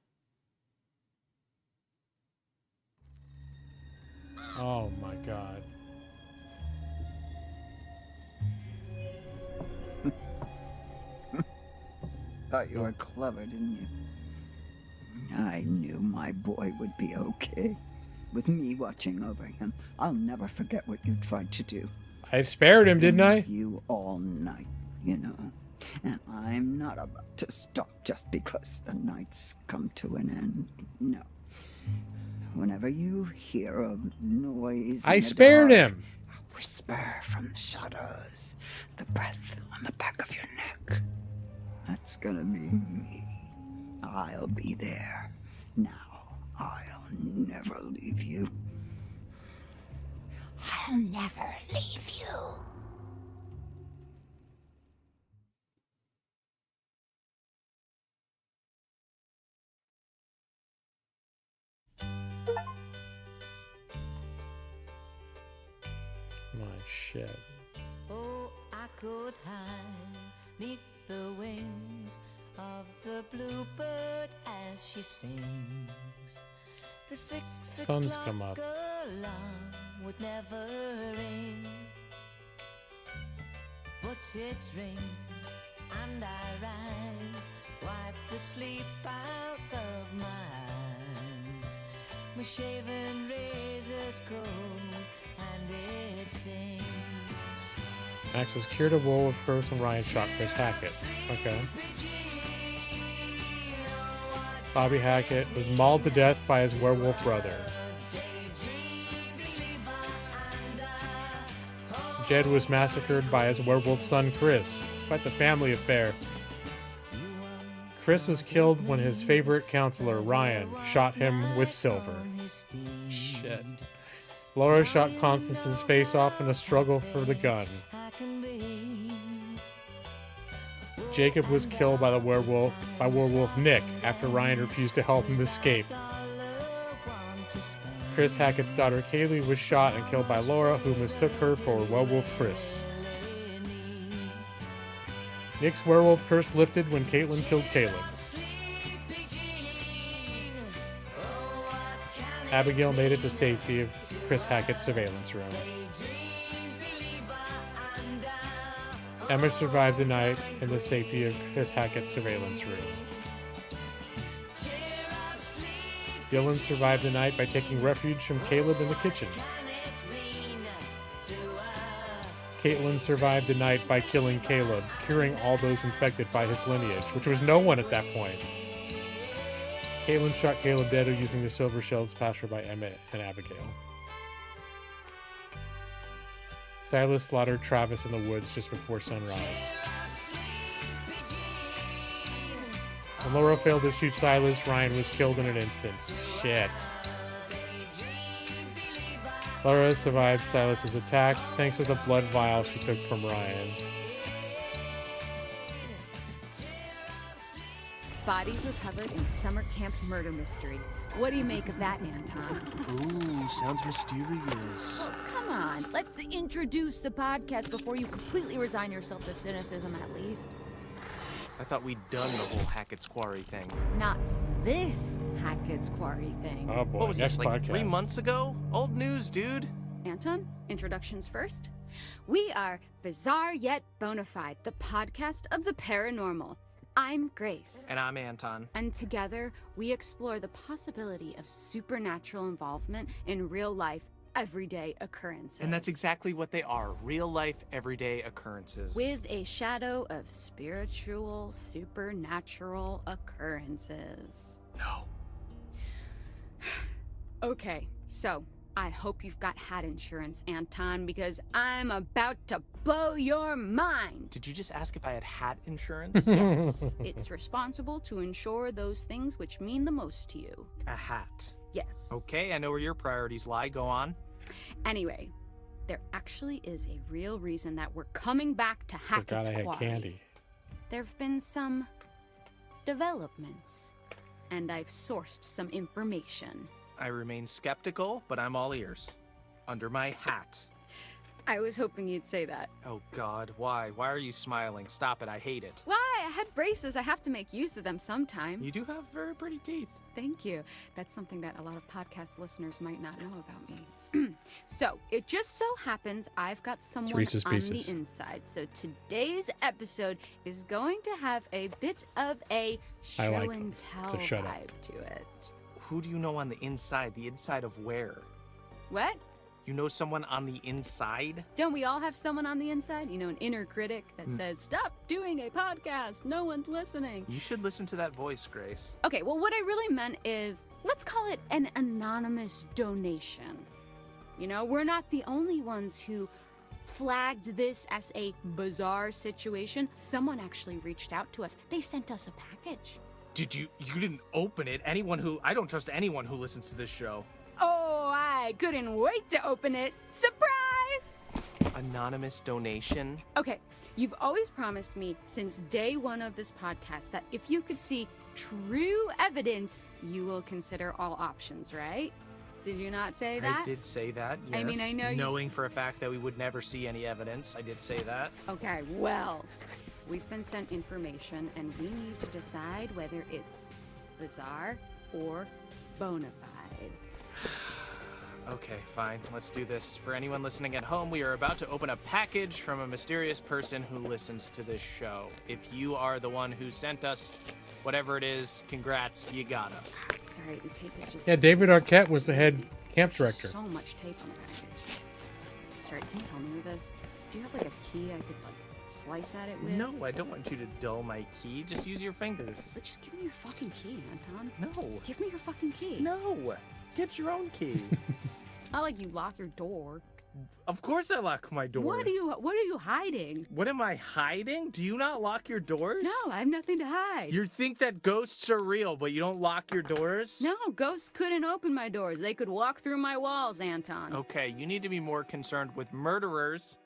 Oh my god. Thought you were clever, didn't you? I knew my boy would be okay. With me watching over him, I'll never forget what you tried to do. I spared him, didn't I? You all night, you know. And I'm not about to stop just because the night's come to an end. No. Whenever you hear a noise, I spared him. A whisper from the shadows, the breath on the back of your neck. That's gonna be me. I'll be there. Now, I'll never leave you. I'll never leave you. My shit. Oh, I could hide neath the wings of the bluebird as she sings. The 6 Sun's come up. alarm would never ring, but it rings and I rise, wipe the sleep out of my eyes. My shaven razor's cold and it stings. Max was cured of wolf curse when Ryan shot Chris Hackett. Okay. Bobby Hackett was mauled to death by his werewolf brother. Jed was massacred by his werewolf son Chris. It's quite the family affair. Chris was killed when his favorite counselor, Ryan, shot him with silver. Shit. Laura shot Constance's face off in a struggle for the gun. Jacob was killed by werewolf Nick after Ryan refused to help him escape. Chris Hackett's daughter Kaylee was shot and killed by Laura, who mistook her for werewolf Chris. Nick's werewolf curse lifted when Caitlin killed Caleb. Abigail made it to safety of Chris Hackett's surveillance room. Emma survived the night in the safety of Chris Hackett's surveillance room. Dylan survived the night by taking refuge from Caleb in the kitchen. Caitlin survived the night by killing Caleb, curing all those infected by his lineage, which was no one at that point. Caitlin shot Caleb dead using the silver shells passed her by Emmett and Abigail. Silas slaughtered Travis in the woods just before sunrise. When Laura failed to shoot Silas, Ryan was killed in an instant. Shit. Laura survived Silas's attack thanks to the blood vial she took from Ryan. Bodies recovered in summer camp murder mystery. What do you make of that, Anton? Ooh, sounds mysterious. Oh, come on. Let's introduce the podcast before you completely resign yourself to cynicism, at least. I thought we'd done the whole Hackett's Quarry thing. Not this Hackett's Quarry thing. Oh boy, What was next this, like podcast. 3 months ago? Old news, dude. Anton, introductions first. We are Bizarre Yet Bonafide, the podcast of the paranormal. I'm Grace. And I'm Anton. And together, we explore the possibility of supernatural involvement in real life, everyday occurrences. And that's exactly what they are, real-life, everyday occurrences. With a shadow of spiritual, supernatural occurrences. No. Okay, so I hope you've got hat insurance, Anton, because I'm about to blow your mind. Did you just ask if I had hat insurance? Yes, it's responsible to insure those things which mean the most to you. A hat. Yes. Okay, I know where your priorities lie. Go on. Anyway, there actually is a real reason that we're coming back to Hackett's Forgot I had Quarry. candy. There've been some developments, and I've sourced some information. I remain skeptical, but I'm all ears. Under my hat. I was hoping you'd say that. Oh God, why? Why are you smiling? Stop it, I hate it. Why? I had braces. I have to make use of them sometimes. You do have very pretty teeth. Thank you. That's something that a lot of podcast listeners might not know about me. So, it just so happens I've got someone Reese's on Pieces. the inside. So, today's episode is going to have a bit of a show like and them, tell so shut up. vibe to it. Who do you know on the inside? The inside of where? What? You know someone on the inside? Don't we all have someone on the inside? You know, an inner critic that says, stop doing a podcast. No one's listening. You should listen to that voice, Grace. Okay, well, what I really meant is, let's call it an anonymous donation. You know, we're not the only ones who flagged this as a bizarre situation. Someone actually reached out to us. They sent us a package. Did you didn't open it? I don't trust anyone who listens to this show. Oh, I couldn't wait to open it. Surprise! Anonymous donation? Okay, you've always promised me since day one of this podcast that if you could see true evidence, you will consider all options, right? Did you not say that? I did say that, yes. I mean, I know you... Knowing for a fact that we would never see any evidence, I did say that. Okay, well, we've been sent information and we need to decide whether it's bizarre or bona fide. Okay, fine. Let's do this. For anyone listening at home, we are about to open a package from a mysterious person who listens to this show. If you are the one who sent us whatever it is, congrats, you got us. Sorry, the tape is just... Yeah, David Arquette was the head camp There's director. so much tape on the package. Sorry, can you help me with this? Do you have like a key I could like slice at it with? No, I don't want you to dull my key. Just use your fingers. But just give me your fucking key, Anton. No. Give me your fucking key. No. Get your own key. Not like you lock your door. Of course I lock my door. What are you hiding? What am I hiding? Do you not lock your doors? No, I have nothing to hide. You think that ghosts are real, but you don't lock your doors? No, ghosts couldn't open my doors. They could walk through my walls, Anton. Okay, you need to be more concerned with murderers.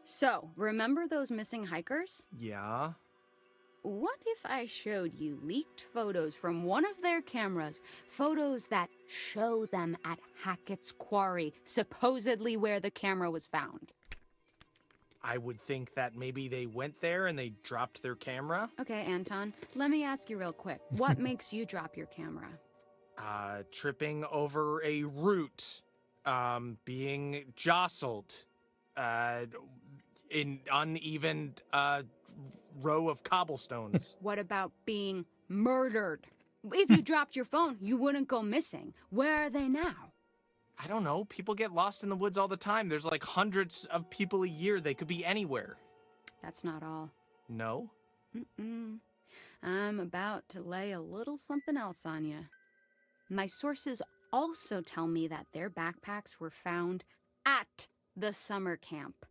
So, remember those missing hikers? Yeah. What if I showed you leaked photos from one of their cameras? Photos that show them at Hackett's Quarry, supposedly where the camera was found. I would think that maybe they went there and they dropped their camera. Okay, Anton, let me ask you real quick. What makes you drop your camera? Tripping over a root. Being jostled. In uneven, row of cobblestones. What about being murdered? If you dropped your phone, you wouldn't go missing. Where are they now? I don't know. People get lost in the woods all the time. There's like hundreds of people a year. They could be anywhere. That's not all. No? Mm-mm. I'm about to lay a little something else on you. My sources also tell me that their backpacks were found at the summer camp.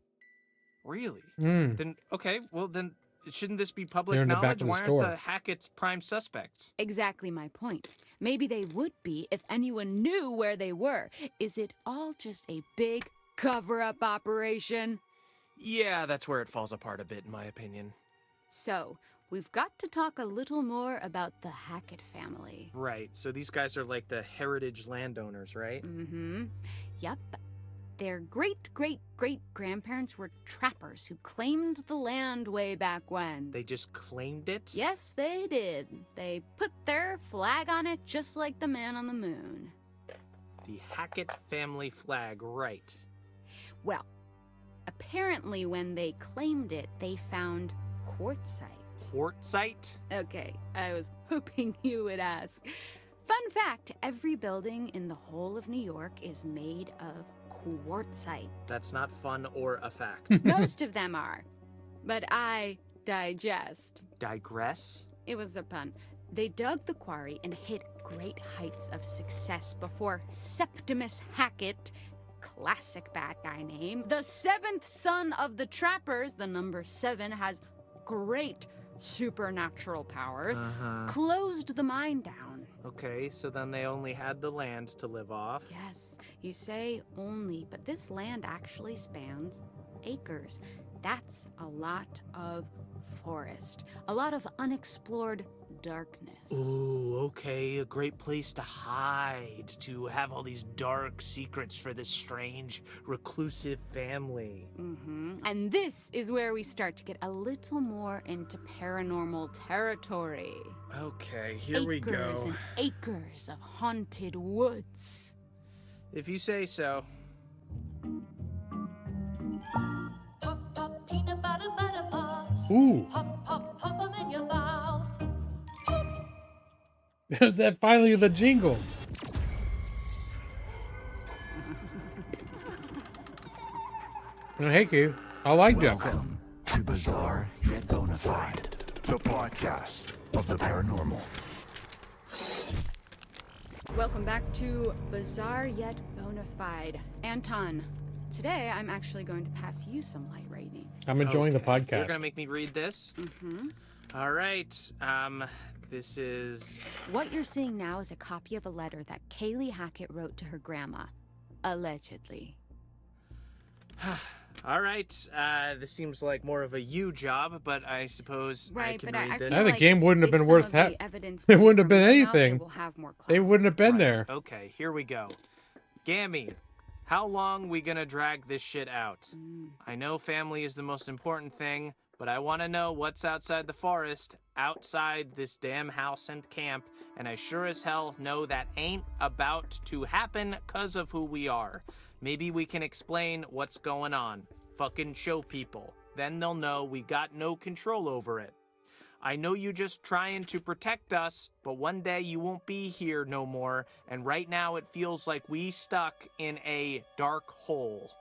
Really? Mm. Then, okay, well then, shouldn't this be public They're in the back knowledge? of the Why store. aren't the Hackett's prime suspects? Exactly my point. Maybe they would be if anyone knew where they were. Is it all just a big cover-up operation? Yeah, that's where it falls apart a bit, in my opinion. So, we've got to talk a little more about the Hackett family. Right, so these guys are like the heritage landowners, right? Mm-hmm. Yep. Their great-great-great-grandparents were trappers who claimed the land way back when. They just claimed it? Yes, they did. They put their flag on it just like the man on the moon. The Hackett family flag, right. Well, apparently when they claimed it, they found quartzite. Quartzite? Okay, I was hoping you would ask. Fun fact, every building in the whole of New York is made of quartzite. That's not fun or a fact. Most of them are. But I digest. Digress? It was a pun. They dug the quarry and hit great heights of success before Septimus Hackett, classic bad guy name, the seventh son of the trappers, the number 7 has great supernatural powers, closed the mine down. Okay, so then they only had the land to live off. Yes, you say only, but this land actually spans acres. That's a lot of forest, a lot of unexplored darkness. Ooh, okay, a great place to hide, to have all these dark secrets for this strange, reclusive family. And this is where we start to get a little more into paranormal territory. Okay, here we go. Acres and acres of haunted woods. If you say so. Pop, pop, peanut butter, butter pops. Ooh. Pop, pop, pop 'em in your mouth. There's that finally the jingle. Oh, hey, Q. I like that. Welcome to Bizarre Yet Bonafide, the podcast of the paranormal. Welcome back to Bizarre Yet Bonafide. Anton, today I'm actually going to pass you some light reading. I'm enjoying the You're podcast. gonna make me read this? All right, this is... What you're seeing now is a copy of a letter that Kaylee Hackett wrote to her grandma. Allegedly. All right, this seems like more of a you job, but I suppose I can read this. The game wouldn't have been worth that. It wouldn't have been anything. They wouldn't have been there. Okay, here we go. Gammy, how long we gonna drag this shit out? I know family is the most important thing, but I want to know what's outside the forest, outside this damn house and camp, and I sure as hell know that ain't about to happen 'cause of who we are. Maybe we can explain what's going on. Fucking show people. Then they'll know we got no control over it. I know you just trying to protect us, but one day you won't be here no more, and right now it feels like we stuck in a dark hole.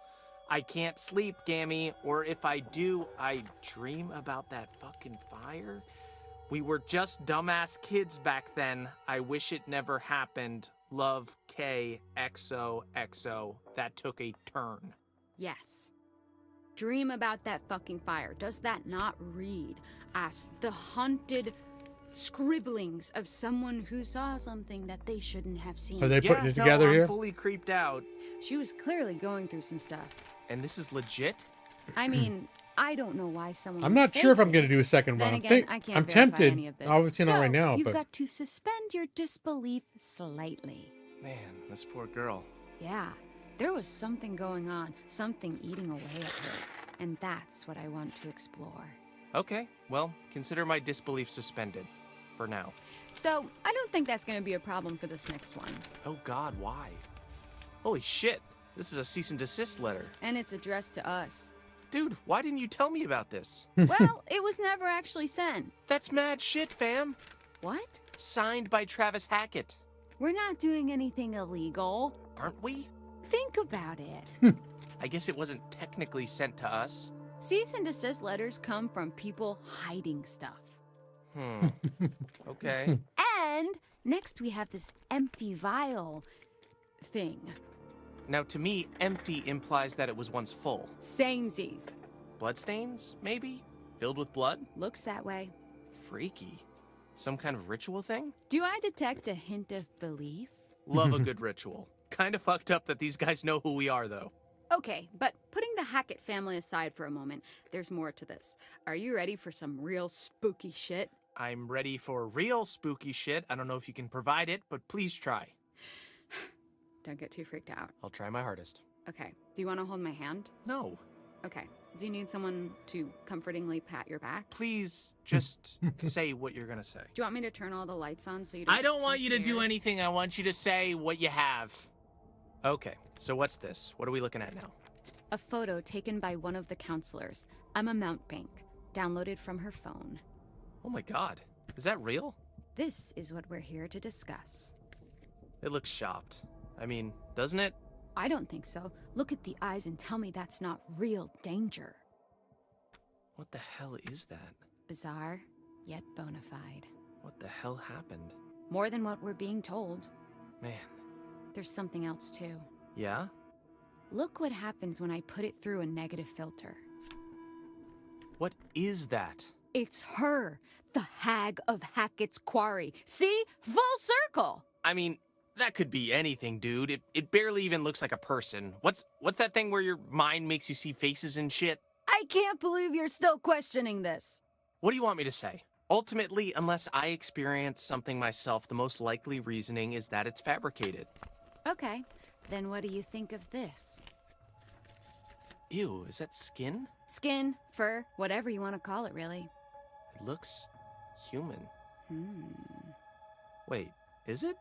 I can't sleep, Gammy, or if I do, I dream about that fucking fire. We were just dumbass kids back then. I wish it never happened. Love, K, XOXO. That took a turn. Yes. Dream about that fucking fire. Does that not read as the haunted scribblings of someone who saw something that they shouldn't have seen? Are they putting it together I'm here? Fully creeped out. She was clearly going through some stuff. And this is legit? I mean, I don't know why someone. I'm not sure if I'm going to do a second Then one. again, I can't I'm verify tempted. any of this. Obviously not right now, You've but got to suspend your disbelief slightly. Man, this poor girl. Yeah, there was something going on, something eating away at her, and that's what I want to explore. Okay, well, consider my disbelief suspended. For now. So, I don't think that's going to be a problem for this next one. Oh god, why? Holy shit, this is a cease and desist letter. And it's addressed to us. Dude, why didn't you tell me about this? Well, it was never actually sent. That's mad shit, fam. What? Signed by Travis Hackett. We're not doing anything illegal. Aren't we? Think about it. I guess it wasn't technically sent to us. Cease and desist letters come from people hiding stuff. Okay. And next we have this empty vial thing. Now, to me, empty implies that it was once full. Samesies. Bloodstains, maybe? filled with blood? Looks that way. Freaky. Some kind of ritual thing? Do I detect a hint of belief? Love a good ritual. Kind of fucked up that these guys know who we are, though. Okay, but putting the Hackett family aside for a moment, there's more to this. Are you ready for some real spooky shit? I'm ready for real spooky shit. I don't know if you can provide it, but please try. Don't get too freaked out. I'll try my hardest. Okay, do you want to hold my hand? No. Okay, do you need someone to comfortingly pat your back? Please just say what you're gonna say. Do you want me to turn all the lights on so you don't I don't get want too you to do scared? anything. I want you to say what you have. Okay, so what's this? What are we looking at now? A photo taken by one of the counselors, Emma Mountbank, downloaded from her phone. Oh my god. Is that real? This is what we're here to discuss. It looks shopped. I mean, doesn't it? I don't think so. Look at the eyes and tell me that's not real danger. What the hell is that? Bizarre, yet bona fide. What the hell happened? More than what we're being told. Man. There's something else too. Yeah? Look what happens when I put it through a negative filter. What is that? It's her, the hag of Hackett's Quarry. See? Full circle! I mean, that could be anything, dude. It barely even looks like a person. What's that thing where your mind makes you see faces and shit? I can't believe you're still questioning this. What do you want me to say? Ultimately, unless I experience something myself, the most likely reasoning is that it's fabricated. Okay, then what do you think of this? Ew, is that skin? Skin, fur, whatever you want to call it, really. It looks human. Hmm. Wait, is it?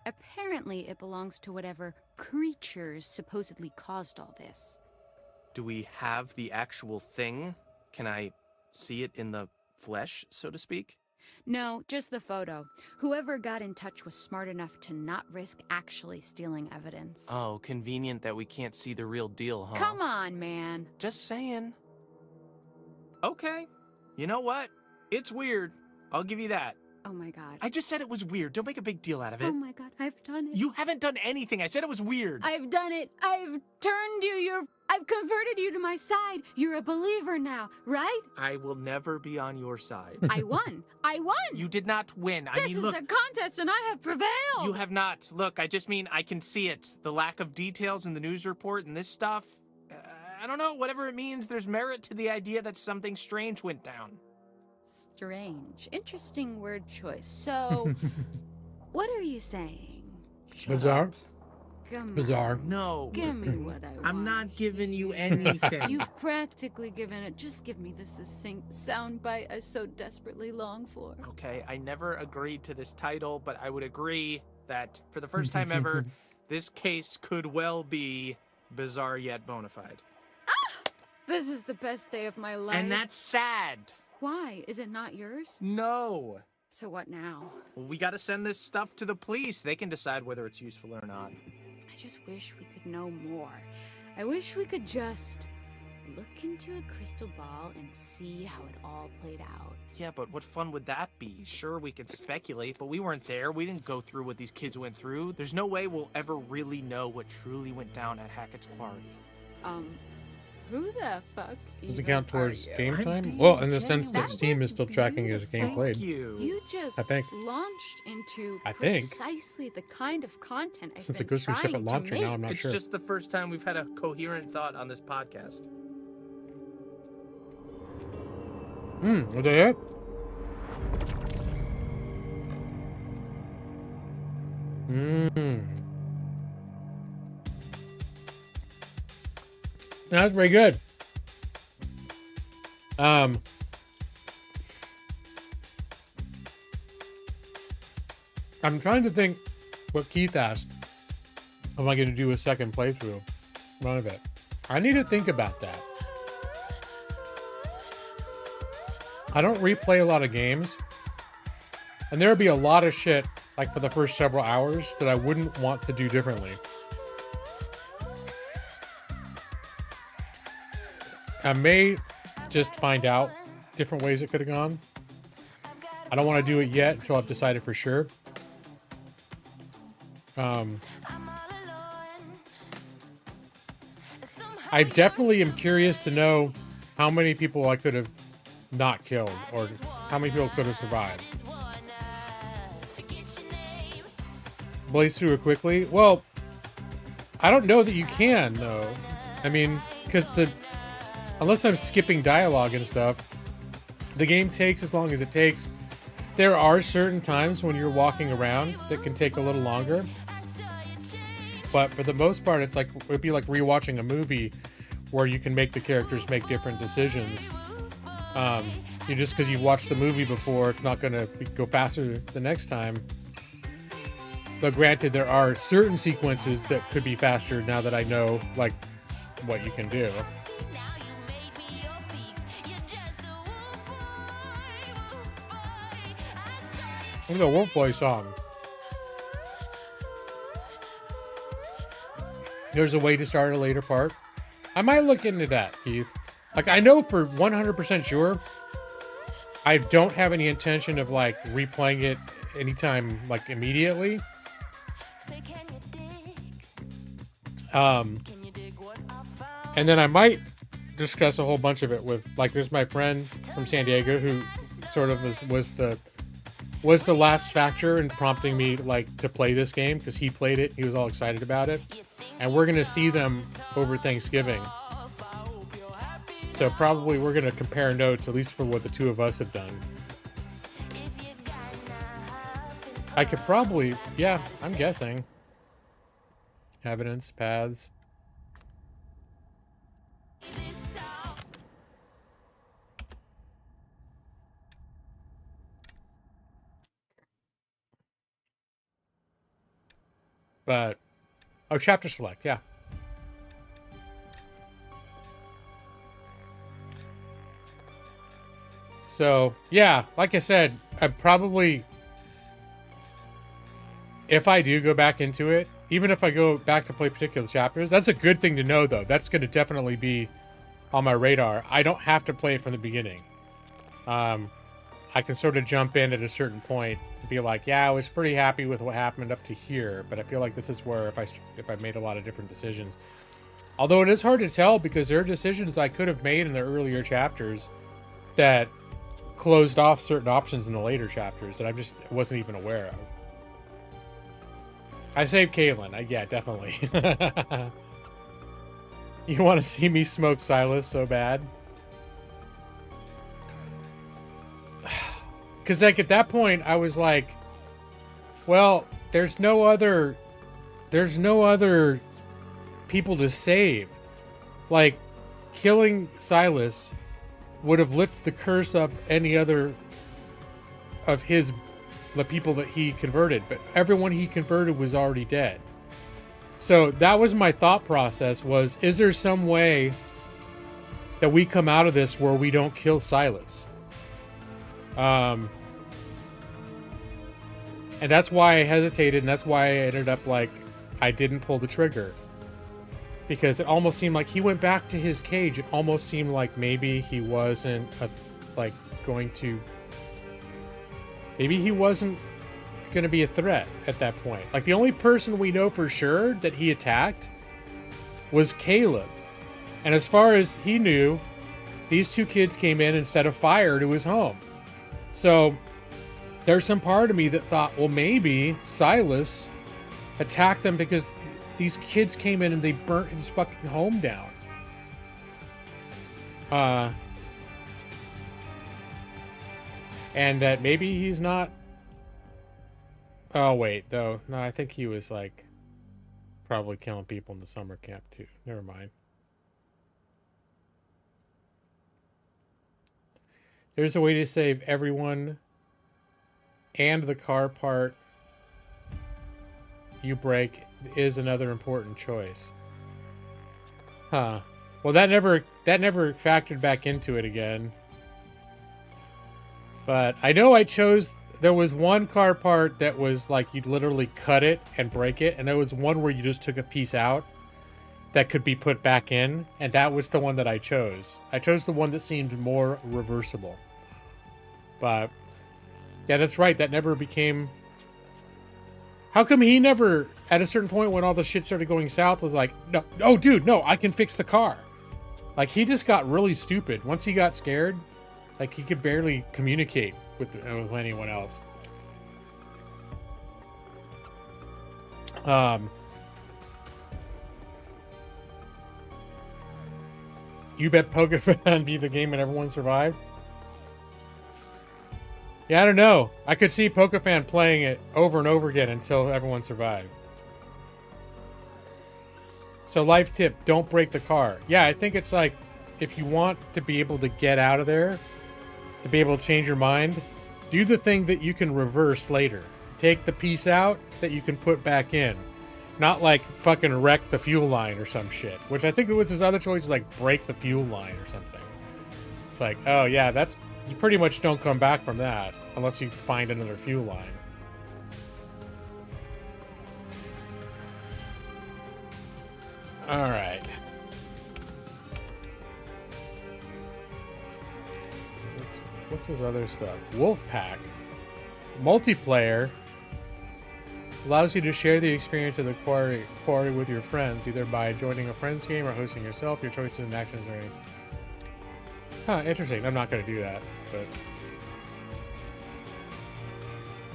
Apparently, it belongs to whatever creatures supposedly caused all this. Do we have the actual thing? Can I see it in the flesh, so to speak? No, just the photo. Whoever got in touch was smart enough to not risk actually stealing evidence. Oh, convenient that we can't see the real deal, huh? Come on, man. Just saying. Okay. You know what? It's weird. I'll give you that. Oh my god. I just said it was weird. Don't make a big deal out of it. Oh my god, I've done it. You haven't done anything. I said it was weird. I've done it. I've turned you. I've converted you to my side. You're a believer now, right? I will never be on your side. I won. I won. You did not win. This is a contest and I have prevailed. You have not. Look, I just mean I can see it. The lack of details in the news report and this stuff. I don't know, whatever it means, there's merit to the idea that something strange went down. Strange. Interesting word choice. So, what are you saying? Bizarre. Come Bizarre. on. No. Give me what I want. I'm not giving you anything. You've practically given it. Just give me the succinct soundbite I so desperately long for. Okay, I never agreed to this title, but I would agree that for the first time ever, this case could well be bizarre yet bona fide. This is the best day of my life. And that's sad. Why? Is it not yours? No. So what now? Well, we gotta send this stuff to the police. They can decide whether it's useful or not. I just wish we could know more. I wish we could just look into a crystal ball and see how it all played out. Yeah, but what fun would that be? Sure, we could speculate, but we weren't there. We didn't go through what these kids went through. There's no way we'll ever really know what truly went down at Hackett's Quarry. Who the fuck Does it even count towards are you? game time? Well, in the sense that Steam is still tracking as game played. You just I think. launched into I think. precisely the kind of content I've Since been it goes through trying separate to launcher make. now, I'm not It's sure. just the first time we've had a coherent thought on this podcast. Was that it? That's pretty good. I'm trying to think what Keith asked. Am I going to do a second playthrough? None of it. I need to think about that. I don't replay a lot of games. And there would be a lot of shit, like for the first several hours, that I wouldn't want to do differently. I may just find out different ways it could have gone. I don't want to do it yet until I've decided for sure. I definitely am curious to know how many people I could have not killed, or how many people could have survived. Blaze through it quickly? Well, I don't know that you can, though. I mean, because unless I'm skipping dialogue and stuff, the game takes as long as it takes. There are certain times when you're walking around that can take a little longer. But for the most part, it's like, it'd be like rewatching a movie where you can make the characters make different decisions. You just because you've watched the movie before, it's not going to go faster the next time. But granted, there are certain sequences that could be faster now that I know, like, what you can do. Look at the Wolf Boy song. There's a way to start a later part. I might look into that, Keith. Like, I know for 100% sure, I don't have any intention of, like, replaying it anytime, like, immediately. And then I might discuss a whole bunch of it with, like, there's my friend from San Diego who sort of was the last factor in prompting me, like, to play this game, because he played it, he was all excited about it, and we're gonna see them over Thanksgiving. So probably we're gonna compare notes, at least for what the two of us have done. I could probably, yeah, I'm guessing. Evidence, paths. But, oh, chapter select, yeah. So, yeah, like I said, I probably, if I do go back into it, even if I go back to play particular chapters, that's a good thing to know, though. That's going to definitely be on my radar. I don't have to play it from the beginning. I can sort of jump in at a certain point and be like, yeah, I was pretty happy with what happened up to here, but I feel like this is where if I made a lot of different decisions. Although it is hard to tell because there are decisions I could have made in the earlier chapters that closed off certain options in the later chapters that I just wasn't even aware of. I saved Caitlin. Yeah, definitely. You want to see me smoke Silas so bad? Because, like, at that point, I was like, well, there's no other people to save. Like, killing Silas would have lifted the curse of any other of the people that he converted, but everyone he converted was already dead. So that was my thought process, was, is there some way that we come out of this where we don't kill Silas? And that's why I hesitated, and that's why I ended up, like, I didn't pull the trigger. Because it almost seemed like he went back to his cage. It almost seemed like maybe he wasn't, maybe he wasn't going to be a threat at that point. Like, the only person we know for sure that he attacked was Caleb. And as far as he knew, these two kids came in and set a fire to his home. So there's some part of me that thought, well, maybe Silas attacked them because these kids came in and they burnt his fucking home down. And that maybe he's not... Oh, wait, though. No, I think he was, like, probably killing people in the summer camp, too. Never mind. There's a way to save everyone and the car part you break is another important choice. Huh. Well, that never factored back into it again. But I know I chose... There was one car part that was like you'd literally cut it and break it, and there was one where you just took a piece out that could be put back in, and that was the one that I chose. I chose the one that seemed more reversible. But yeah, that's right. That never became... How come he never, at a certain point when all the shit started going south, was like, no, oh, dude, no, I can fix the car. Like, he just got really stupid. Once he got scared, Like, he could barely communicate with anyone else. You bet Pokefan beat the game and everyone survived? Yeah, I don't know. I could see Pokefan playing it over and over again until everyone survived. So life tip, don't break the car. Yeah, I think it's like, if you want to be able to get out of there, to be able to change your mind, do the thing that you can reverse later. Take the piece out that you can put back in. Not like fucking wreck the fuel line or some shit. Which I think it was his other choice, like break the fuel line or something. It's like, oh yeah, that's... You pretty much don't come back from that unless you find another fuel line. Alright. What's his other stuff? Wolfpack. Multiplayer. Allows you to share the experience of the quarry with your friends, either by joining a friend's game or hosting yourself. Your choices and actions are... Huh, interesting. I'm not going to do that, but...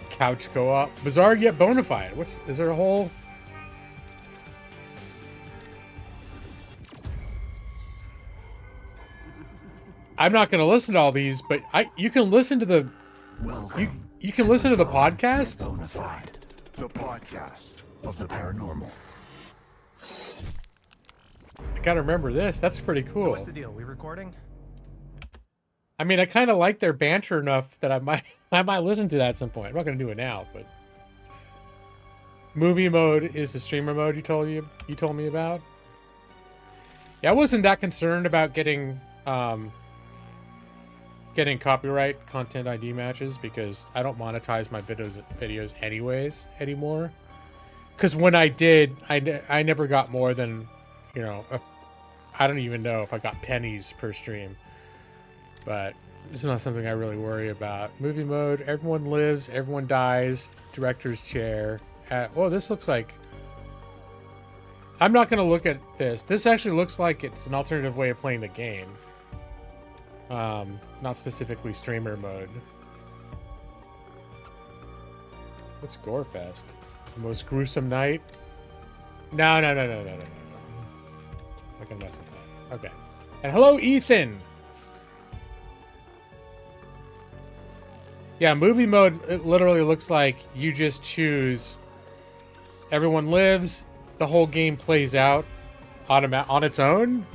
Couch co-op. Bizarre yet bona fide. Is there a whole... I'm not going to listen to all these, but you can listen to the... You can listen to the podcast? Bona fide. The podcast of the paranormal. I gotta remember this. That's pretty cool. So what's the deal? We recording? I mean, I kind of like their banter enough that I might listen to that at some point. I'm not gonna do it now, but movie mode is the streamer mode you told me about. Yeah, I wasn't that concerned about getting copyright content ID matches because I don't monetize my videos anyways anymore. Because when I did, I never got more than, you know, I don't even know if I got pennies per stream. But it's not something I really worry about. Movie mode, everyone lives, everyone dies, director's chair. Oh, this looks like... I'm not going to look at this. This actually looks like it's an alternative way of playing the game. Not specifically streamer mode. What's Gorefest? The most gruesome night? No. I can mess with that. Okay. And hello, Ethan! Yeah, movie mode, it literally looks like you just choose everyone lives, the whole game plays out on its own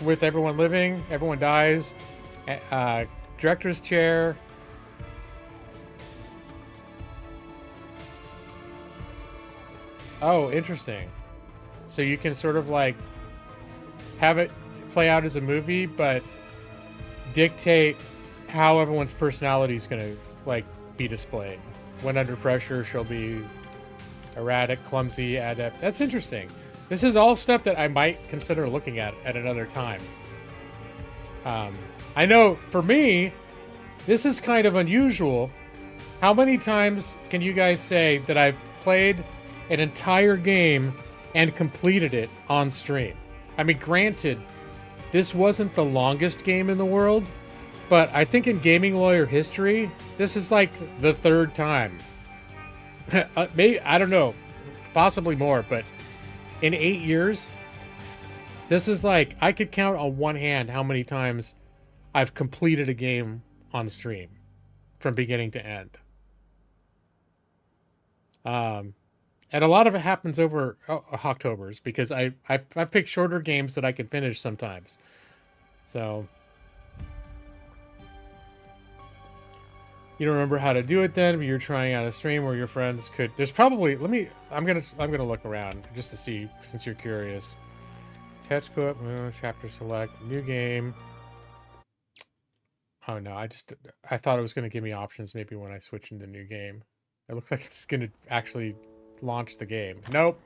with everyone living, everyone dies. Director's chair. Oh, interesting. So you can sort of like have it play out as a movie, but dictate how everyone's personality is going to like be displayed. When under pressure, she'll be erratic, clumsy, adept. That's interesting. This is all stuff that I might consider looking at another time. I know for me, this is kind of unusual. How many times can you guys say that I've played an entire game and completed it on stream? I mean, granted, this wasn't the longest game in the world, but I think in Gaming Lawyer history, this is like the third time. Maybe, I don't know, possibly more, but in 8 years, this is like, I could count on one hand how many times I've completed a game on stream from beginning to end. And a lot of it happens over HAWKTOBERs because I've picked shorter games that I can finish sometimes. So you don't remember how to do it then, but you're trying out a stream where your friends could. There's probably I'm gonna look around just to see, since you're curious. Catch co-op, chapter select, new game. Oh no, I thought it was gonna give me options maybe when I switch into new game. It looks like it's gonna actually launch the game. Nope.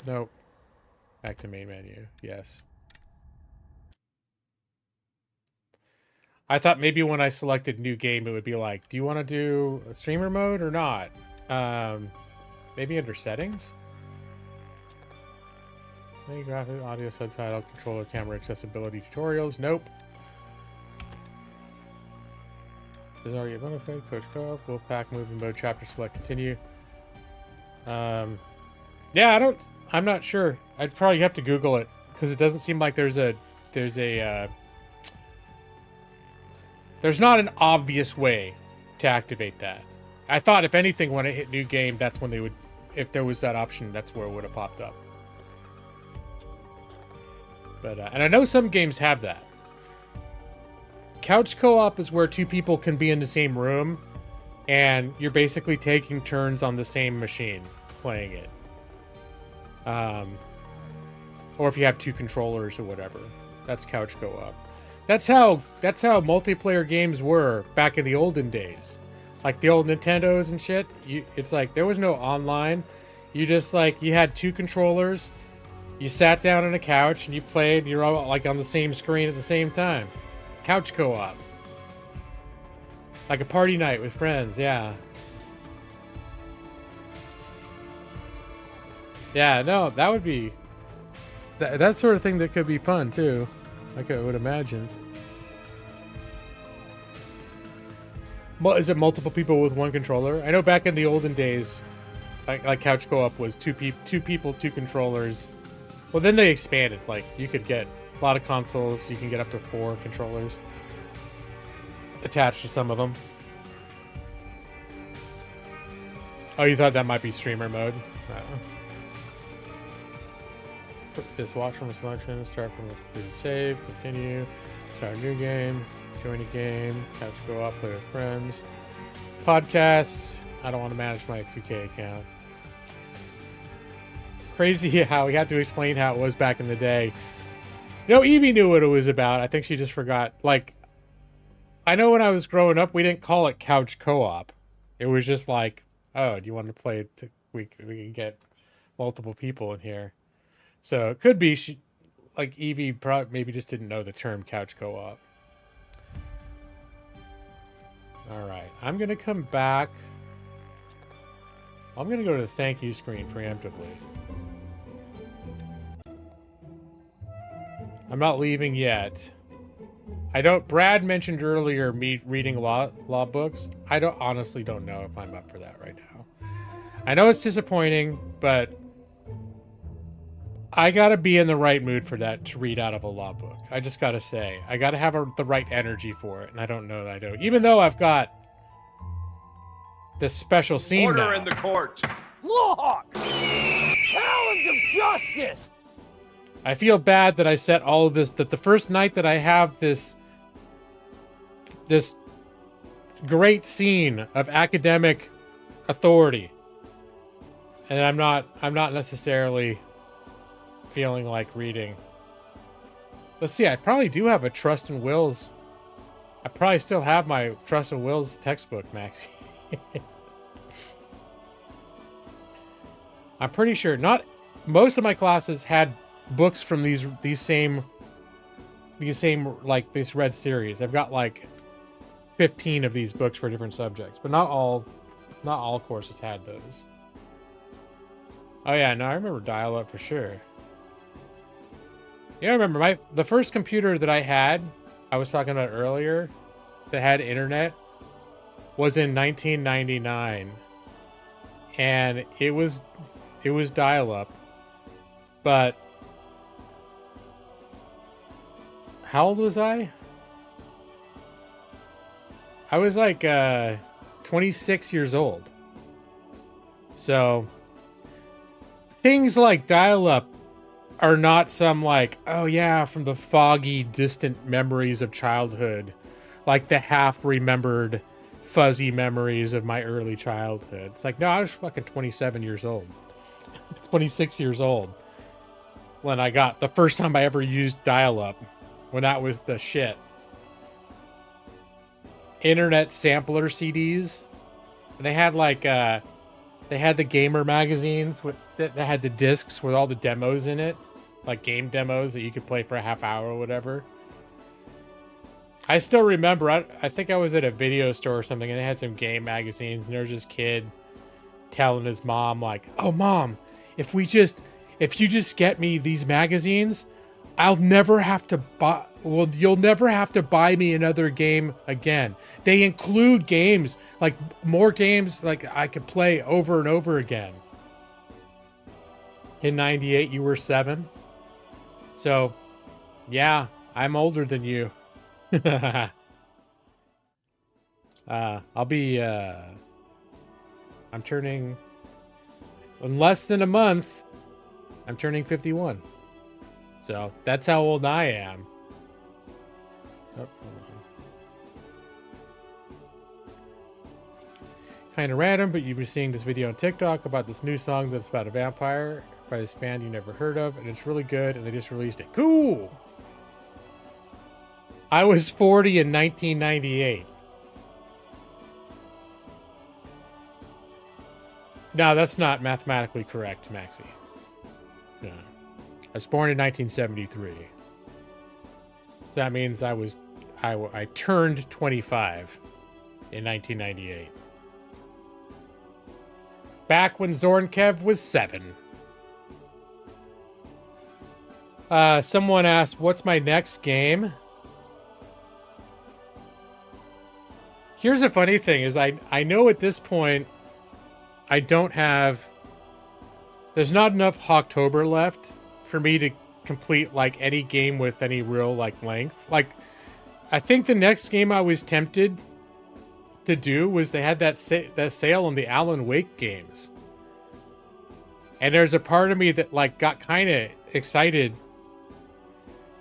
Nope. Back to main menu. Yes. I thought maybe when I selected new game, it would be like, do you want to do a streamer mode or not? Maybe under settings? Any graphic, audio, subtitle, controller, camera, accessibility tutorials? Nope. Is already a benefit. Coach Co-op, Wolfpack, moving mode, chapter select, continue. Yeah, I'm not sure. I'd probably have to Google it because it doesn't seem like there's not an obvious way to activate that. I thought if anything, when it hit new game, that's when they would, if there was that option, that's where it would have popped up. But and I know some games have that. Couch co-op is where two people can be in the same room, and you're basically taking turns on the same machine playing it. Or if you have two controllers or whatever, that's couch co-op. That's how multiplayer games were back in the olden days, like the old Nintendos and shit. It's like there was no online. You just you had two controllers. You sat down on a couch and you played. You're all like on the same screen at the same time. Couch co-op. Like a party night with friends, yeah. Yeah, no, that would be... That sort of thing that could be fun, too. Like I would imagine. Is it multiple people with one controller? I know back in the olden days, like couch co-op was two people, two controllers. Well, then they expanded. Like, you could get a lot of consoles. You can get up to 4 controllers attached to some of them. Oh, you thought that might be streamer mode? Put this, watch from a selection, start from a completed save, continue, start a new game, join a game, couch go up, play with friends, podcasts. I don't want to manage my 2K account. Crazy how we had to explain how it was back in the day. You know, Evie knew what it was about. I think she just forgot. Like, I know when I was growing up, we didn't call it couch co-op. It was just like, oh, do you want to play it? We can get multiple people in here. So it could be Evie probably maybe just didn't know the term couch co-op. All right, I'm gonna come back. I'm gonna go to the thank you screen preemptively. I'm not leaving yet. Brad mentioned earlier me reading law books. I honestly don't know if I'm up for that right now. I know it's disappointing, but I gotta be in the right mood for that to read out of a law book. I just gotta say, I gotta have the right energy for it, and I don't know that I do. Even though I've got this special scene Order now. in the court. Lawhawk! Talons of justice! I feel bad that I set all of this, that the first night that I have this great scene of academic authority, and I'm not necessarily feeling like reading. Let's see, I probably do have a Trust and Wills. I probably still have my Trust and Wills textbook, Max. I'm pretty sure not most of my classes had books from these same like this red series. I've got like 15 of these books for different subjects, but not all courses had those. Oh yeah, no, I remember dial-up for sure. Yeah, I remember the first computer that I was talking about earlier, that had internet, was in 1999, and it was dial-up, but how old was I? I was like 26 years old. So things like dial-up are not some like, oh yeah, from the foggy, distant memories of childhood, like the half-remembered, fuzzy memories of my early childhood. It's like, no, I was fucking 27 years old. 26 years old when I got the first time I ever used dial-up, when that was the shit. Internet sampler CDs. They had like they had the gamer magazines that had the discs with all the demos in it, like game demos that you could play for a half hour or whatever. I still remember, I think I was at a video store or something, and they had some game magazines, and there was this kid telling his mom, like, oh, Mom, if we just if you just get me these magazines, I'll never have to buy. Well, you'll never have to buy me another game again. They include games, like more games like I could play over and over again. In 98, you were 7. So, yeah, I'm older than you. I'll be, I'm turning, in less than a month, I'm turning 51. So, that's how old I am. Oh, kind of random, but you've been seeing this video on TikTok about this new song that's about a vampire by this band you never heard of, and it's really good, and they just released it. Cool! I was 40 in 1998. No, that's not mathematically correct, Maxie. No. I was born in 1973. So that means I turned 25 in 1998. Back when Zornkev was 7. Someone asked, what's my next game? Here's the funny thing is I know at this point I don't have, there's not enough HAWKTOBER left for me to complete like any game with any real like length. Like I think the next game I was tempted to do was they had that sale on the Alan Wake games. And there's a part of me that like got kind of excited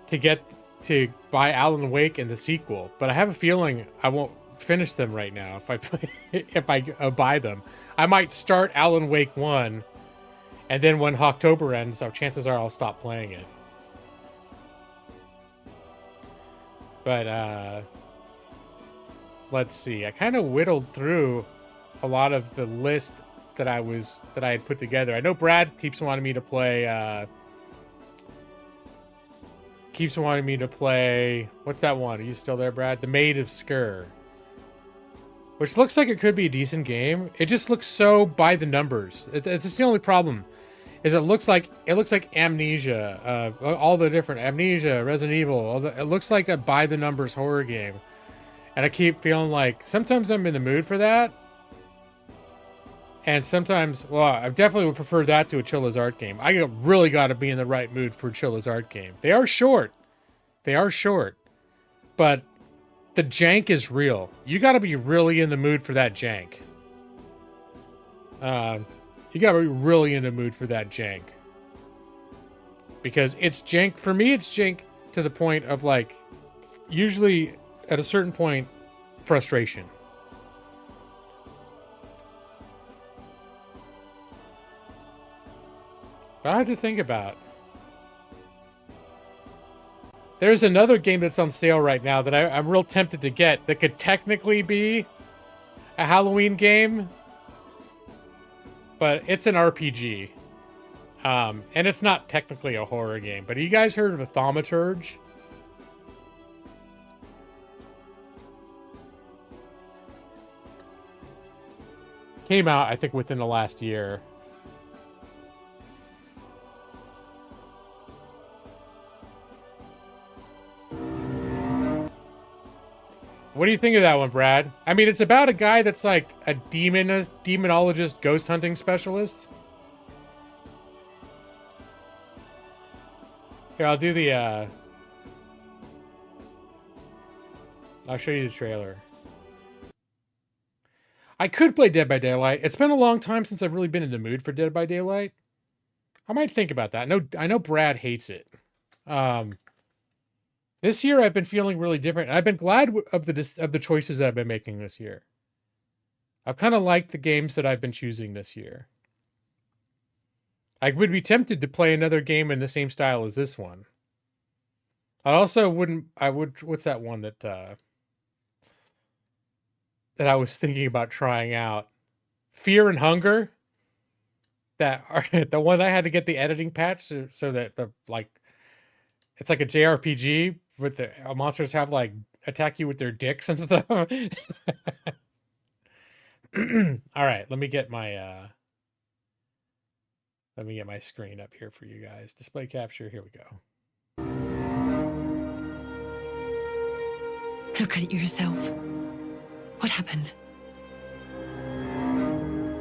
to get to buy Alan Wake and the sequel, but I have a feeling I won't finish them right now if I play, if I buy them. I might start Alan Wake 1, and then when HAWKTOBER ends, so chances are I'll stop playing it. But let's see. I kind of whittled through a lot of the list that I had put together. I know Brad keeps wanting me to play. What's that one? Are you still there, Brad? The Maid of Sker. Which looks like it could be a decent game. It just looks so by the numbers. It's the only problem. Is it looks like Amnesia, all the different Amnesia, Resident Evil. It looks like a by the numbers horror game, and I keep feeling like sometimes I'm in the mood for that, and sometimes, well, I definitely would prefer that to a Chilla's Art game. I really got to be in the right mood for Chilla's Art game. They are short, but the jank is real. You got to be really in the mood for that jank. You gotta be really in the mood for that jank. Because it's jank, for me it's jank to the point of like, usually at a certain point, frustration. But I have to think about. There's another game that's on sale right now that I'm real tempted to get that could technically be a Halloween game. But it's an RPG. And it's not technically a horror game. But have you guys heard of a Thaumaturge? Came out, I think, within the last year. What do you think of that one, Brad? I mean, it's about a guy that's like a demonologist, ghost hunting specialist. Here, I'll do the, I'll show you the trailer. I could play Dead by Daylight. It's been a long time since I've really been in the mood for Dead by Daylight. I might think about that. I know Brad hates it. This year I've been feeling really different. I've been glad of the choices that I've been making this year. I've kind of liked the games that I've been choosing this year. I would be tempted to play another game in the same style as this one. What's that one that I was thinking about trying out? Fear and Hunger? The one I had to get the editing patch so that it's like a JRPG with the monsters have like attack you with their dicks and stuff. All right, let me get my Let me get my screen up here for you guys. Display capture, here we go. Look at yourself. What happened?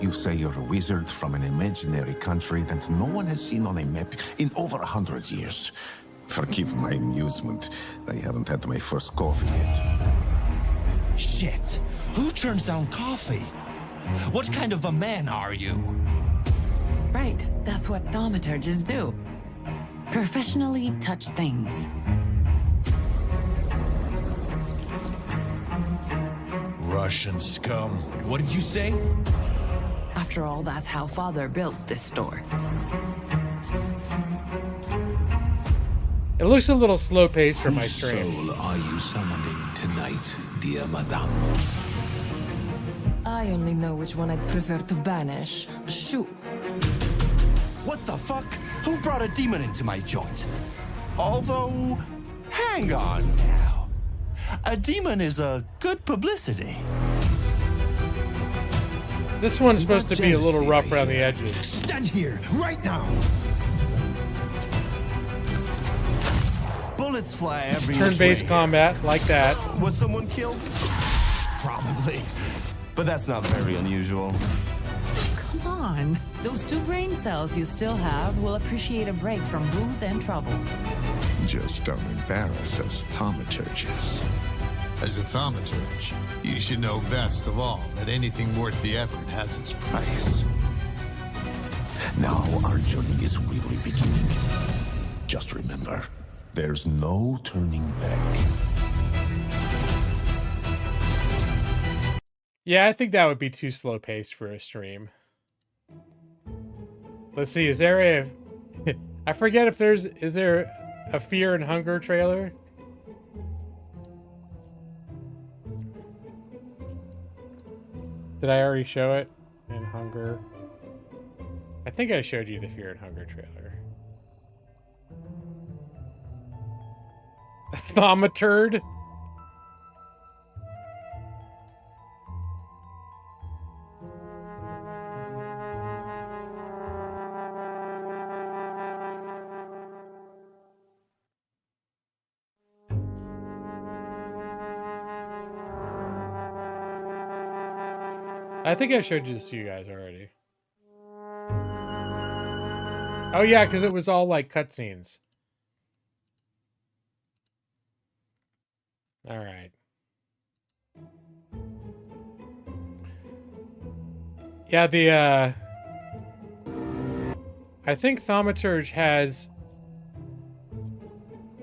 You say you're a wizard from an imaginary country that no one has seen on a map in over 100 years. Forgive my amusement. I haven't had my first coffee yet. Shit! Who turns down coffee? What kind of a man are you? Right, that's what thaumaturges do. Professionally touch things. Russian scum. What did you say? After all, that's how Father built this store. It looks a little slow paced for my Whose streams. soul are you summoning tonight, dear madame? I only know which one I'd prefer to banish. Shoot. What the fuck? Who brought a demon into my joint? Although, hang on now. A demon is a good publicity. This one's supposed to be a little rough around the edges. Stand here, right now! Bullets fly every Turn-based combat, like that. Was someone killed? Probably. But that's not very unusual. Come on. Those 2 brain cells you still have will appreciate a break from booze and trouble. Just don't embarrass us thaumaturges. As a thaumaturge, you should know best of all that anything worth the effort has its price. Now our journey is really beginning. Just remember, there's no turning back. Yeah, I think that would be too slow paced for a stream. Let's see, is there a... I forget if is there a Fear and Hunger trailer? Did I already show it? And Hunger. I think I showed you the Fear and Hunger trailer. Thaumaturd? I think I showed this to you guys already. Oh yeah, because it was all like cutscenes. All right. Yeah, I think Thaumaturge has...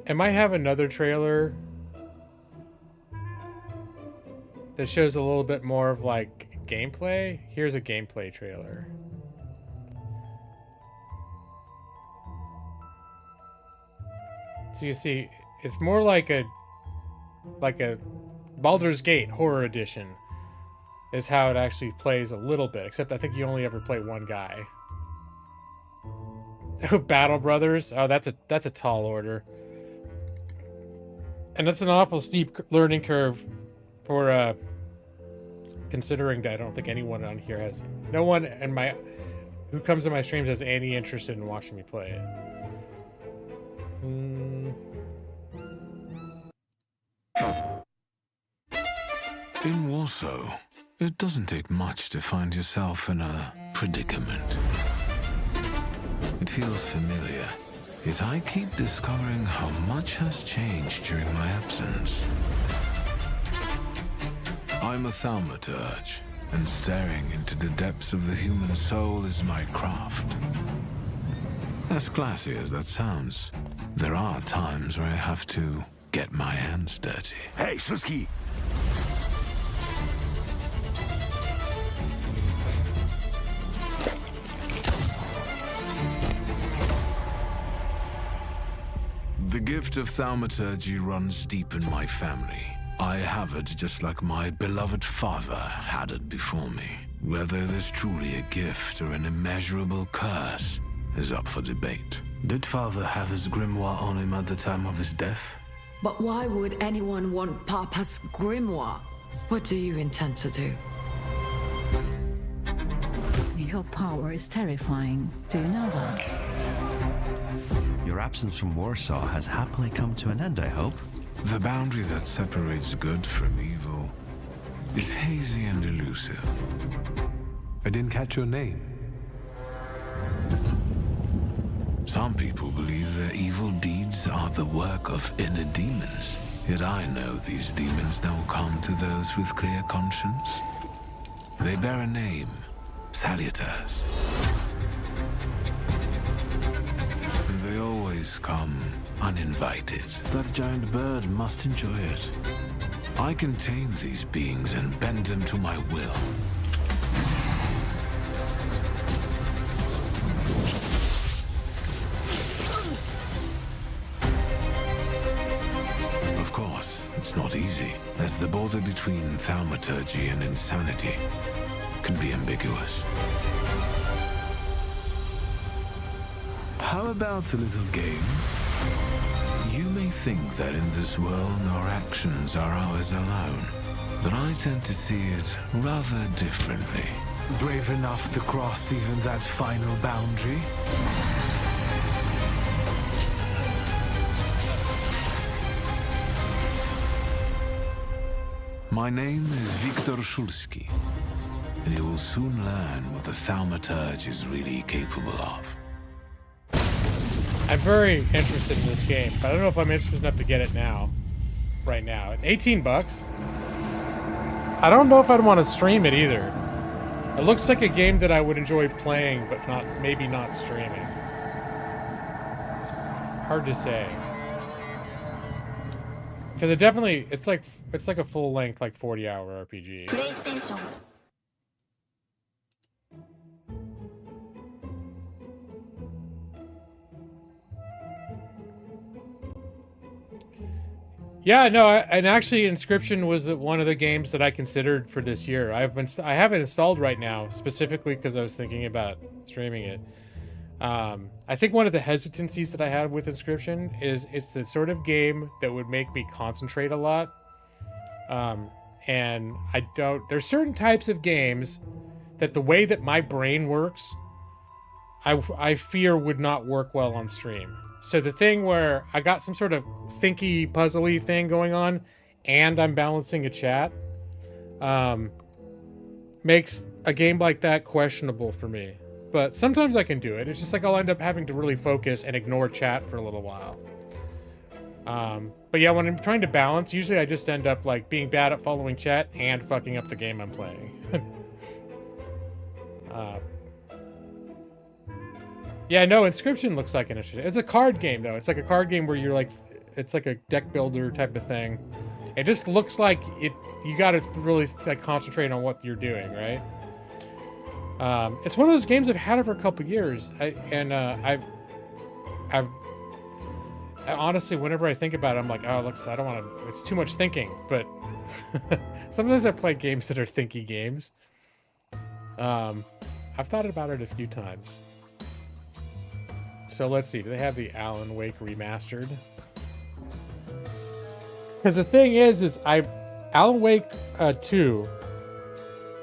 It might have another trailer that shows a little bit more of like gameplay. Here's a gameplay trailer. So you see, it's more like a Baldur's Gate horror edition is how it actually plays a little bit, except I think you only ever play one guy. Battle Brothers. Oh, that's a tall order. And that's an awful steep learning curve for considering that I don't think anyone on here has, no one in my who comes to my streams has any interest in watching me play it. In Warsaw, it doesn't take much to find yourself in a predicament. It feels familiar, as I keep discovering how much has changed during my absence. I'm a thaumaturge, and staring into the depths of the human soul is my craft. As classy as that sounds, there are times where I have to get my hands dirty. Hey, Suski! The gift of thaumaturgy runs deep in my family. I have it just like my beloved father had it before me. Whether there's truly a gift or an immeasurable curse is up for debate. Did father have his grimoire on him at the time of his death? But why would anyone want Papa's grimoire? What do you intend to do? We Your power is terrifying. Do you know that? Your absence from Warsaw has happily come to an end, I hope. The boundary that separates good from evil is hazy and elusive. I didn't catch your name. Some people believe their evil deeds are the work of inner demons. Yet I know these demons don't come to those with clear conscience. They bear a name, salutars. And they always come uninvited. That giant bird must enjoy it. I can tame these beings and bend them to my will. Of course, it's not easy, as the border between thaumaturgy and insanity can be ambiguous. How about a little game? You may think that in this world our actions are ours alone, but I tend to see it rather differently. Brave enough to cross even that final boundary? My name is Viktor Shulsky, and you will soon learn what the thaumaturge is really capable of. I'm very interested in this game, but I don't know if I'm interested enough to get it now. Right now. It's 18 bucks. I don't know if I'd want to stream it either. It looks like a game that I would enjoy playing, but maybe not streaming. Hard to say. Because it's like a full length, like 40-hour RPG. PlayStation. Yeah, no, and actually Inscription was one of the games that I considered for this year. I have it installed right now, specifically because I was thinking about streaming it. I think one of the hesitancies that I had with Inscription is it's the sort of game that would make me concentrate a lot. And there's certain types of games that the way that my brain works, I fear would not work well on stream. So the thing where I got some sort of thinky, puzzly thing going on, and I'm balancing a chat, makes a game like that questionable for me. But sometimes I can do it. It's just like I'll end up having to really focus and ignore chat for a little while. But yeah, when I'm trying to balance, usually I just end up like being bad at following chat and fucking up the game I'm playing. Yeah, no, Inscription looks like an interesting. It's a card game though. It's like a card game where you're like, it's like a deck builder type of thing. It just looks like it. You got to really like concentrate on what you're doing, right? It's one of those games I've had it for a couple years, I've honestly, whenever I think about it, I'm like, oh, looks, I don't want to. It's too much thinking. But sometimes I play games that are thinky games. I've thought about it a few times. So let's see. Do they have the Alan Wake remastered? Because the thing is Alan Wake 2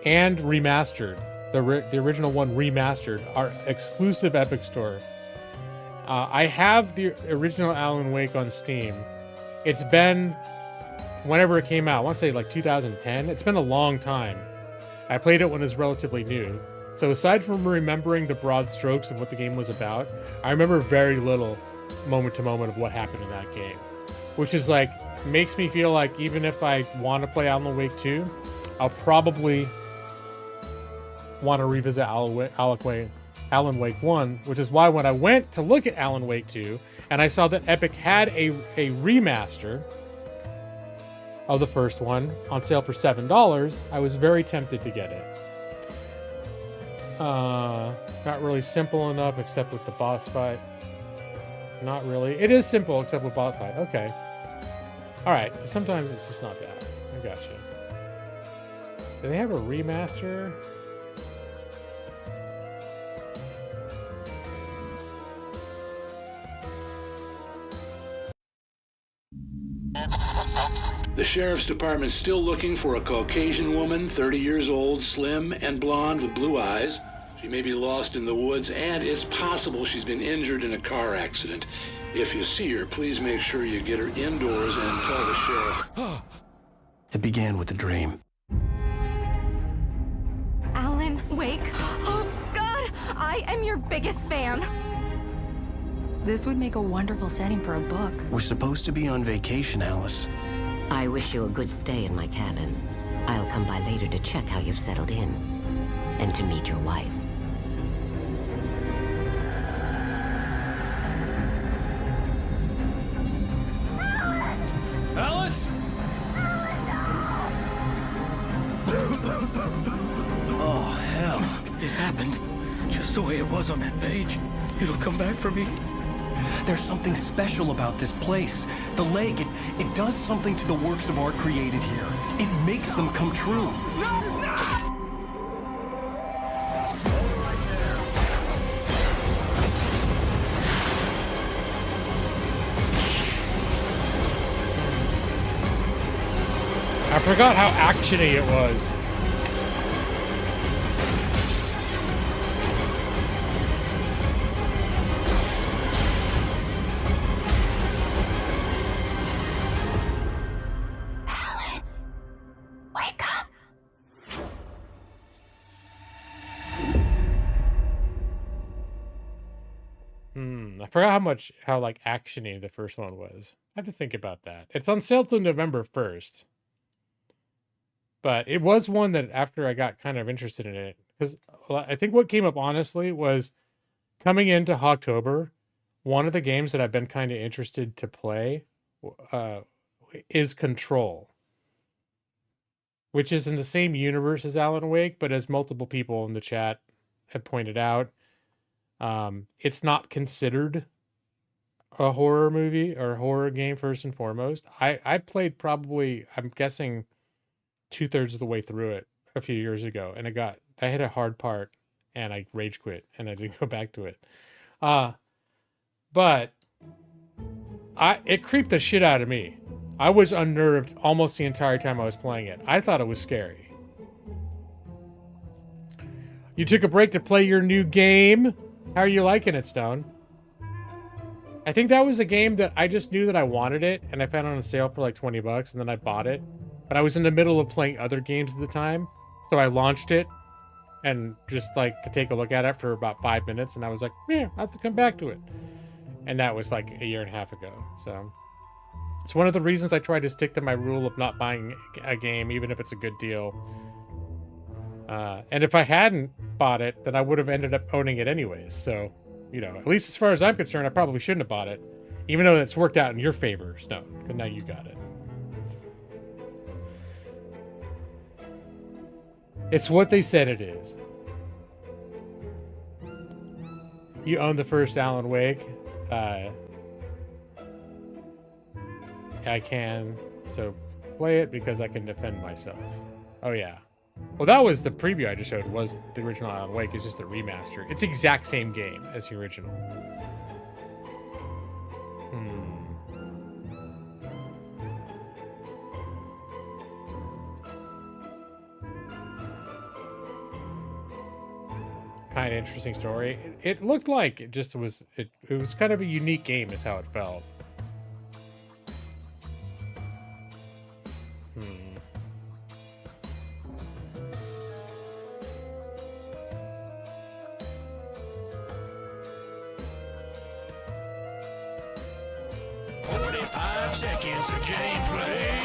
and remastered, the original one remastered, are exclusive Epic Store. I have the original Alan Wake on Steam. It's been whenever it came out. I want to say like 2010. It's been a long time. I played it when it was relatively new. So aside from remembering the broad strokes of what the game was about, I remember very little moment to moment of what happened in that game. Which is like, makes me feel like even if I want to play Alan Wake 2, I'll probably want to revisit Alan Wake 1, which is why when I went to look at Alan Wake 2, and I saw that Epic had a remaster of the first one on sale for $7, I was very tempted to get it. Not really simple enough except with the boss fight. Not really. It is simple except with boss fight. Okay. Alright, so sometimes it's just not bad. I got you. Do they have a remaster? The sheriff's department's still looking for a Caucasian woman, 30 years old, slim and blonde with blue eyes, She may be lost in the woods, and it's possible she's been injured in a car accident. If you see her, please make sure you get her indoors and call the sheriff. It began with a dream. Alan Wake. Oh, God! I am your biggest fan. This would make a wonderful setting for a book. We're supposed to be on vacation, Alice. I wish you a good stay in my cabin. I'll come by later to check how you've settled in. And to meet your wife. Alice? Oh, hell. It happened. Just the way it was on that page. It'll come back for me. There's something special about this place. The lake, it does something to the works of art created here. It makes them come true. I forgot how actiony it was. Alan, wake up. I forgot how like actiony the first one was. I have to think about that. It's on sale till November 1st. But it was one that after I got kind of interested in it, because I think what came up honestly was coming into HAWKTOBER, one of the games that I've been kind of interested to play is Control, which is in the same universe as Alan Wake, but as multiple people in the chat have pointed out, it's not considered a horror movie or horror game first and foremost. I played probably, I'm guessing, 2/3 of the way through it a few years ago, and I hit a hard part and I rage quit and I didn't go back to it. But it creeped the shit out of me. I was unnerved almost the entire time I was playing it. I thought it was scary. You took a break to play your new game. How are you liking it, Stone? I think that was a game that I just knew that I wanted it, and I found it on sale for like 20 bucks, and then I bought it. But I was in the middle of playing other games at the time, so I launched it and just like to take a look at it for about 5 minutes, and I was like, yeah, I have to come back to it. And that was like a year and a half ago. So it's one of the reasons I try to stick to my rule of not buying a game, even if it's a good deal. And if I hadn't bought it, then I would have ended up owning it anyways. So, you know, at least as far as I'm concerned, I probably shouldn't have bought it, even though it's worked out in your favor, Stone, because now you got it. It's what they said it is. You own the first Alan Wake. I can, so play it because I can defend myself. Oh yeah. Well, that was the preview I just showed, was the original Alan Wake. It's just the remaster. It's the exact same game as the original. Kind of interesting story. It looked like it just was. It was kind of a unique game, is how it felt. Seconds of gameplay.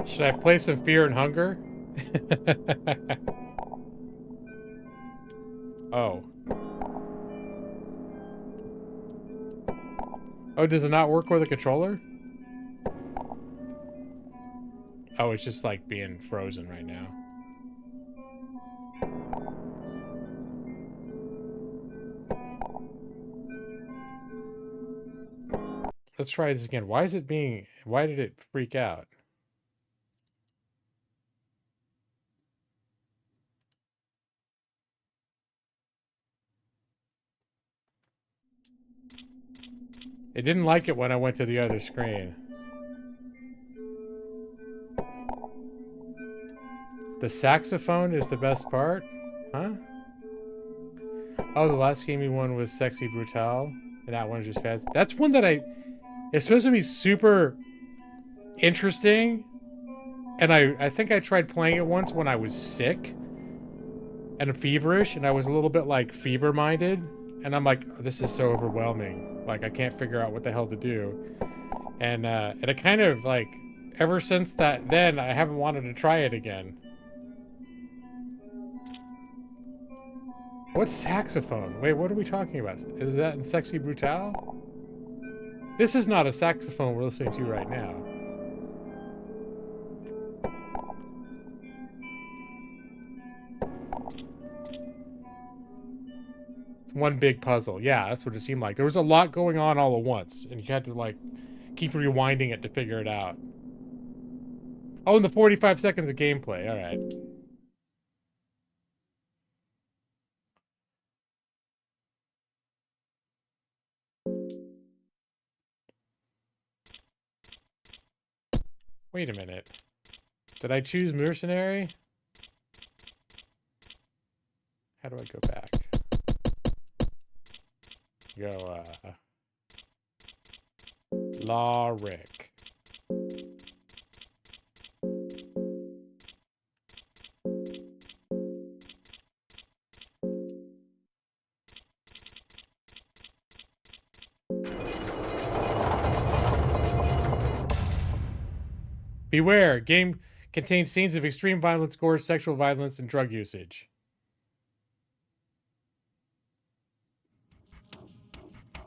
Should I play some Fear and Hunger? Oh. Oh, does it not work with a controller? Oh, it's just like being frozen right now. Let's try this again. Why did it freak out? It didn't like it when I went to the other screen. The saxophone is the best part? Huh? Oh, the last game you won was Sexy Brutale. And that one's just fast. That's one that it's supposed to be super interesting. And I think I tried playing it once when I was sick and feverish, and I was a little bit like fever-minded. And I'm like, oh, this is so overwhelming. Like, I can't figure out what the hell to do. And it kind of like, ever since then, I haven't wanted to try it again. What's saxophone? Wait, what are we talking about? Is that in Sexy Brutale? This is not a saxophone we're listening to right now. It's one big puzzle. Yeah, that's what it seemed like. There was a lot going on all at once, and you had to, like, keep rewinding it to figure it out. Oh, and the 45 seconds of gameplay. All right. Wait a minute. Did I choose mercenary? How do I go back? Go, Law Rick. Beware, game contains scenes of extreme violence, gore, sexual violence, and drug usage.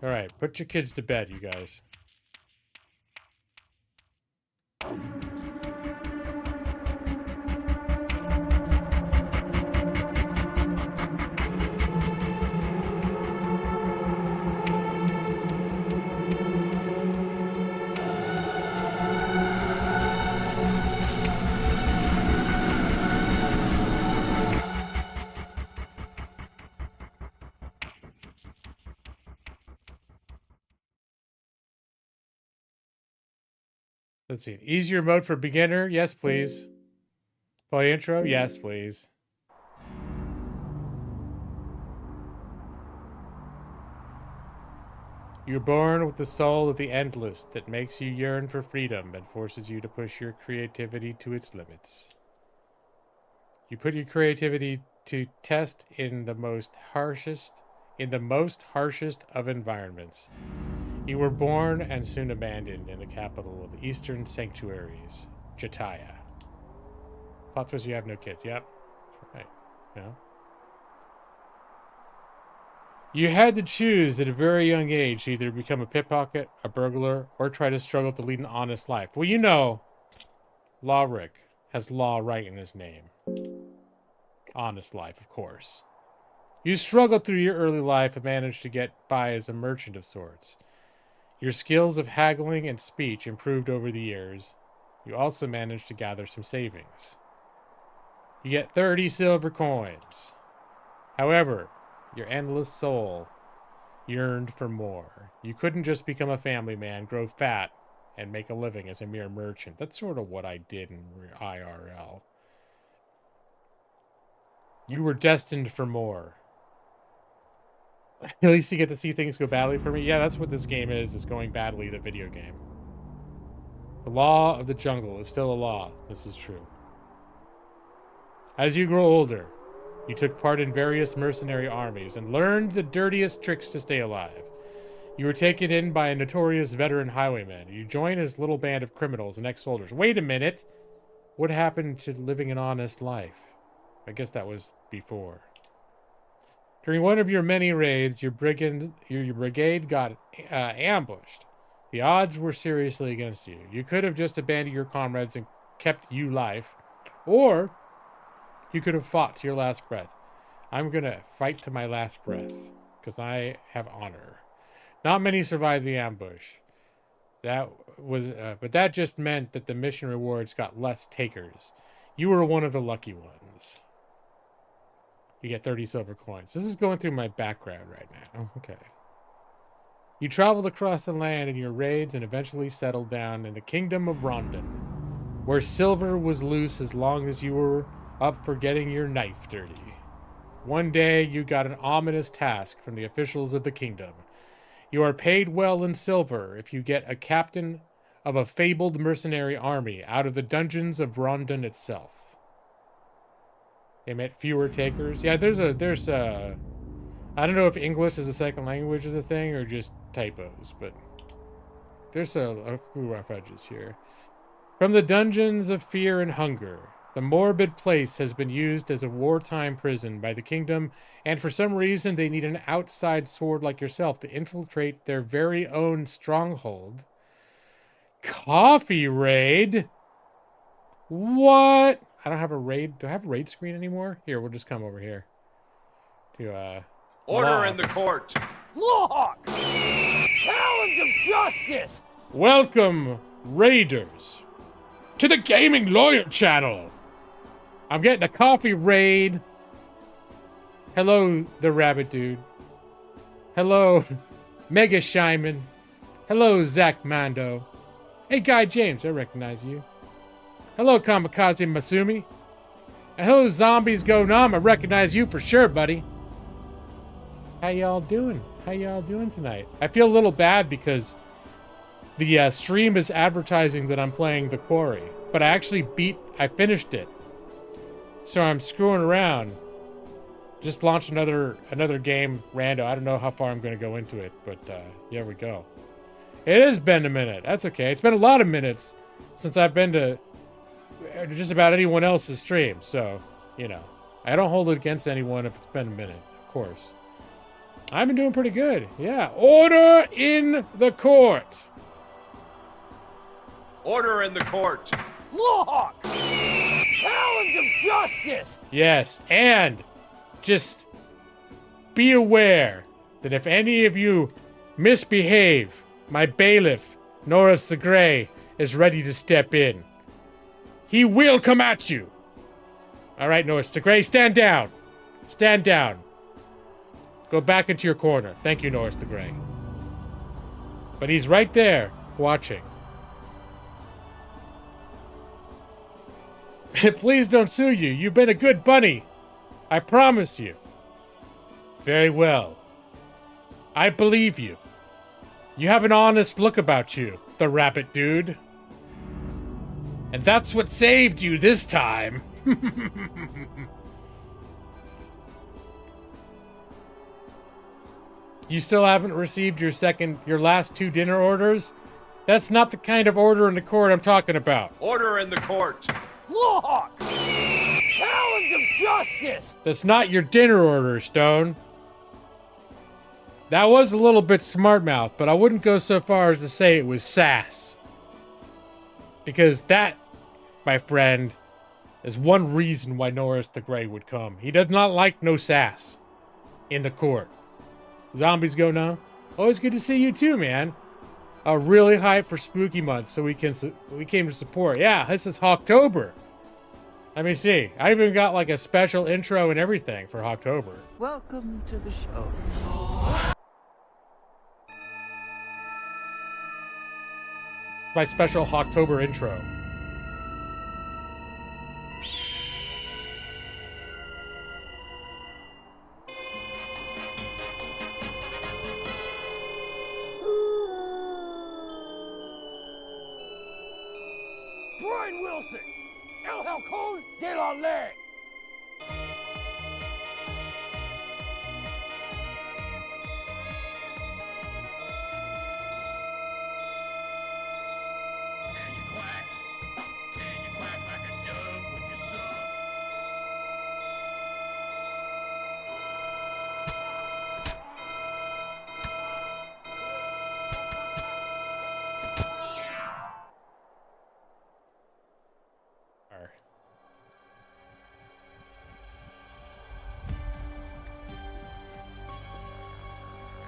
Alright, put your kids to bed, you guys. Let's see. Easier mode for beginner? Yes, please. Play intro? Yes, please. You're born with the soul of the endless that makes you yearn for freedom and forces you to push your creativity to its limits. You put your creativity to test in the most harshest of environments. You were born and soon abandoned in the capital of the Eastern Sanctuaries, Jataya. Plot twist, you have no kids. Yep. Right. No. You had to choose at a very young age to either become a pickpocket, a burglar, or try to struggle to lead an honest life. Well, you know, Law Rick has law right in his name. Honest life, of course. You struggled through your early life and managed to get by as a merchant of sorts. Your skills of haggling and speech improved over the years. You also managed to gather some savings. You get 30 silver coins. However, your endless soul yearned for more. You couldn't just become a family man, grow fat, and make a living as a mere merchant. That's sort of what I did in IRL. You were destined for more. At least you get to see things go badly for me. Yeah, that's what this game is going badly, the video game. The law of the jungle is still a law. This is true. As you grow older, you took part in various mercenary armies and learned the dirtiest tricks to stay alive. You were taken in by a notorious veteran highwayman. You joined his little band of criminals and ex-soldiers. Wait a minute! What happened to living an honest life? I guess that was before. During one of your many raids, your brigade got ambushed. The odds were seriously against you. You could have just abandoned your comrades and kept you life, or you could have fought to your last breath. I'm going to fight to my last breath, because I have honor. Not many survived the ambush. That was, but that just meant that the mission rewards got less takers. You were one of the lucky ones. You get 30 silver coins. This is going through my background right now. Okay. You traveled across the land in your raids and eventually settled down in the kingdom of Rondon, where silver was loose as long as you were up for getting your knife dirty. One day, you got an ominous task from the officials of the kingdom. You are paid well in silver if you get a captain of a fabled mercenary army out of the dungeons of Rondon itself. They met fewer takers. Yeah, there's I don't know if English as a second language is a thing or just typos, but there's a few rough edges here. From the dungeons of fear and hunger, the morbid place has been used as a wartime prison by the kingdom, and for some reason they need an outside sword like yourself to infiltrate their very own stronghold. Coffee raid? What? I don't have a raid. Do I have a raid screen anymore? Here, we'll just come over here. To, Order in the court. Lawhawk! Talons of justice! Welcome, raiders, to the Gaming Lawyer channel. I'm getting a coffee raid. Hello, the rabbit dude. Hello, Mega Shyman. Hello, Zach Mando. Hey, Guy James, I recognize you. Hello, Kamikaze Masumi. And hello, Zombies Go Numb. I recognize you for sure, buddy. How y'all doing? How y'all doing tonight? I feel a little bad because the stream is advertising that I'm playing the Quarry, but I finished it. So I'm screwing around. Just launched another game, rando. I don't know how far I'm going to go into it, but here we go. It has been a minute. That's okay. It's been a lot of minutes since I've been to just about anyone else's stream. So, you know, I don't hold it against anyone if it's been a minute, of course. I've been doing pretty good. Yeah. Order in the court. Order in the court. Lawhawk! Talons of justice! Yes, and just be aware that if any of you misbehave, my bailiff, Norris the Grey, is ready to step in. He will come at you. All right, Norris the Grey, stand down. Stand down. Go back into your corner. Thank you, Norris the Grey. But he's right there, watching. Please don't sue you. You've been a good bunny. I promise you. Very well. I believe you. You have an honest look about you, the rabbit dude. And that's what saved you this time. You still haven't received your last 2 dinner orders? That's not the kind of order in the court I'm talking about. Order in the court. Lawhawk! Talons of justice! That's not your dinner order, Stone. That was a little bit smart-mouthed, but I wouldn't go so far as to say it was sass. Because that, my friend, is one reason why Norris the Grey would come. He does not like no sass in the court. Zombies Go Now. Always good to see you too, man. Really hyped for spooky months, so we came to support. Yeah, this is HAWKTOBER. Let me see. I even got like a special intro and everything for HAWKTOBER. Welcome to the show. My special HAWKTOBER intro. Brian Wilson! El Halcon de la Ley!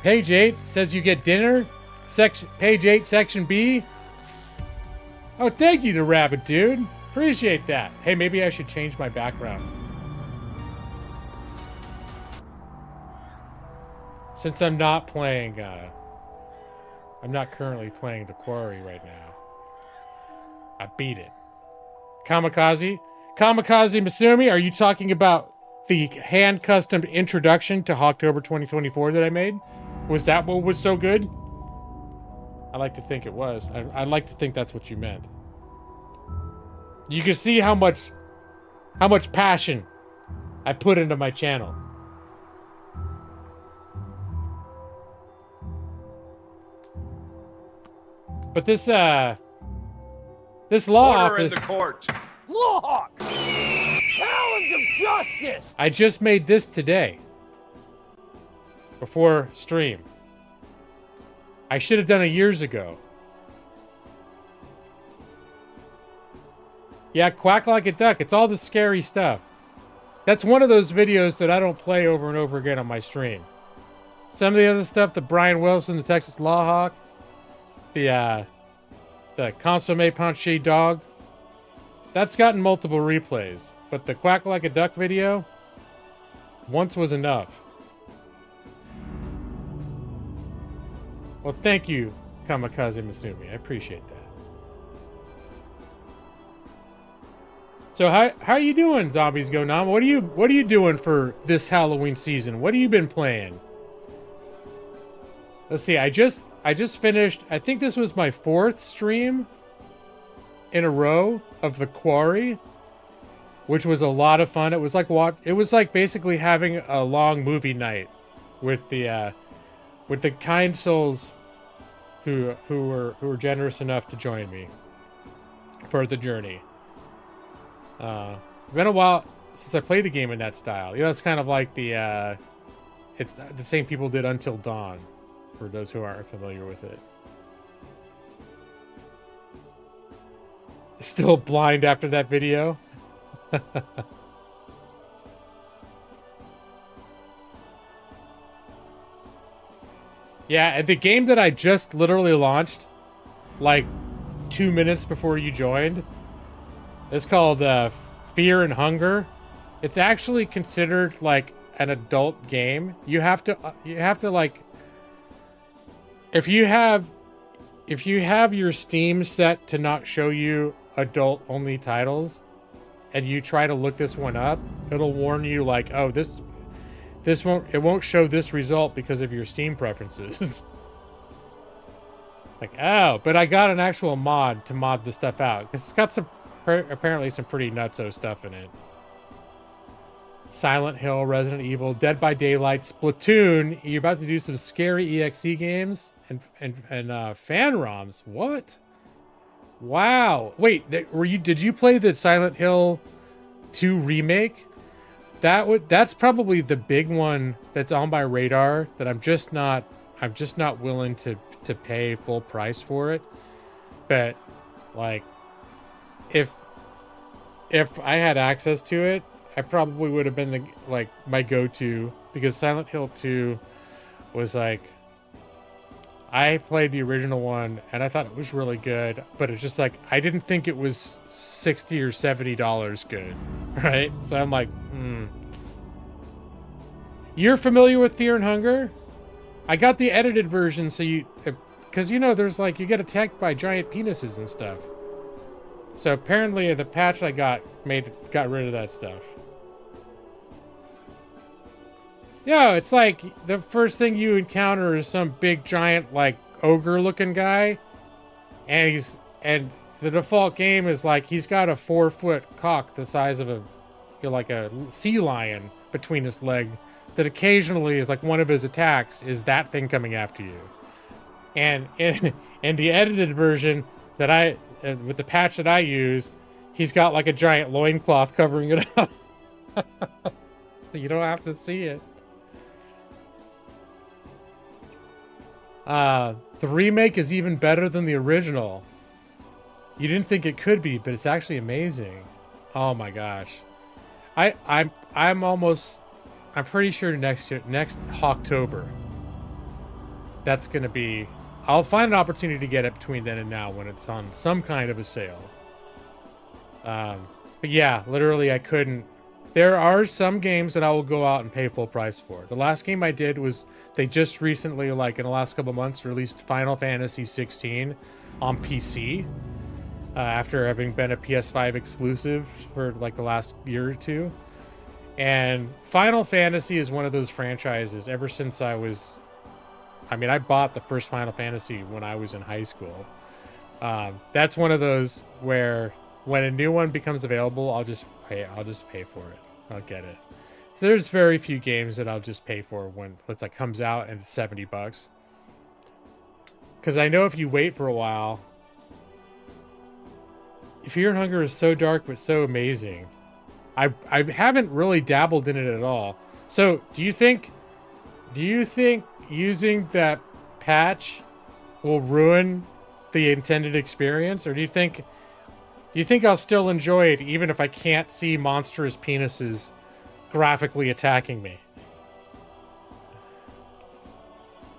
Hey, Jade. Says you get dinner? page 8, section B. Oh, thank you to Rabbit Dude. Appreciate that. Hey, maybe I should change my background. Since I'm not playing, I'm not currently playing the Quarry right now. I beat it. Kamikaze Masumi, are you talking about the hand-custom introduction to HAWKTOBER 2024 that I made? Was that what was so good? I like to think it was. I like to think that's what you meant. You can see how much passion I put into my channel. But this law Order office... in the court. Lawhawk! Talons of justice! I just made this today. Before stream. I should have done it years ago. Yeah, quack like a duck. It's all the scary stuff. That's one of those videos that I don't play over and over again on my stream. Some of the other stuff, the Brian Wilson, the Texas Lawhawk, the Consomme Panché Dog, that's gotten multiple replays. But the quack like a duck video, once was enough. Well, thank you, Kamikaze Masumi. I appreciate that. So how are you doing, Zombies Go Nam? What are you doing for this Halloween season? What have you been playing? Let's see. I just finished. I think this was my 4th stream in a row of the Quarry, which was a lot of fun. It was like basically having a long movie night with the kind souls who were generous enough to join me for the journey. It's been a while since I played a game in that style. You know, it's kind of like it's the same people did Until Dawn, for those who aren't familiar with it. Still blind after that video. Yeah, and the game that I just literally launched, like 2 minutes before you joined, is called Fear and Hunger. It's actually considered like an adult game. You have to like, if you have your Steam set to not show you adult only titles, and you try to look this one up, it'll warn you like, oh, it won't show this result because of your Steam preferences. Like, oh, but I got an actual mod to mod the stuff out, because it's got apparently some pretty nutso stuff in it. Silent Hill, Resident Evil, Dead by Daylight, Splatoon. You're about to do some scary EXE games and fan ROMs. What? Wow. Wait, did you play the Silent Hill 2 remake? That's probably the big one that's on my radar that I'm just not willing to pay full price for it. But like, if I had access to it, I probably would have been my go-to, because Silent Hill 2 was like, I played the original one and I thought it was really good, but it's just like, I didn't think it was $60 or $70 good, right? So I'm like, You're familiar with Fear and Hunger? I got the edited version, so because you know, there's like, you get attacked by giant penises and stuff. So apparently the patch I got rid of that stuff. Yeah, it's like the first thing you encounter is some big giant like ogre looking guy, and the default game is like he's got a 4-foot cock the size of a sea lion between his leg, that occasionally is like one of his attacks is that thing coming after you. And in the edited version that with the patch that I use, he's got like a giant loincloth covering it up. You don't have to see it. The remake is even better than the original. You didn't think it could be, but it's actually amazing. Oh my gosh. I'm pretty sure next HAWKTOBER, that's gonna be I'll find an opportunity to get it between then and now when it's on some kind of a sale. But yeah, literally I couldn't. There are some games that I will go out and pay full price for. The last game I did was, they just recently, like in the last couple months, released Final Fantasy 16 on PC. After having been a PS5 exclusive for like the last year or two. And Final Fantasy is one of those franchises ever since I bought the first Final Fantasy when I was in high school. That's one of those where when a new one becomes available, I'll just pay for it. I'll get it. There's very few games that I'll just pay for when it's like comes out and it's $70. Because I know if you wait for a while, Fear and Hunger is so dark but so amazing. I haven't really dabbled in it at all. So do you think using that patch will ruin the intended experience, or do you think I'll still enjoy it even if I can't see monstrous penises graphically attacking me?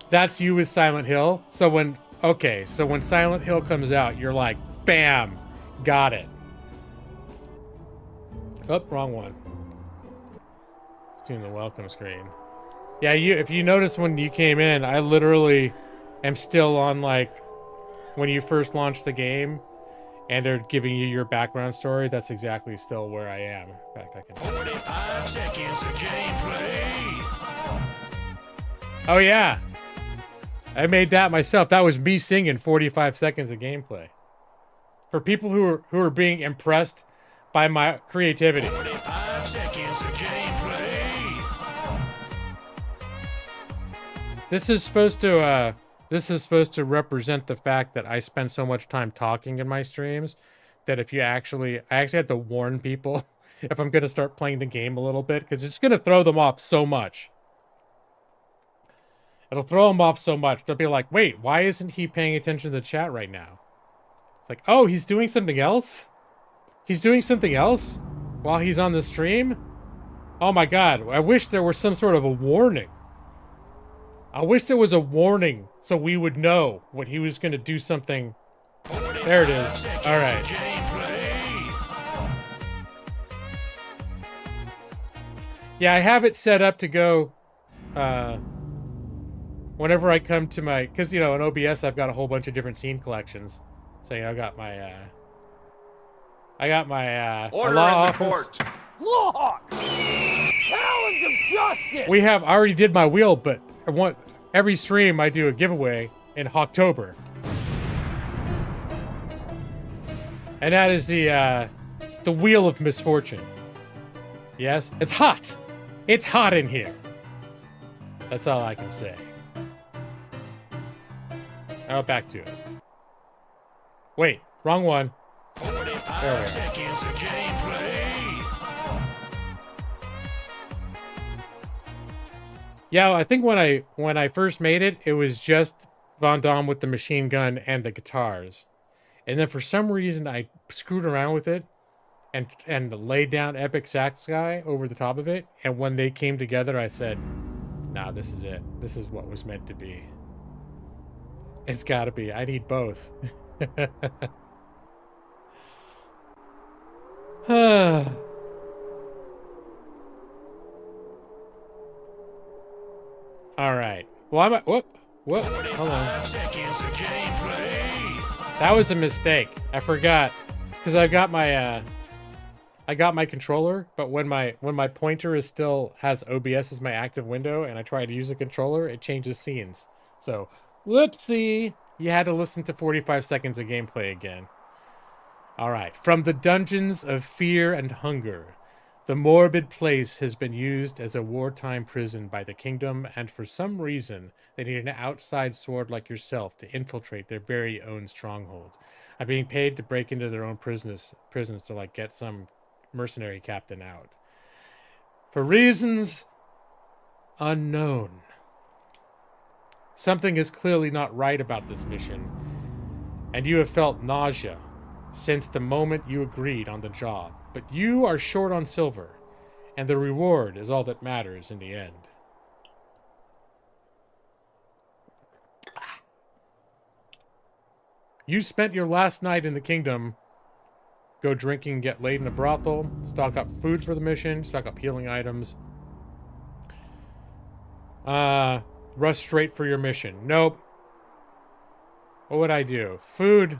That's you with Silent Hill. So when Silent Hill comes out, you're like, bam, got it. Oh, wrong one. It's doing the welcome screen. Yeah, if you notice when you came in, I literally am still on like when you first launched the game and they're giving you your background story. That's exactly still where I am. In fact, I can 45 seconds of gameplay. Oh yeah. I made that myself. That was me singing 45 seconds of gameplay. For people who are being impressed by my creativity. 45 seconds of gameplay. This is supposed to represent the fact that I spend so much time talking in my streams that I actually have to warn people if I'm going to start playing the game a little bit, because it's going to throw them off so much. It'll throw them off so much. They'll be like, wait, why isn't he paying attention to the chat right now? It's like, oh, he's doing something else? He's doing something else while he's on the stream? Oh my god, I wish there was some sort of a warning. I wish there was a warning so we would know when he was going to do something. There it is. All right. Yeah, I have it set up to go whenever I come to my, because, you know, in OBS I've got a whole bunch of different scene collections. So, you know, I got my Order law in office. the court. Lawhawk! Talons of justice! I already did my wheel, but I want every stream I do a giveaway in HAWKTOBER. And that is the Wheel of Misfortune. Yes? It's hot! It's hot in here. That's all I can say. Now back to it. Wait, wrong one. 45 seconds of gameplay. Yeah, I think when I first made it, it was just Von Damme with the machine gun and the guitars. And then for some reason I screwed around with it and laid down Epic Sax Guy over the top of it. And when they came together, I said, nah, this is it. This is what was meant to be. It's gotta be. I need both. All right. Well, whoop. Hold on. That was a mistake. I forgot because I got my controller, but when my pointer is still has OBS as my active window and I try to use a controller, it changes scenes. So, whoopsie. You had to listen to 45 seconds of gameplay again. All right. From the dungeons of fear and hunger, the morbid place has been used as a wartime prison by the kingdom, and for some reason, they need an outside sword like yourself to infiltrate their very own stronghold. I'm being paid to break into their own prisons to like get some mercenary captain out. For reasons unknown. Something is clearly not right about this mission, and you have felt nausea since the moment you agreed on the job. But you are short on silver, and the reward is all that matters in the end. You spent your last night in the kingdom. Go drinking, get laid in a brothel. Stock up food for the mission. Stock up healing items. Rush straight for your mission. Nope. What would I do? Food.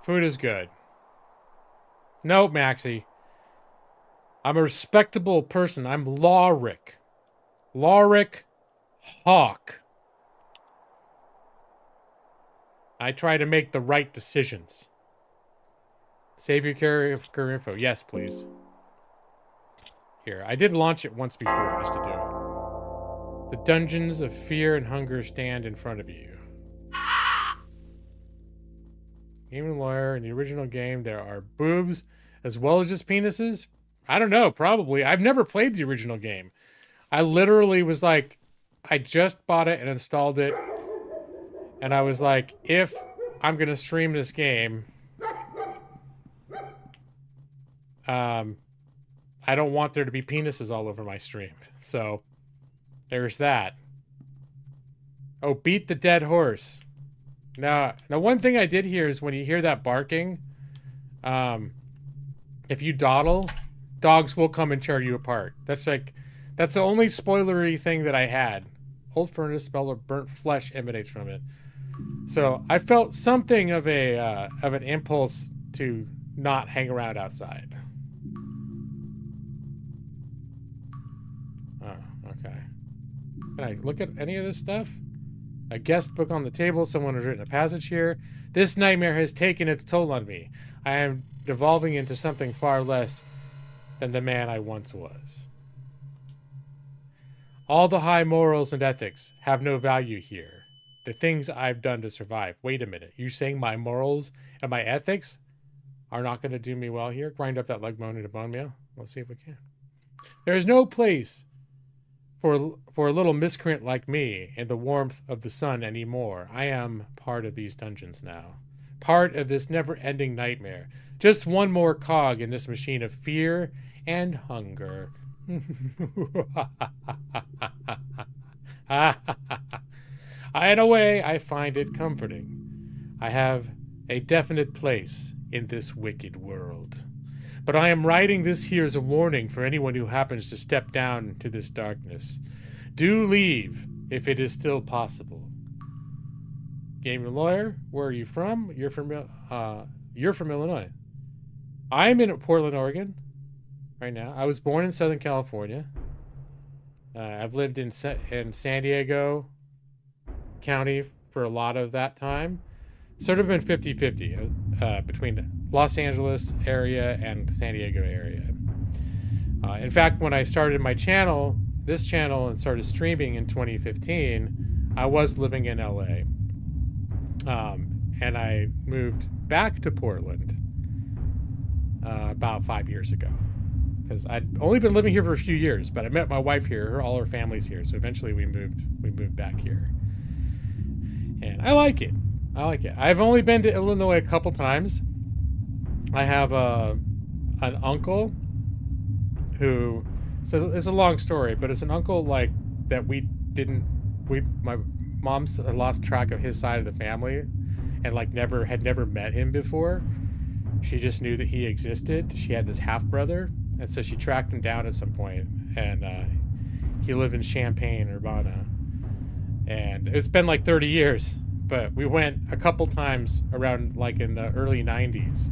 Food is good. Nope, Maxie. I'm a respectable person. I'm Lawrick. Lawrick Hawk. I try to make the right decisions. Save your career info. Yes, please. Here, I did launch it once before just to do it. The dungeons of fear and hunger stand in front of you. Game Lawyer, in the original game, there are boobs as well as just penises. I don't know, probably. I've never played the original game. I literally was like, I just bought it and installed it. And I was like, if I'm going to stream this game, I don't want there to be penises all over my stream. So, there's that. Oh, beat the dead horse. Now, one thing I did hear is when you hear that barking, if you dawdle, dogs will come and tear you apart. That's the only spoilery thing that I had. Old furnace smell of burnt flesh emanates from it. So I felt something of an impulse to not hang around outside. Oh, okay. Can I look at any of this stuff? A guest book on the table. Someone has written a passage here. This nightmare has taken its toll on me. I am devolving into something far less than the man I once was. All the high morals and ethics have no value here. The things I've done to survive. Wait a minute. You saying my morals and my ethics are not going to do me well here? Grind up that leg bone into bone meal. Let's see if we can. There is no place for a little miscreant like me in the warmth of the sun anymore. I am part of these dungeons now. Part of this never-ending nightmare. Just one more cog in this machine of fear and hunger. In a way, I find it comforting. I have a definite place in this wicked world. But I am writing this here as a warning for anyone who happens to step down to this darkness. Do leave if it is still possible. Game Lawyer, where are you from? You're from Illinois. I'm in Portland, Oregon right now. I was born in Southern California. I've lived in San Diego County for a lot of that time. Sort of been 50-50 between Los Angeles area and San Diego area. In fact, when I started my channel, this channel, and started streaming in 2015, I was living in LA. And I moved back to Portland about 5 years ago. Because I'd only been living here for a few years, but I met my wife here, all her family's here, so eventually we moved back here. And I like it. I like it. I've only been to Illinois a couple times. I have an uncle who, so it's a long story, but it's an uncle like that my mom's lost track of his side of the family and like had never met him before. She just knew that he existed. She had this half brother, and so she tracked him down at some point, and he lived in Champaign, Urbana. And it's been like 30 years, but we went a couple times around like in the early 90s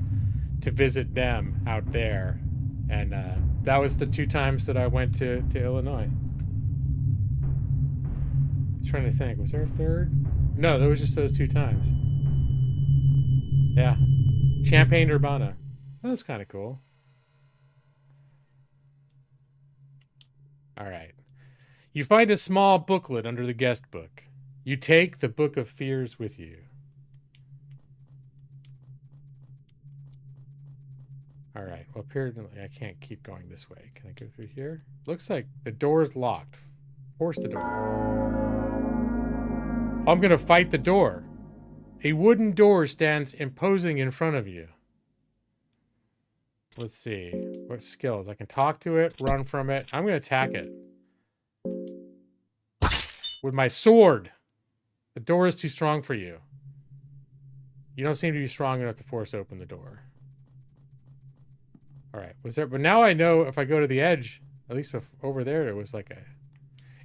to visit them out there. And that was the 2 times that I went to Illinois. I'm trying to think, was there a third? No, there was just those 2 times. Yeah. Champaign, Urbana. That was kind of cool. All right. You find a small booklet under the guest book. You take the Book of Fears with you. All right. Well, apparently I can't keep going this way. Can I go through here? Looks like the door's locked. Force the door. I'm going to fight the door. A wooden door stands imposing in front of you. Let's see. What skills? I can talk to it, run from it. I'm going to attack it with my sword. The door is too strong for you. You don't seem to be strong enough to force open the door. All right, was there? But now I know if I go to the edge, at least over there, it was like a.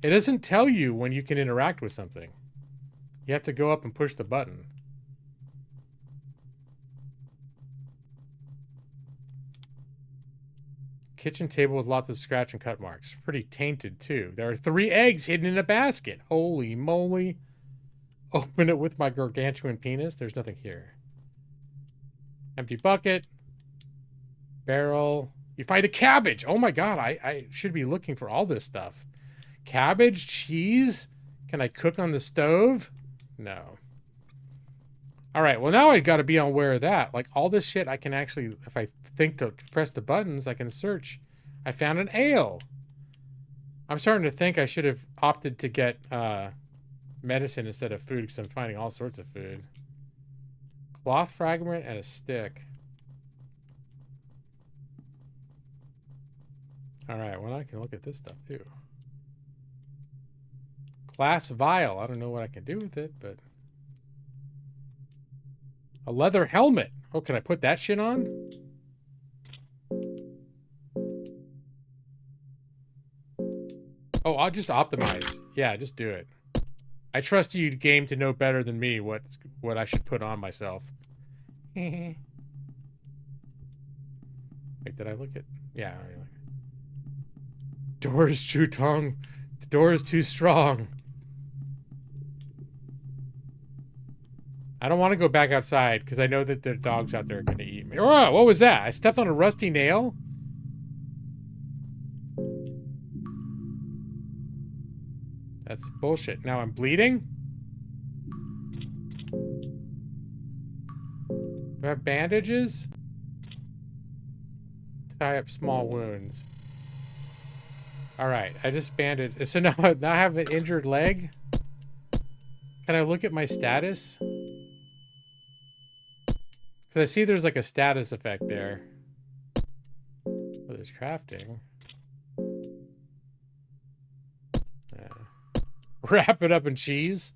It doesn't tell you when you can interact with something. You have to go up and push the button. Kitchen table with lots of scratch and cut marks. Pretty tainted, too. There are 3 eggs hidden in a basket. Holy moly. Open it with my gargantuan penis. There's nothing here. Empty bucket. Barrel. You find a cabbage. Oh my god, I should be looking for all this stuff. Cabbage, cheese. Can I cook on the stove? No. Alright, well now I gotta be aware of that. Like, all this shit I can actually, if I think to press the buttons, I can search. I found an ale. I'm starting to think I should have opted to get medicine instead of food because I'm finding all sorts of food. Cloth fragment and a stick. Alright, well I can look at this stuff too. Glass vial. I don't know what I can do with it, but... A leather helmet. Oh, can I put that shit on? Oh, I'll just optimize. Yeah, just do it. I trust you, game, to know better than me what I should put on myself. Wait, did I look at... Yeah. Door is too strong. The door is too strong. I don't want to go back outside because I know that there are dogs out there going to eat me. Oh, what was that? I stepped on a rusty nail? That's bullshit. Now I'm bleeding? Do I have bandages? Tie up small wounds. Alright, I just bandaged. So now I have an injured leg? Can I look at my status? Because I see there's like a status effect there. Oh, there's crafting. Wrap it up in cheese.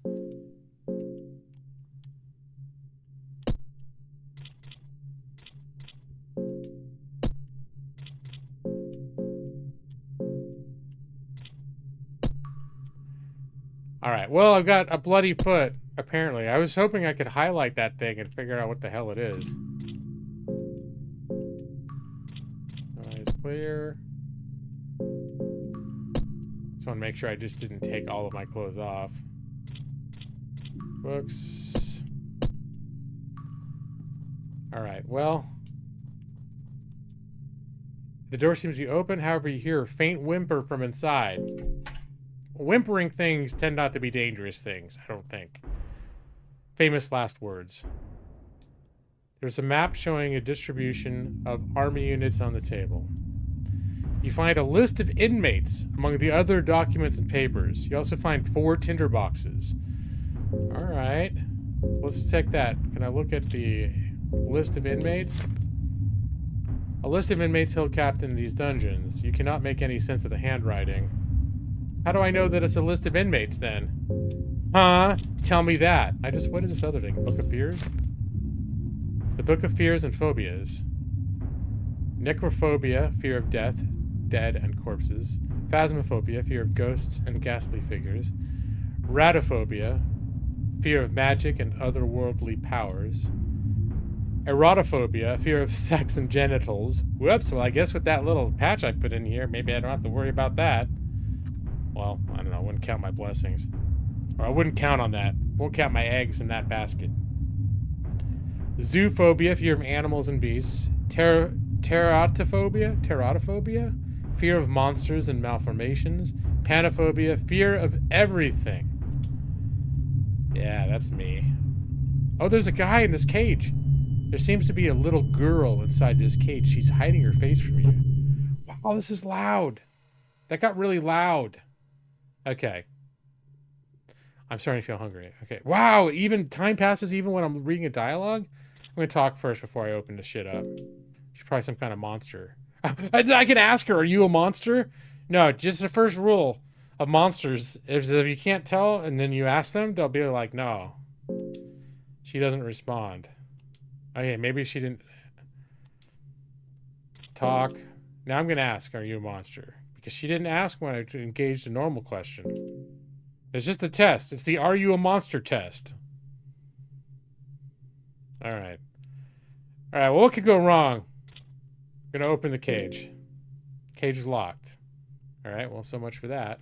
Alright, well, I've got a bloody foot, apparently. I was hoping I could highlight that thing and figure out what the hell it is. Eyes clear. Just want to make sure I just didn't take all of my clothes off. Books. Alright, well. The door seems to be open, however you hear a faint whimper from inside. Whimpering things tend not to be dangerous things, I don't think. Famous last words. There's a map showing a distribution of army units on the table. You find a list of inmates among the other documents and papers. You also find 4 tinderboxes. Alright. Let's check that. Can I look at the list of inmates? A list of inmates held captain in these dungeons. You cannot make any sense of the handwriting. How do I know that it's a list of inmates, then? Huh? Tell me that. What is this other thing? Book of Fears? The Book of Fears and Phobias. Necrophobia, fear of death, dead and corpses. Phasmophobia, fear of ghosts and ghastly figures. Ratophobia, fear of magic and otherworldly powers. Erotophobia, fear of sex and genitals. Whoops, well I guess with that little patch I put in here, maybe I don't have to worry about that. Well, I don't know, I wouldn't count my blessings. Or I wouldn't count on that. Won't count my eggs in that basket. Zoophobia, fear of animals and beasts. Teratophobia, fear of monsters and malformations. Panophobia, fear of everything. Yeah, that's me. Oh, there's a guy in this cage. There seems to be a little girl inside this cage. She's hiding her face from you. Wow, this is loud. That got really loud. Okay. I'm starting to feel hungry. Okay. Wow, even time passes even when I'm reading a dialogue? I'm going to talk first before I open this shit up. She's probably some kind of monster. I can ask her, are you a monster? No, just the first rule. of monsters. If you can't tell and then you ask them, they'll be like, no. She doesn't respond. Okay, maybe she didn't talk. Now I'm going to ask, are you a monster? Because she didn't ask when I engaged a normal question. It's just a test. It's the are you a monster test. Alright. Alright, well, what could go wrong? I'm gonna open the cage. Cage is locked. Alright, well, so much for that.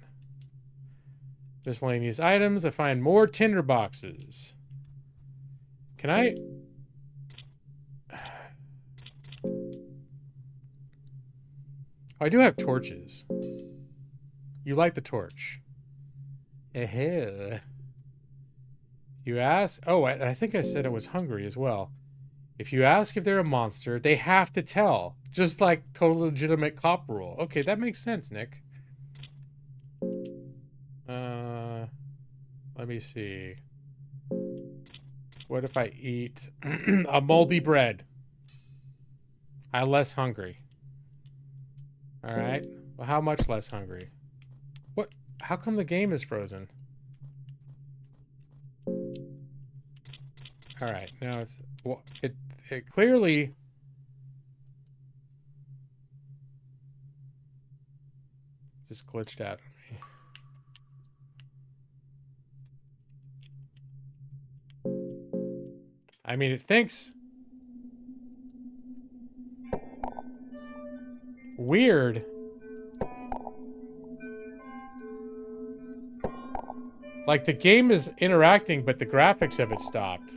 Miscellaneous items. I find more tinder boxes. Can I... I do have torches. You light the torch. You ask... Oh, I think I said I was hungry as well. If you ask if they're a monster, they have to tell. Just like total legitimate cop rule. Okay, that makes sense, Nick. Let me see. What if I eat a moldy bread? I'm less hungry. Alright. Well, how much less hungry? What? How come the game is frozen? Alright, now it's... Well, it clearly... just glitched out on me. I mean, it thinks... Weird. Like, the game is interacting, but the graphics of it stopped.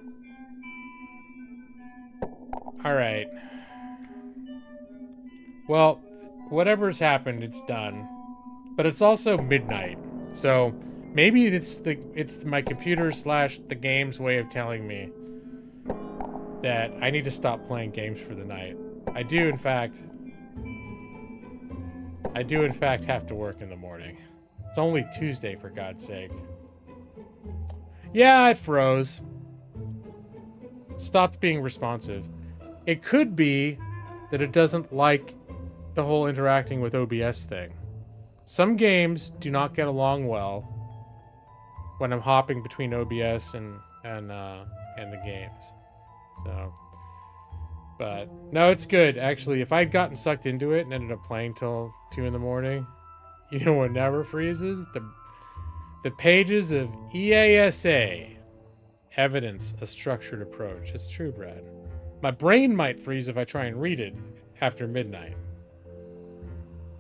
Alright. Well, whatever's happened, it's done. But it's also midnight. So, maybe it's my computer / the game's way of telling me that I need to stop playing games for the night. I do, in fact, have to work in the morning. It's only Tuesday, for God's sake. Yeah, it froze. It stopped being responsive. It could be that it doesn't like the whole interacting with OBS thing. Some games do not get along well when I'm hopping between OBS and the games. So, but no, it's good actually. If I'd gotten sucked into it and ended up playing till 2 in the morning, you know what never freezes? The pages of EASA. Evidence, a structured approach. It's true, Brad. My brain might freeze if I try and read it after midnight.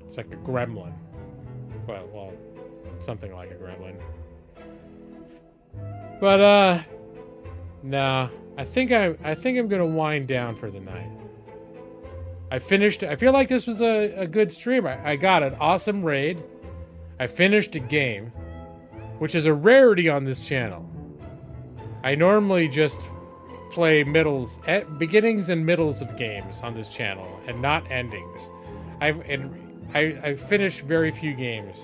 It's like a gremlin. Well, something like a gremlin. But no, I think I'm gonna wind down for the night. I feel like this was a good stream. I got an awesome raid. I finished a game, which is a rarity on this channel. I normally just play beginnings and middles of games on this channel, and not endings. I finished very few games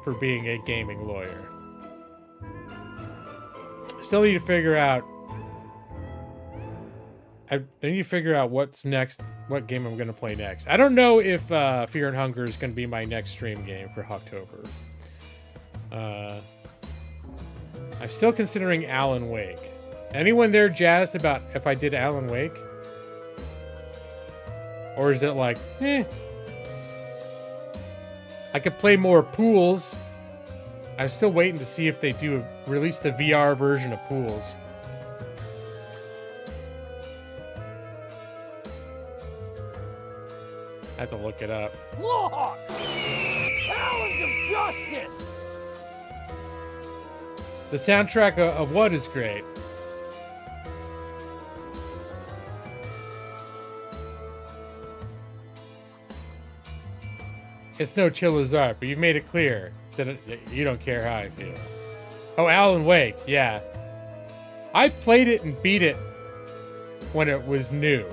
for being a gaming lawyer. Still need to figure out. I need to figure out what's next, what game I'm going to play next. I don't know if Fear and Hunger is going to be my next stream game for HAWKTOBER. I'm still considering Alan Wake. Anyone there jazzed about if I did Alan Wake? Or is it like, eh? I could play more Pools. I'm still waiting to see if they do release the VR version of Pools. I have to look it up. Lawhawk! Talons of justice! The soundtrack of what is great? It's no Chilla's art, but you've made it clear that you don't care how I feel. Oh, Alan Wake, yeah. I played it and beat it when it was new.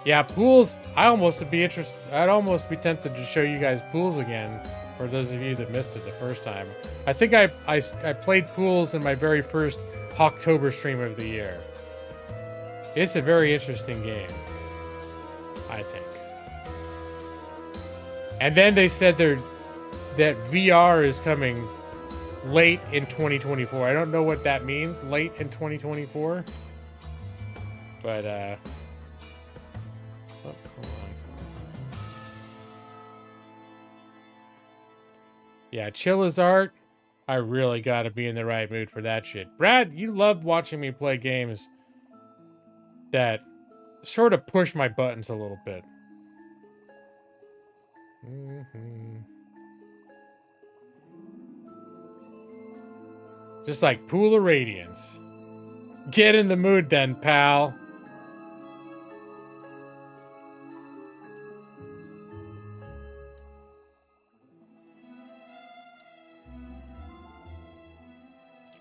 Yeah, Pools, I'd almost be tempted to show you guys Pools again, for those of you that missed it the first time. I think I played Pools in my very first HAWKTOBER stream of the year. It's a very interesting game, I think. And then they said that VR is coming late in 2024. I don't know what that means, late in 2024. But, oh, hold on. Yeah, chill as art. I really gotta be in the right mood for that shit. Brad, you love watching me play games that sort of push my buttons a little bit. Just like Pool of Radiance. Get in the mood then, pal.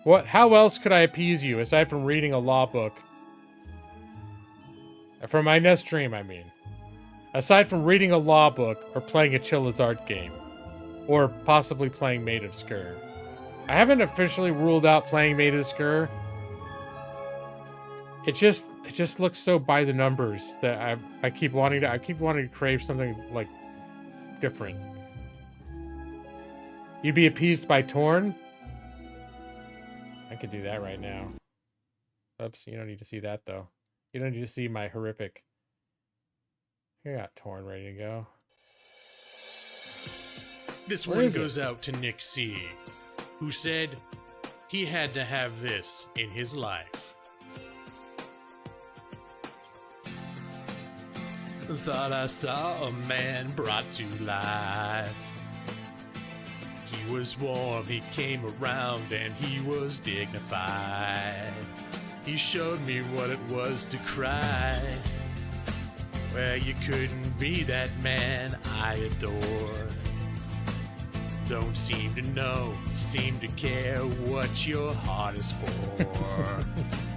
What? How else could I appease you aside from reading a law book? For my next stream, I mean. Aside from reading a law book or playing a chill as art game. Or possibly playing Maid of Skur. I haven't officially ruled out playing Maid of Skur. It just looks so by the numbers that I keep wanting to crave something like different. You'd be appeased by Torn? I could do that right now. Oops, you don't need to see that though. You don't need to see my horrific. Here, got Torn ready to go. This Where one is it? goes out to Nick C, who said he had to have this in his life. Thought I saw a man brought to life. He was warm, he came around, and he was dignified. He showed me what it was to cry. Well, you couldn't be that man I adored. Don't seem to know, seem to care what your heart is for.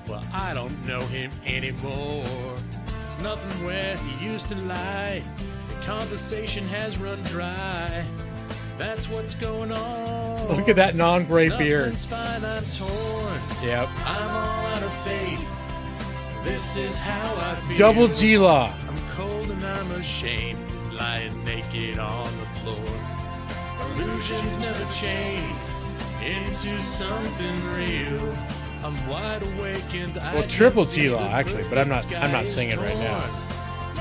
Well, I don't know him anymore. There's nothing where he used to lie. The conversation has run dry. That's what's going on. Look at that non-gray beard. Nothing's fine, I'm torn. Yep. I'm all out of faith. This is how I feel. Double G-Law. I'm cold and I'm ashamed, lying naked on the floor. Illusions never change into something real. I'm wide awake and I Well, triple G-Law actually, but I'm not singing right now.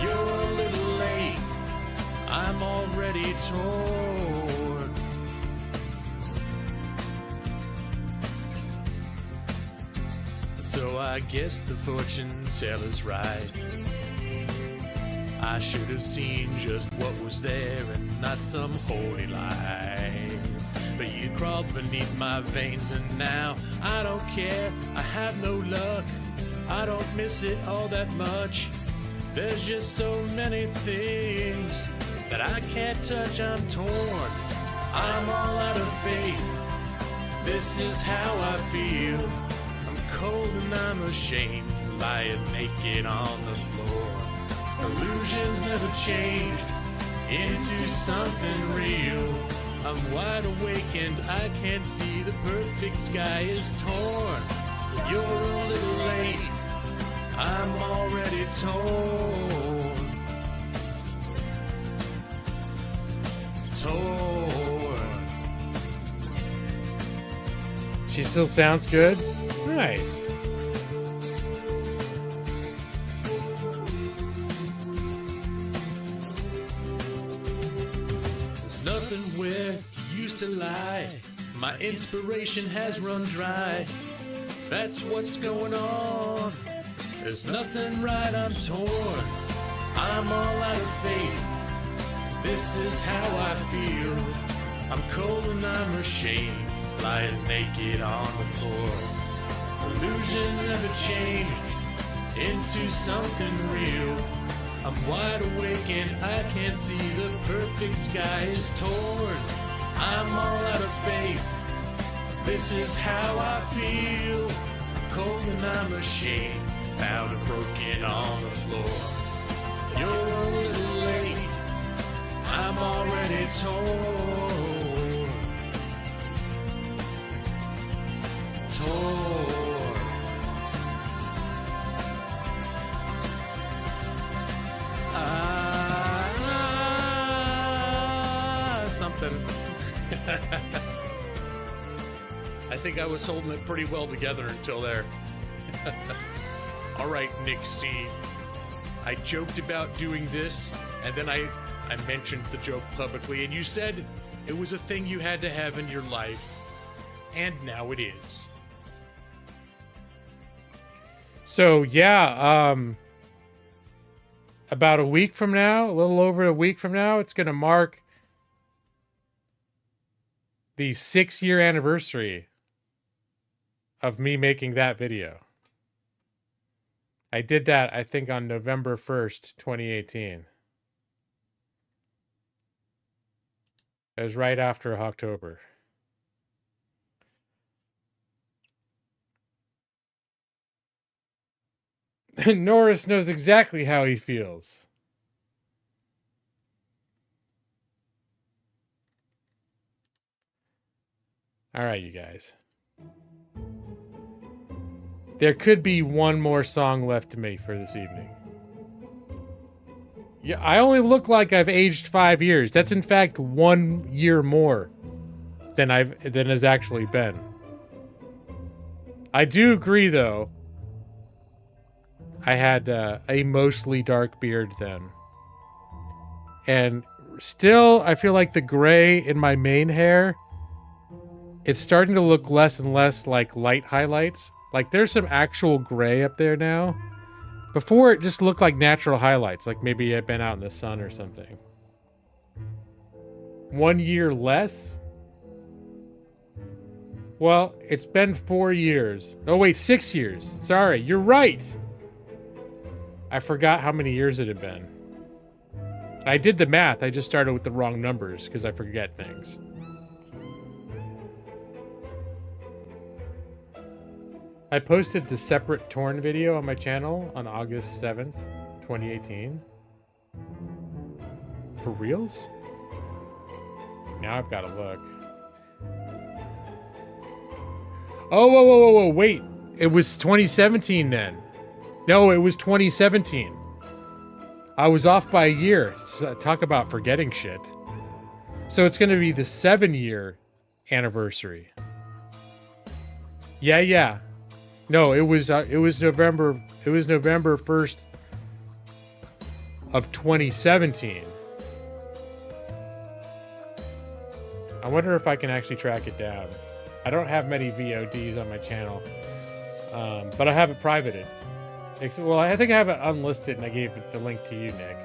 You're a little late. I'm already torn. So I guess the fortune teller's right. I should have seen just what was there and not some holy light. But you crawled beneath my veins and now I don't care, I have no luck. I don't miss it all that much. There's just so many things that I can't touch, I'm torn. I'm all out of faith. This is how I feel. I'm cold and I'm ashamed, lying naked on the floor. Illusions never changed into something real. I'm wide awake and I can't see the perfect sky is torn. You're a little late, I'm already torn. Torn. She still sounds good? Nice. There's nothing where you used to lie. My inspiration has run dry. That's what's going on. There's nothing right, I'm torn. I'm all out of faith. This is how I feel. I'm cold and I'm ashamed, lying naked on the floor. Illusion never changed into something real. I'm wide awake and I can't see the perfect sky is torn. I'm all out of faith. This is how I feel. Cold and I'm ashamed, bound and broken on the floor. You're a little late. I'm already torn. Torn. something. I think I was holding it pretty well together until there. All right, Nick C. I joked about doing this, and then I mentioned the joke publicly, and you said it was a thing you had to have in your life, and now it is. So yeah, about a week from now, a little over a week from now, it's going to mark the 6-year anniversary of me making that video. I did that, I think, on November 1st, 2018. It was right after HAWKTOBER. Norris knows exactly how he feels. All right, you guys. There could be one more song left to make for this evening. Yeah, I only look like I've aged 5 years. That's in fact 1 year more than has actually been. I do agree, though. I had a mostly dark beard then. And still, I feel like the gray in my main hair, it's starting to look less and less like light highlights. Like, there's some actual gray up there now. Before, it just looked like natural highlights. Like, maybe I'd been out in the sun or something. 1 year less? Well, it's been 4 years. Oh, wait, 6 years. Sorry, you're right. I forgot how many years it had been. I did the math. I just started with the wrong numbers because I forget things. I posted the separate torn video on my channel on August 7th, 2018. For reals? Now I've got to look. Oh, whoa, wait. It was 2017 then. No, it was 2017. I was off by a year. Talk about forgetting shit. So it's going to be the 7-year anniversary. Yeah. No, it was November. It was November 1st of 2017. I wonder if I can actually track it down. I don't have many VODs on my channel, but I have it privated. Well, I think I have it unlisted, and I gave the link to you, Nick.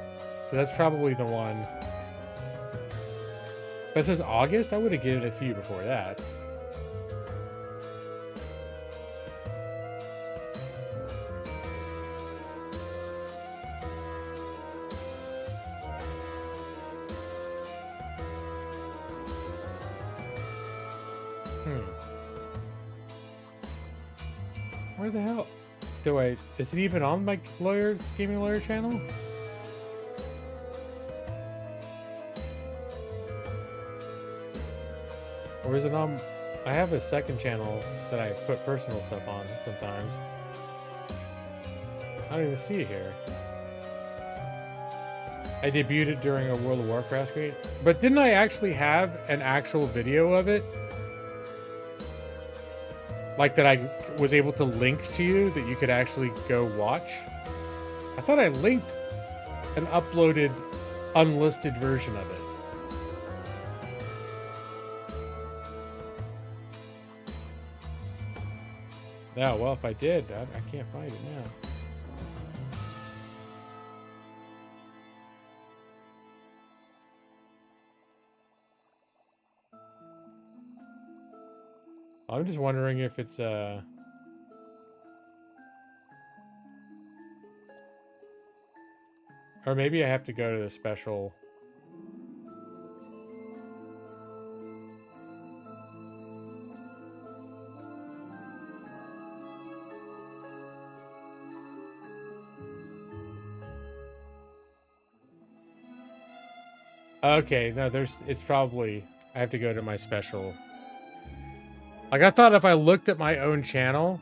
So that's probably the one. But it says August? I would have given it to you before that. Where the hell is it even on my gaming lawyer channel? Or is it on? I have a second channel that I put personal stuff on sometimes. I don't even see it here. I debuted it during a World of Warcraft raid. But didn't I actually have an actual video of it? Like that I was able to link to you that you could actually go watch? I thought I linked an uploaded unlisted version of it. Yeah, well, if I did, I can't find it now. I'm just wondering if it's or maybe I have to go to the special. Okay, no, it's probably, I have to go to my special. Like, I thought if I looked at my own channel,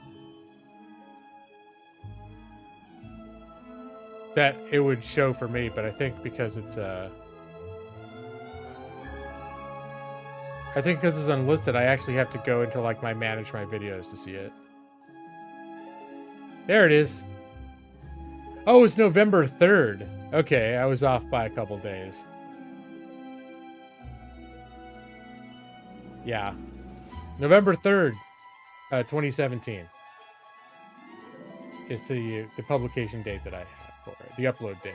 that it would show for me, but I think because it's, I think because it's unlisted, I actually have to go into like my manage my videos to see it. There it is. Oh, it's November 3rd. Okay, I was off by a couple days. Yeah. November 3rd, 2017 is the publication date that I have for it, the upload date.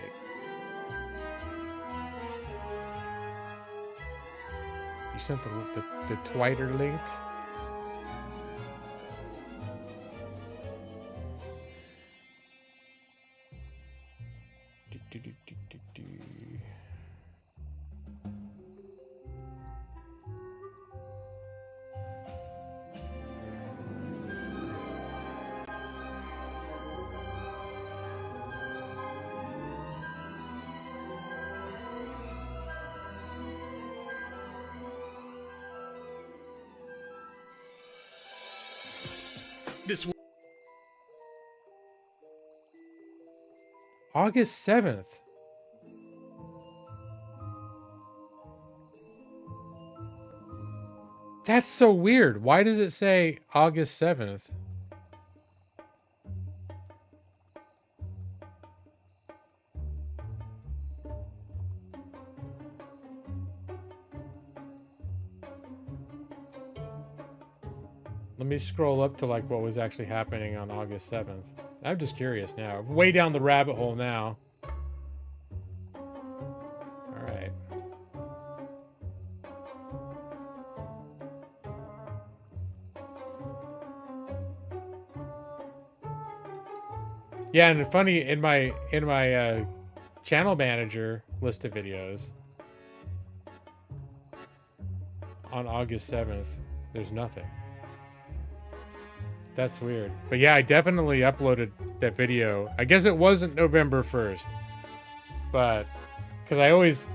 You sent the Twitter link? This August 7th. That's so weird. Why does it say August 7th? Let me scroll up to like what was actually happening on August 7th. I'm just curious now. Way down the rabbit hole now. All right. Yeah, and funny in my channel manager list of videos on August 7th, there's nothing. That's weird. But yeah, I definitely uploaded that video. I guess it wasn't November 1st. But because I always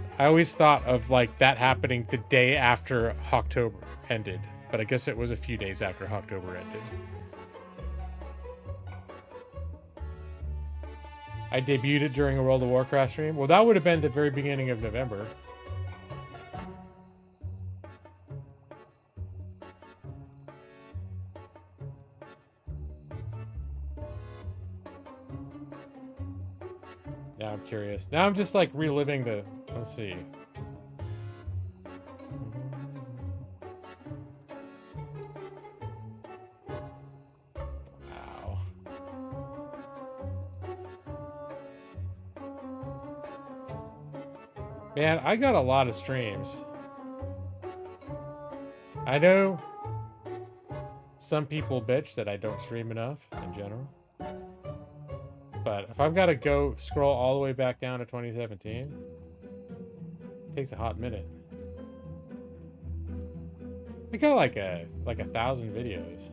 thought of like that happening the day after HAWKTOBER ended. But I guess it was a few days after HAWKTOBER ended. I debuted it during a World of Warcraft stream. Well, that would have been the very beginning of November. Now I'm curious. Now I'm just like reliving the... Let's see. Wow. Man, I got a lot of streams. I know some people bitch that I don't stream enough in general. But if I've got to go scroll all the way back down to 2017, it takes a hot minute. I got like 1,000 videos.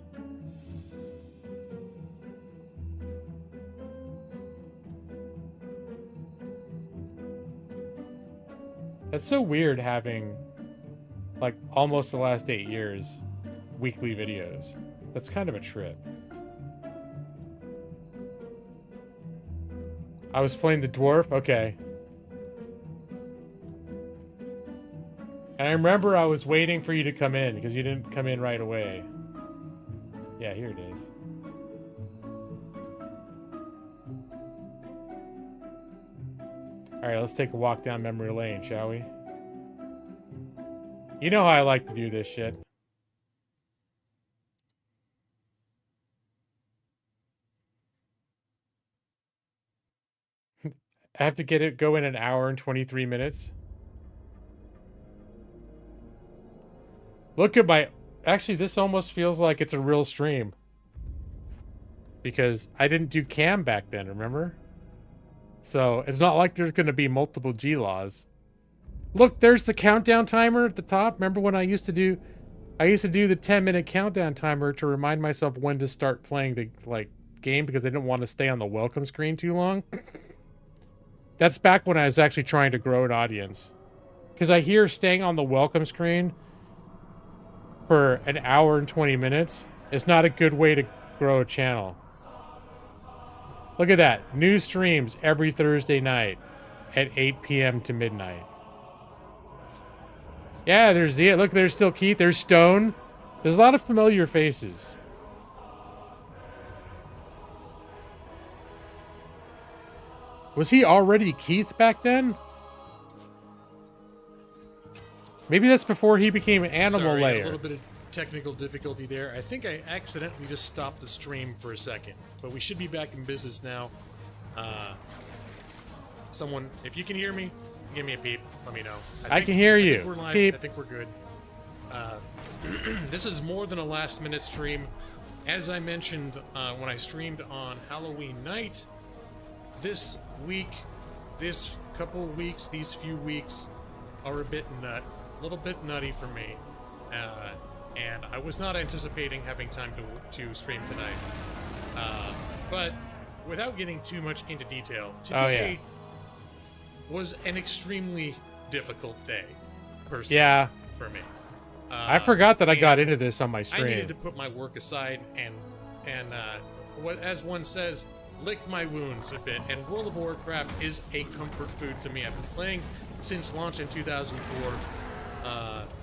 That's so weird having like almost the last 8 years weekly videos. That's kind of a trip. I was playing the dwarf? Okay. And I remember I was waiting for you to come in because you didn't come in right away. Yeah, here it is. Alright, let's take a walk down memory lane, shall we? You know how I like to do this shit. I have to get it go in an hour and 23 minutes. Look at my... Actually, this almost feels like it's a real stream. Because I didn't do cam back then, remember? So, it's not like there's going to be multiple G-laws. Look, there's the countdown timer at the top. Remember when I used to do... I used to do the 10-minute countdown timer to remind myself when to start playing the, like, game because I didn't want to stay on the welcome screen too long. That's back when I was actually trying to grow an audience. Because I hear staying on the welcome screen for an hour and 20 minutes is not a good way to grow a channel. Look at that. New streams every Thursday night at 8 p.m. to midnight. Yeah, there's Zia. Look, there's still Keith. There's Stone. There's a lot of familiar faces. Was he already Keith back then? Maybe that's before he became Animal Sorry, I had Layer. a little bit of technical difficulty there. I think I accidentally just stopped the stream for a second, but we should be back in business now. Someone, if you can hear me, give me a peep. Let me know. I can hear you. I think we're live. Peep. I think we're good. This is more than a last-minute stream. As I mentioned when I streamed on Halloween night, this week, this couple of weeks, these few weeks are a little bit nutty for me. And I was not anticipating having time to stream tonight. But without getting too much into detail, today was an extremely difficult day, personally, for me. I forgot that I got into this on my stream. I needed to put my work aside and what, as one says, lick my wounds a bit. And World of Warcraft is a comfort food to me. I've been playing since launch in 2004.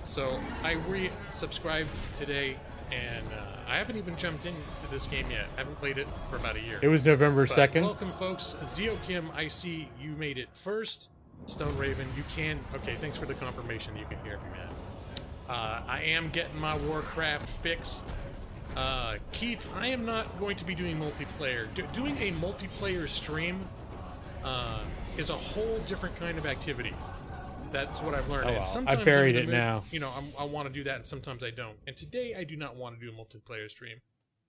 So I re-subscribed today, and I haven't even jumped into this game yet. I haven't played it for about a year. It was November 2nd. Welcome, folks. Zeo Kim, I see you made it first. Stone Raven, you can... Okay, thanks for the confirmation. You can hear me, man. I am getting my Warcraft fix. Keith, I am not going to be doing multiplayer. Doing a multiplayer stream is a whole different kind of activity. That's what I've learned. Oh, And well, sometimes I buried I'm it in the mood, now. You know, I want to do that, and sometimes I don't. And today, I do not want to do a multiplayer stream.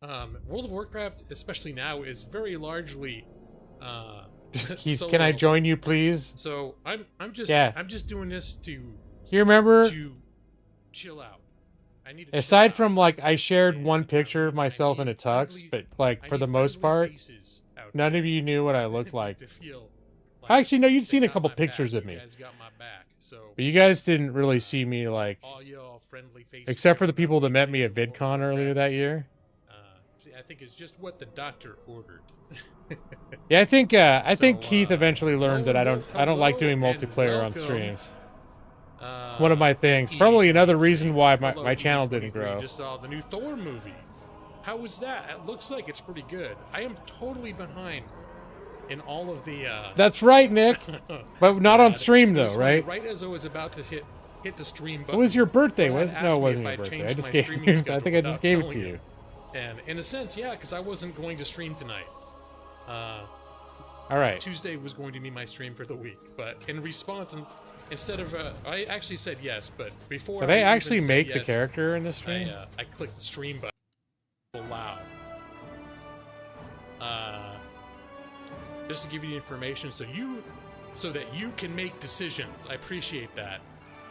World of Warcraft, especially now, is very largely Keith, solo. can I join you, please? So I'm just doing this to You remember? to chill out. I need to Aside from like, I shared one picture of myself in a tux, but like for the most part, none of you knew what I looked like. Actually, no, you'd seen a couple pictures of me. But you guys didn't really see me like, except for the people that met me at VidCon earlier that year. I think it's just what the doctor ordered. Yeah, I think Keith eventually learned that I don't like doing multiplayer on streams. It's one of my things. Probably another reason why my channel didn't grow. Just saw the new Thor movie. How was that? It looks like it's pretty good. I am totally behind in all of the. That's right, Nick. But not on stream though, right? Right as I was about to hit the stream button. It was your birthday, Brad wasn't? No, asked it me wasn't if your I'd birthday. changed I just my gave streaming you. I schedule think I just without gave it telling to you. And in a sense, yeah, because I wasn't going to stream tonight. All right. Tuesday was going to be my stream for the week, but in response, instead of I actually said yes, but before Did they I actually even said make the yes, character in this stream? I clicked the stream button loud. Just to give you the information, so that you can make decisions. I appreciate that.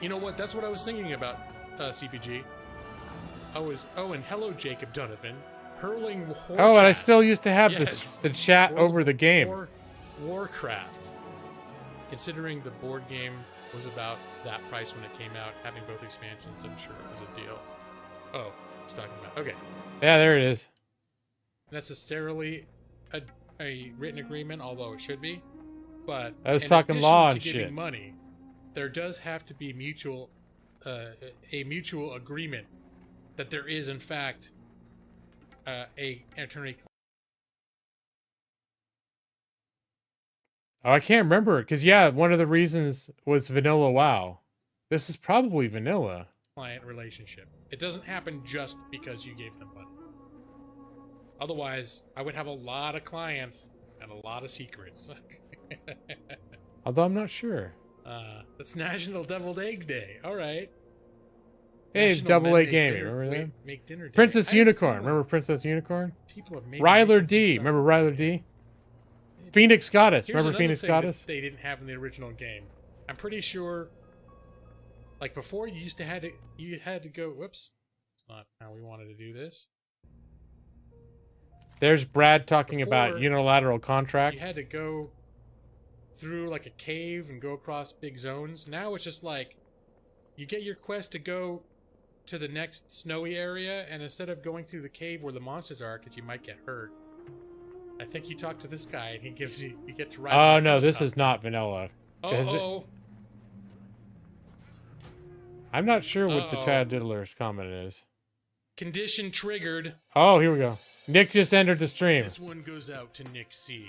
You know what? That's what I was thinking about, CPG. And hello, Jacob Donovan. Hurling Warcraft. Oh, and I still used to have Yes. the chat over the game. Warcraft. Considering the board game was about that price when it came out, having both expansions, I'm sure it was a deal. Oh, it's talking about. Okay. Yeah, there it is. Necessarily a written agreement, although it should be. But I was in talking addition law to and giving shit. money, there does have to be a mutual agreement that there is, in fact, an attorney. Oh, I can't remember because yeah, one of the reasons was Vanilla WoW. This is probably vanilla. Client relationship. It doesn't happen just because you gave them money. Otherwise, I would have a lot of clients and a lot of secrets. Although I'm not sure. It's National Deviled Egg Day. All right. Hey, it's National Double Men A Make Gaming. Dinner- Remember Wait, that? Make Dinner Day. Princess I have Unicorn. fun. Remember Princess Unicorn? People have maybe Ryler making some D. stuff. Remember Ryler D? Phoenix Goddess. Here's Remember another Phoenix thing Goddess? that they didn't have in the original game. I'm pretty sure, like before, you had to go. Whoops, it's not how we wanted to do this. There's Brad talking about Before, unilateral contracts. You had to go through like a cave and go across big zones. Now it's just like you get your quest to go to the next snowy area, and instead of going through the cave where the monsters are, because you might get hurt, I think you talk to this guy and he gives you get to ride. Oh on no, the this helicopter. is not vanilla. 'Cause Oh. I'm not sure what the Uh-oh. Tad Diddler's comment is. Condition triggered. Oh, here we go. Nick just entered the stream. This one goes out to Nick C,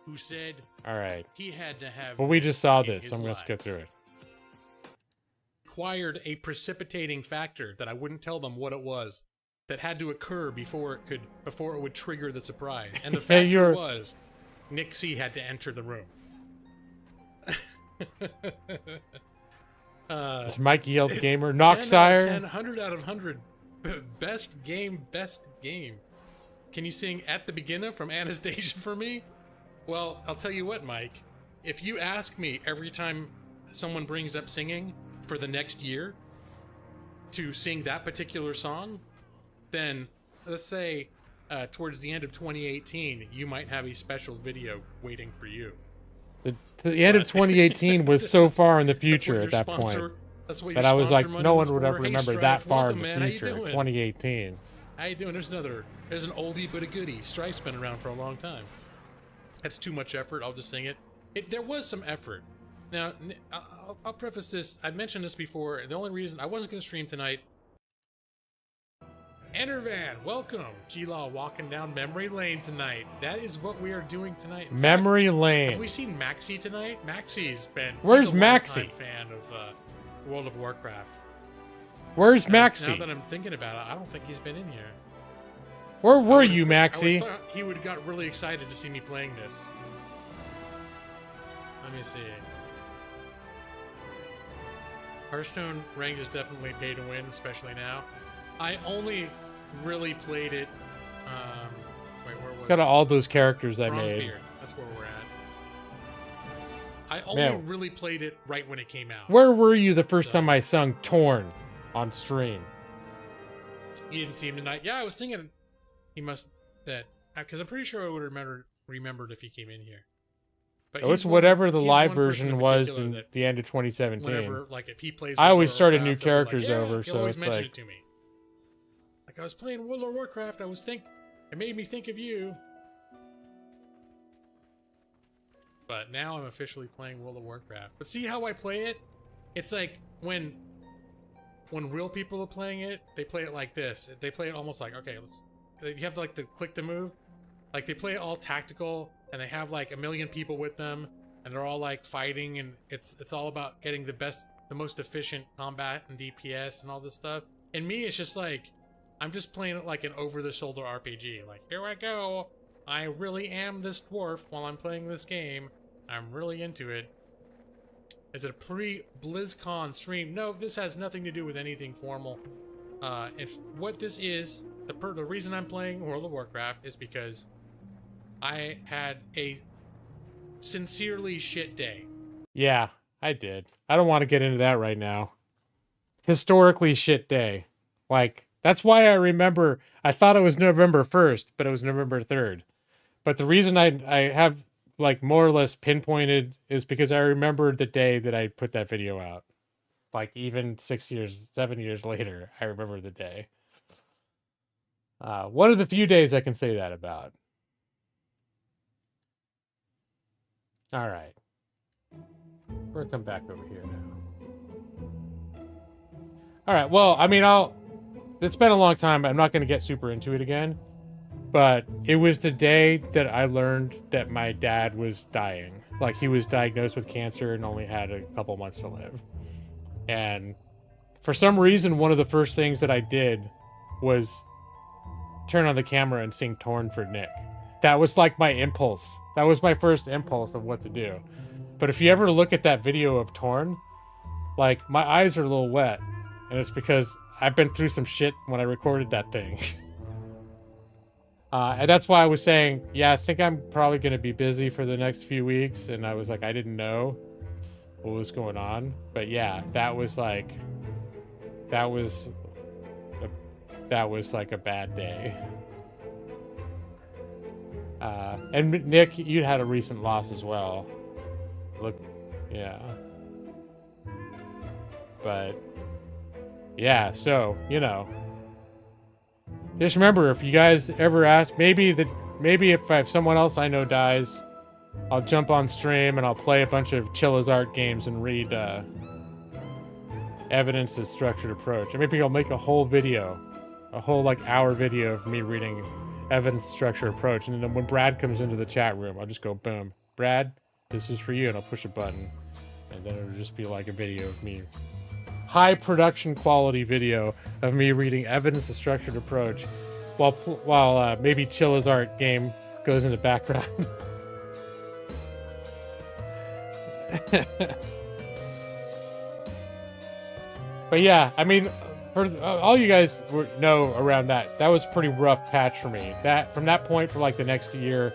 who said All right. he had to have. Well, we just saw in this. his So I'm going to life. skip through it. Required a precipitating factor that I wouldn't tell them what it was that had to occur before it would trigger the surprise. And the factor you're- was Nick C had to enter the room. It's Mikey Yelp it's Gamer. 10 out of Knoxire. 10, 100 out of 100. Best game, best game. Can you sing At the Beginner from Anastasia for me? Well, I'll tell you what, Mike. If you ask me every time someone brings up singing for the next year to sing that particular song, then let's say towards the end of 2018, you might have a special video waiting for you. The end of 2018 was so far in the future your at that sponsor- point that's what that your I was like, sponsor no money one was would for. ever Hey, remember Strife, that far welcome, in man. the How you future, doing? 2018. How you doing? There's an oldie but a goodie. Strife's been around for a long time. That's too much effort. I'll just sing it. There was some effort. Now, I'll preface this. I've mentioned this before. The only reason I wasn't going to stream tonight. Enervan, welcome. G-Law walking down memory lane tonight. That is what we are doing tonight. In Memory fact, lane. Have we seen Maxie tonight? Maxie's been. Where's he's a Maxie? longtime fan of World of Warcraft. Where's Now Maxie? that I'm thinking about it, I don't think he's been in here. Where were I you, would've Maxie? thought he would have got really excited to see me playing this. Let me see. Hearthstone ranked is definitely pay to win, especially now. I only really played it. Wait, where was? Got all those characters I made. Bronzebeard. That's where we're at. I only Man. really played it right when it came out. Where were you the first time I sung Torn on stream? You didn't see him tonight. Yeah, I was thinking he must that because I'm pretty sure I would have remembered if he came in here. But Oh, he's it's one- whatever the he's live one person version in was particular in that the end of 2017. whenever, like, if he plays I World always of started new Warcraft, I'll be like, characters yeah, over, he'll so always it's mention like it to me. Like I was playing World of Warcraft, it made me think of you. But now I'm officially playing World of Warcraft. But see how I play it? It's like when real people are playing it, they play it like this. They play it almost like, okay, you have like the click to move. Like they play it all tactical, and they have like a million people with them, and they're all like fighting, and it's all about getting the most efficient combat and DPS and all this stuff. And me, it's just like, I'm just playing it like an over-the-shoulder RPG. Like, here I go. I really am this dwarf while I'm playing this game. I'm really into it. Is it a pre-BlizzCon stream? No, this has nothing to do with anything formal. If what this is, the reason I'm playing World of Warcraft is because I had a sincerely shit day. Yeah, I did. I don't want to get into that right now. Historically shit day. Like, that's why I remember, I thought it was November 1st, but it was November 3rd. But the reason I have, like, more or less pinpointed is because I remembered the day that I put that video out. Like, even 7 years later, I remember the day. One of the few days I can say that about. All right. We're gonna come back over here now. All right. Well, I mean, it's been a long time. I'm not going to get super into it again. But it was the day that I learned that my dad was dying. Like, he was diagnosed with cancer and only had a couple months to live. And for some reason, one of the first things that I did was turn on the camera and sing Torn for Nick. That was like my impulse. That was my first impulse of what to do. But if you ever look at that video of Torn, like, my eyes are a little wet. And it's because I've been through some shit when I recorded that thing. And that's why I was saying, yeah, I think I'm probably going to be busy for the next few weeks. And I was like, I didn't know what was going on. But yeah, that was like a bad day. And Nick, you had a recent loss as well. Look, yeah. But yeah, so, you know, just remember, if you guys ever ask, maybe if someone else I know dies, I'll jump on stream and I'll play a bunch of Chilla's Art games and read evidence is structured approach. And maybe I'll make a whole video, a whole like hour video of me reading evidence structured approach. And then when Brad comes into the chat room, I'll just go, boom, Brad, this is for you. And I'll push a button. And then it'll just be like a video of me, high production quality video of me reading evidence of structured approach while maybe Chilla's art game goes in the background. But yeah, I mean, for all you guys know around that was pretty rough patch for me. That from that point for like the next year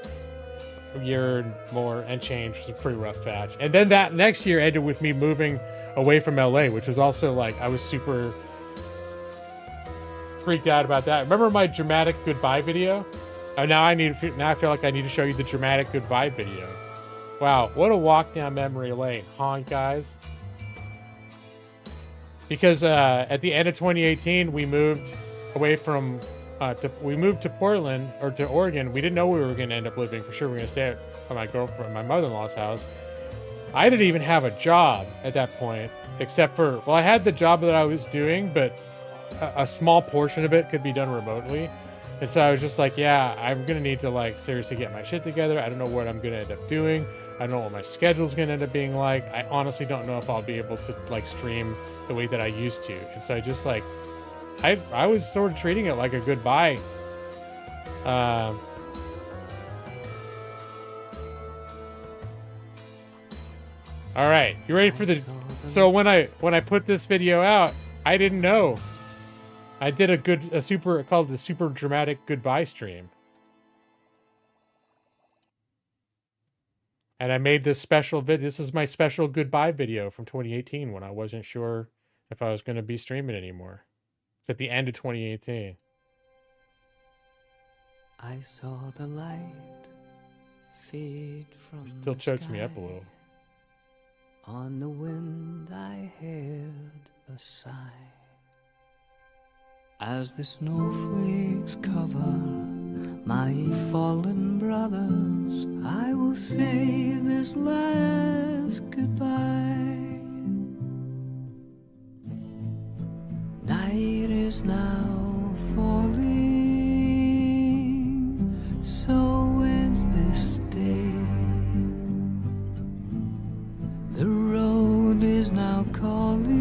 and more and change was a pretty rough patch. And then that next year ended with me moving away from LA, which was also like I was super freaked out about that. Remember my dramatic goodbye video? Oh, now I feel like I need to show you the dramatic goodbye video. Wow, what a walk down memory lane, huh, guys? Because at the end of 2018, we moved away from, we moved to Portland, or to Oregon. We didn't know we were going to end up living. For sure, we were going to stay at my girlfriend, my mother-in-law's house. I didn't even have a job at that point, except for, well, I had the job that I was doing, but a small portion of it could be done remotely. And so I was just like, yeah, I'm going to need to like seriously get my shit together. I don't know what I'm going to end up doing. I don't know what my schedule's going to end up being like. I honestly don't know if I'll be able to like stream the way that I used to. And so I just like, I was sort of treating it like a goodbye. All right, you ready for the, so when I put this video out, I didn't know. I did called the super dramatic goodbye stream. And I made this special video. This is my special goodbye video from 2018 when I wasn't sure if I was going to be streaming anymore. It's at the end of 2018. I saw the light fade from Still chokes me up a little. On the wind I heard a sigh. As the snowflakes cover my fallen brothers, I will say this last goodbye. Night is now falling, so ends this day. The road is now calling,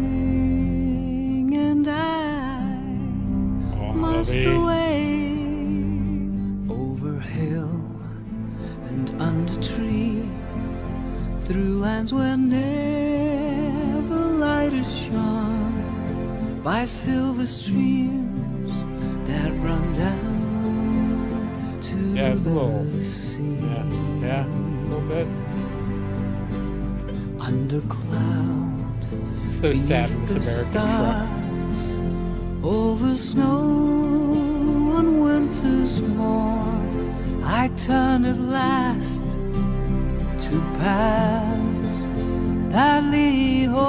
and I must away. Over hill and under tree, through lands where never light is shone, by silver streams that run down to the sea. Yeah, a little bit. Under cloud, it's so sad in this American stars, over snow on winter's morn, I turn at last to paths that lead home.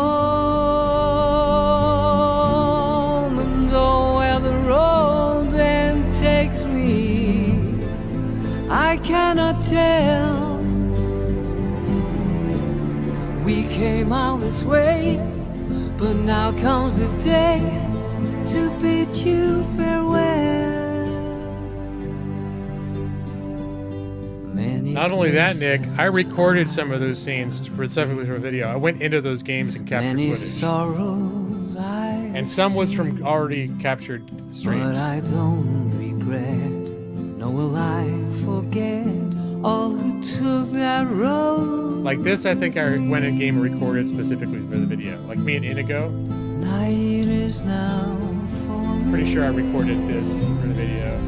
And oh, where the road then takes me, I cannot tell. We came all this way, but now comes the day to bid you farewell. Not only that, Nick, I recorded some of those scenes specifically for a video. I went into those games and captured footage. And some was from already captured streams. But I don't regret, nor will I forget all who took that road. Like this, I think I went in game and recorded specifically for the video. Like me and Inigo. Night is now falling. Pretty sure I recorded this for the video.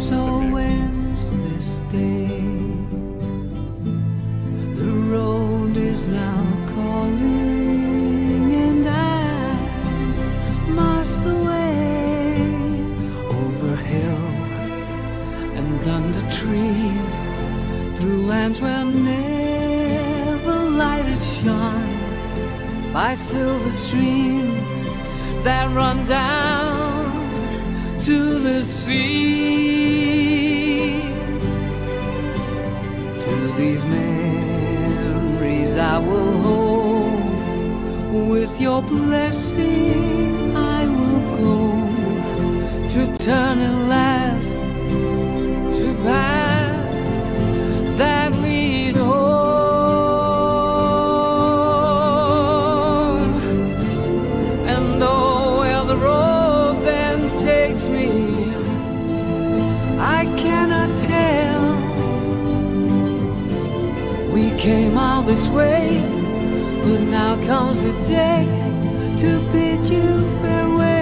So ends this day. The road is now calling, and I must away. Over hill and under tree, through lands where never light is shone, by silver streams that run down to the sea. To these memories I will hold, with your blessing to turn at last to paths that lead home. And oh, where the road then takes me, I cannot tell. We came all this way, but now comes the day to bid you farewell.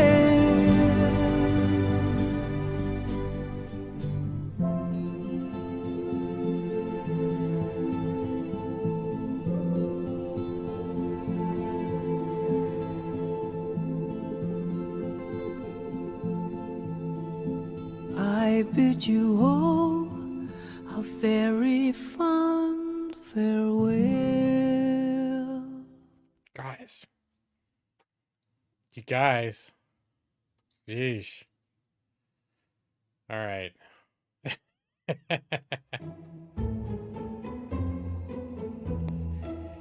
I bid you all a very fond farewell. Guys. You guys. Yeesh. All right.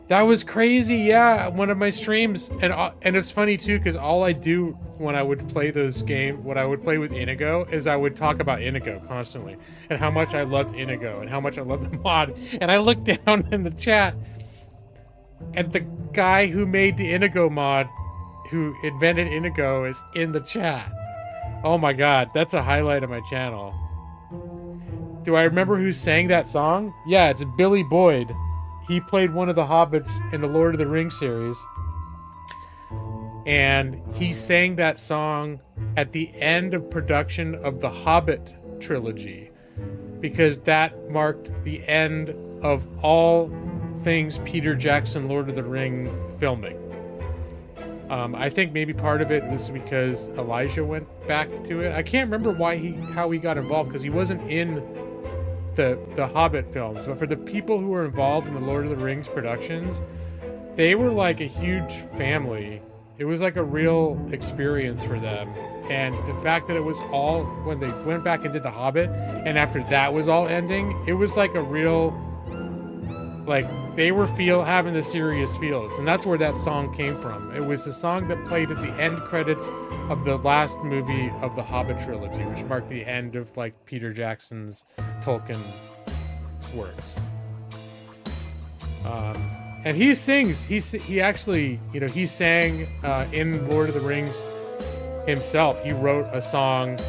That was crazy, yeah. One of my streams, and it's funny too, because all I do when I would play those games, what I would play with Inigo, is I would talk about Inigo constantly, and how much I loved Inigo, and how much I loved the mod. And I looked down in the chat, and the guy who made the Inigo mod, who invented Inigo, is in the chat. Oh my god, that's a highlight of my channel. Do I remember who sang that song? Yeah, it's Billy Boyd. He played one of the hobbits in the Lord of the Rings series. And he sang that song at the end of production of the Hobbit trilogy, because that marked the end of all things Peter Jackson Lord of the Ring filming. I think maybe part of it was because Elijah went back to it. I can't remember how he got involved, because he wasn't in the Hobbit films, but for the people who were involved in the Lord of the Rings productions, they were like a huge family. It was like a real experience for them. And the fact that it was all, when they went back and did the Hobbit, and after that was all ending, it was like a real, like, they were having the serious feels, and that's where that song came from. It was the song that played at the end credits of the last movie of the Hobbit trilogy, which marked the end of like Peter Jackson's Tolkien works. And he sings. He actually, you know, he sang in Lord of the Rings himself. He wrote a song.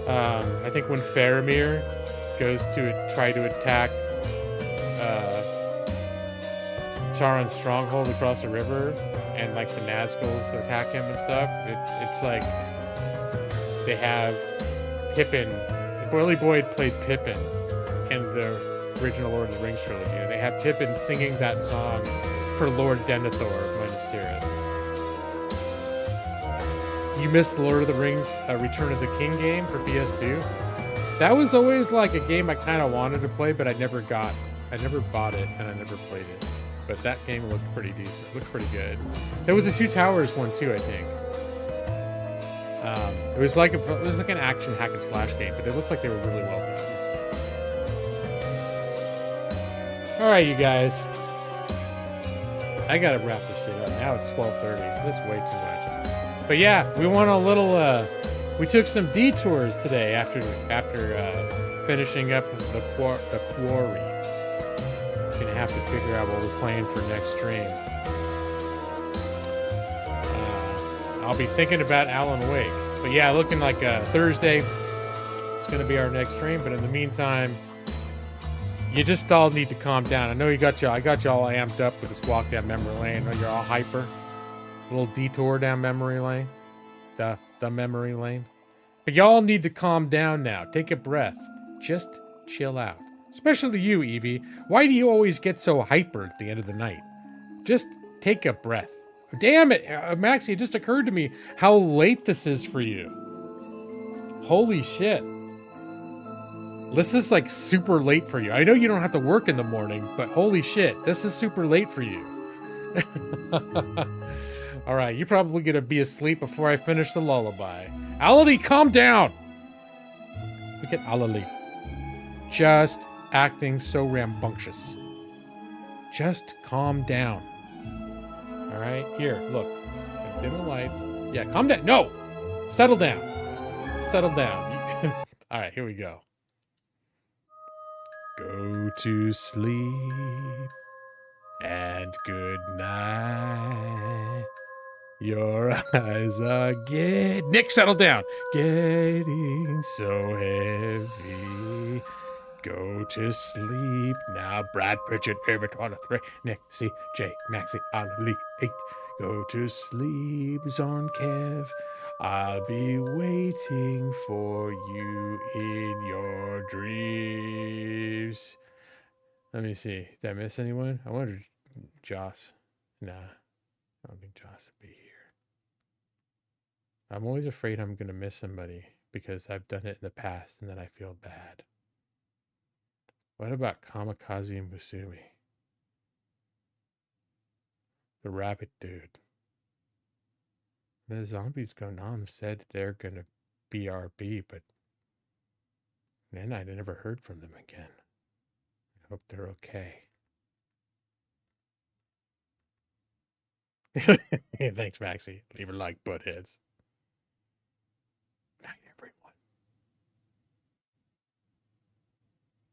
I think when Faramir goes to try to attack Sauron's stronghold across the river, and like the Nazguls attack him and stuff. It's like they have Pippin. Billy Boyd played Pippin in the original Lord of the Rings trilogy. And they have Pippin singing that song for Lord Denethor of Minas Tirith. You missed the Lord of the Rings Return of the King game for PS2. That was always like a game I kind of wanted to play, but I never bought it, and I never played it. But that game looked pretty decent. Looked pretty good. There was a Two Towers one too, I think. It was like an action hack and slash game, but they looked like they were really well done. All right, you guys. I gotta wrap this shit up. Now it's 12:30. That's way too much. But yeah, we went a little. We took some detours today after finishing up the Quarry. Gonna have to figure out what we're playing for next stream. I'll be thinking about Alan Wake. But yeah, looking like Thursday. It's gonna be our next stream. But in the meantime, you just all need to calm down. I know I got you all amped up with this walk down memory lane. I know you're all hyper. A little detour down memory lane. The memory lane. But y'all need to calm down now. Take a breath. Just chill out. Especially you, Evie. Why do you always get so hyper at the end of the night? Just take a breath. Damn it, Maxie, it just occurred to me how late this is for you. Holy shit. This is like super late for you. I know you don't have to work in the morning, but holy shit, this is super late for you. All right, you're probably gonna be asleep before I finish the lullaby. Alalie, calm down. Look at Alalie. Just acting so rambunctious. Just calm down. All right, here, look. Dim the lights. Yeah, calm down. No, settle down. settle down. All right, here we go. Go to sleep and good night. Your eyes are Nick, settle down. Getting so heavy. Go to sleep now. Brad Pritchard, Everett, 3. Nick, C.J. Maxie, Ali, 8. Go to sleep, Zon Kev. I'll be waiting for you in your dreams. Let me see. Did I miss anyone? I wonder, Joss. Nah, I don't think Joss would be here. I'm always afraid I'm going to miss somebody because I've done it in the past and then I feel bad. What about Kamikaze and Busumi? The rabbit dude. The zombies going on said they're going to BRB, but then I never heard from them again. I hope they're okay. Thanks, Maxie. Leave a like, buttheads.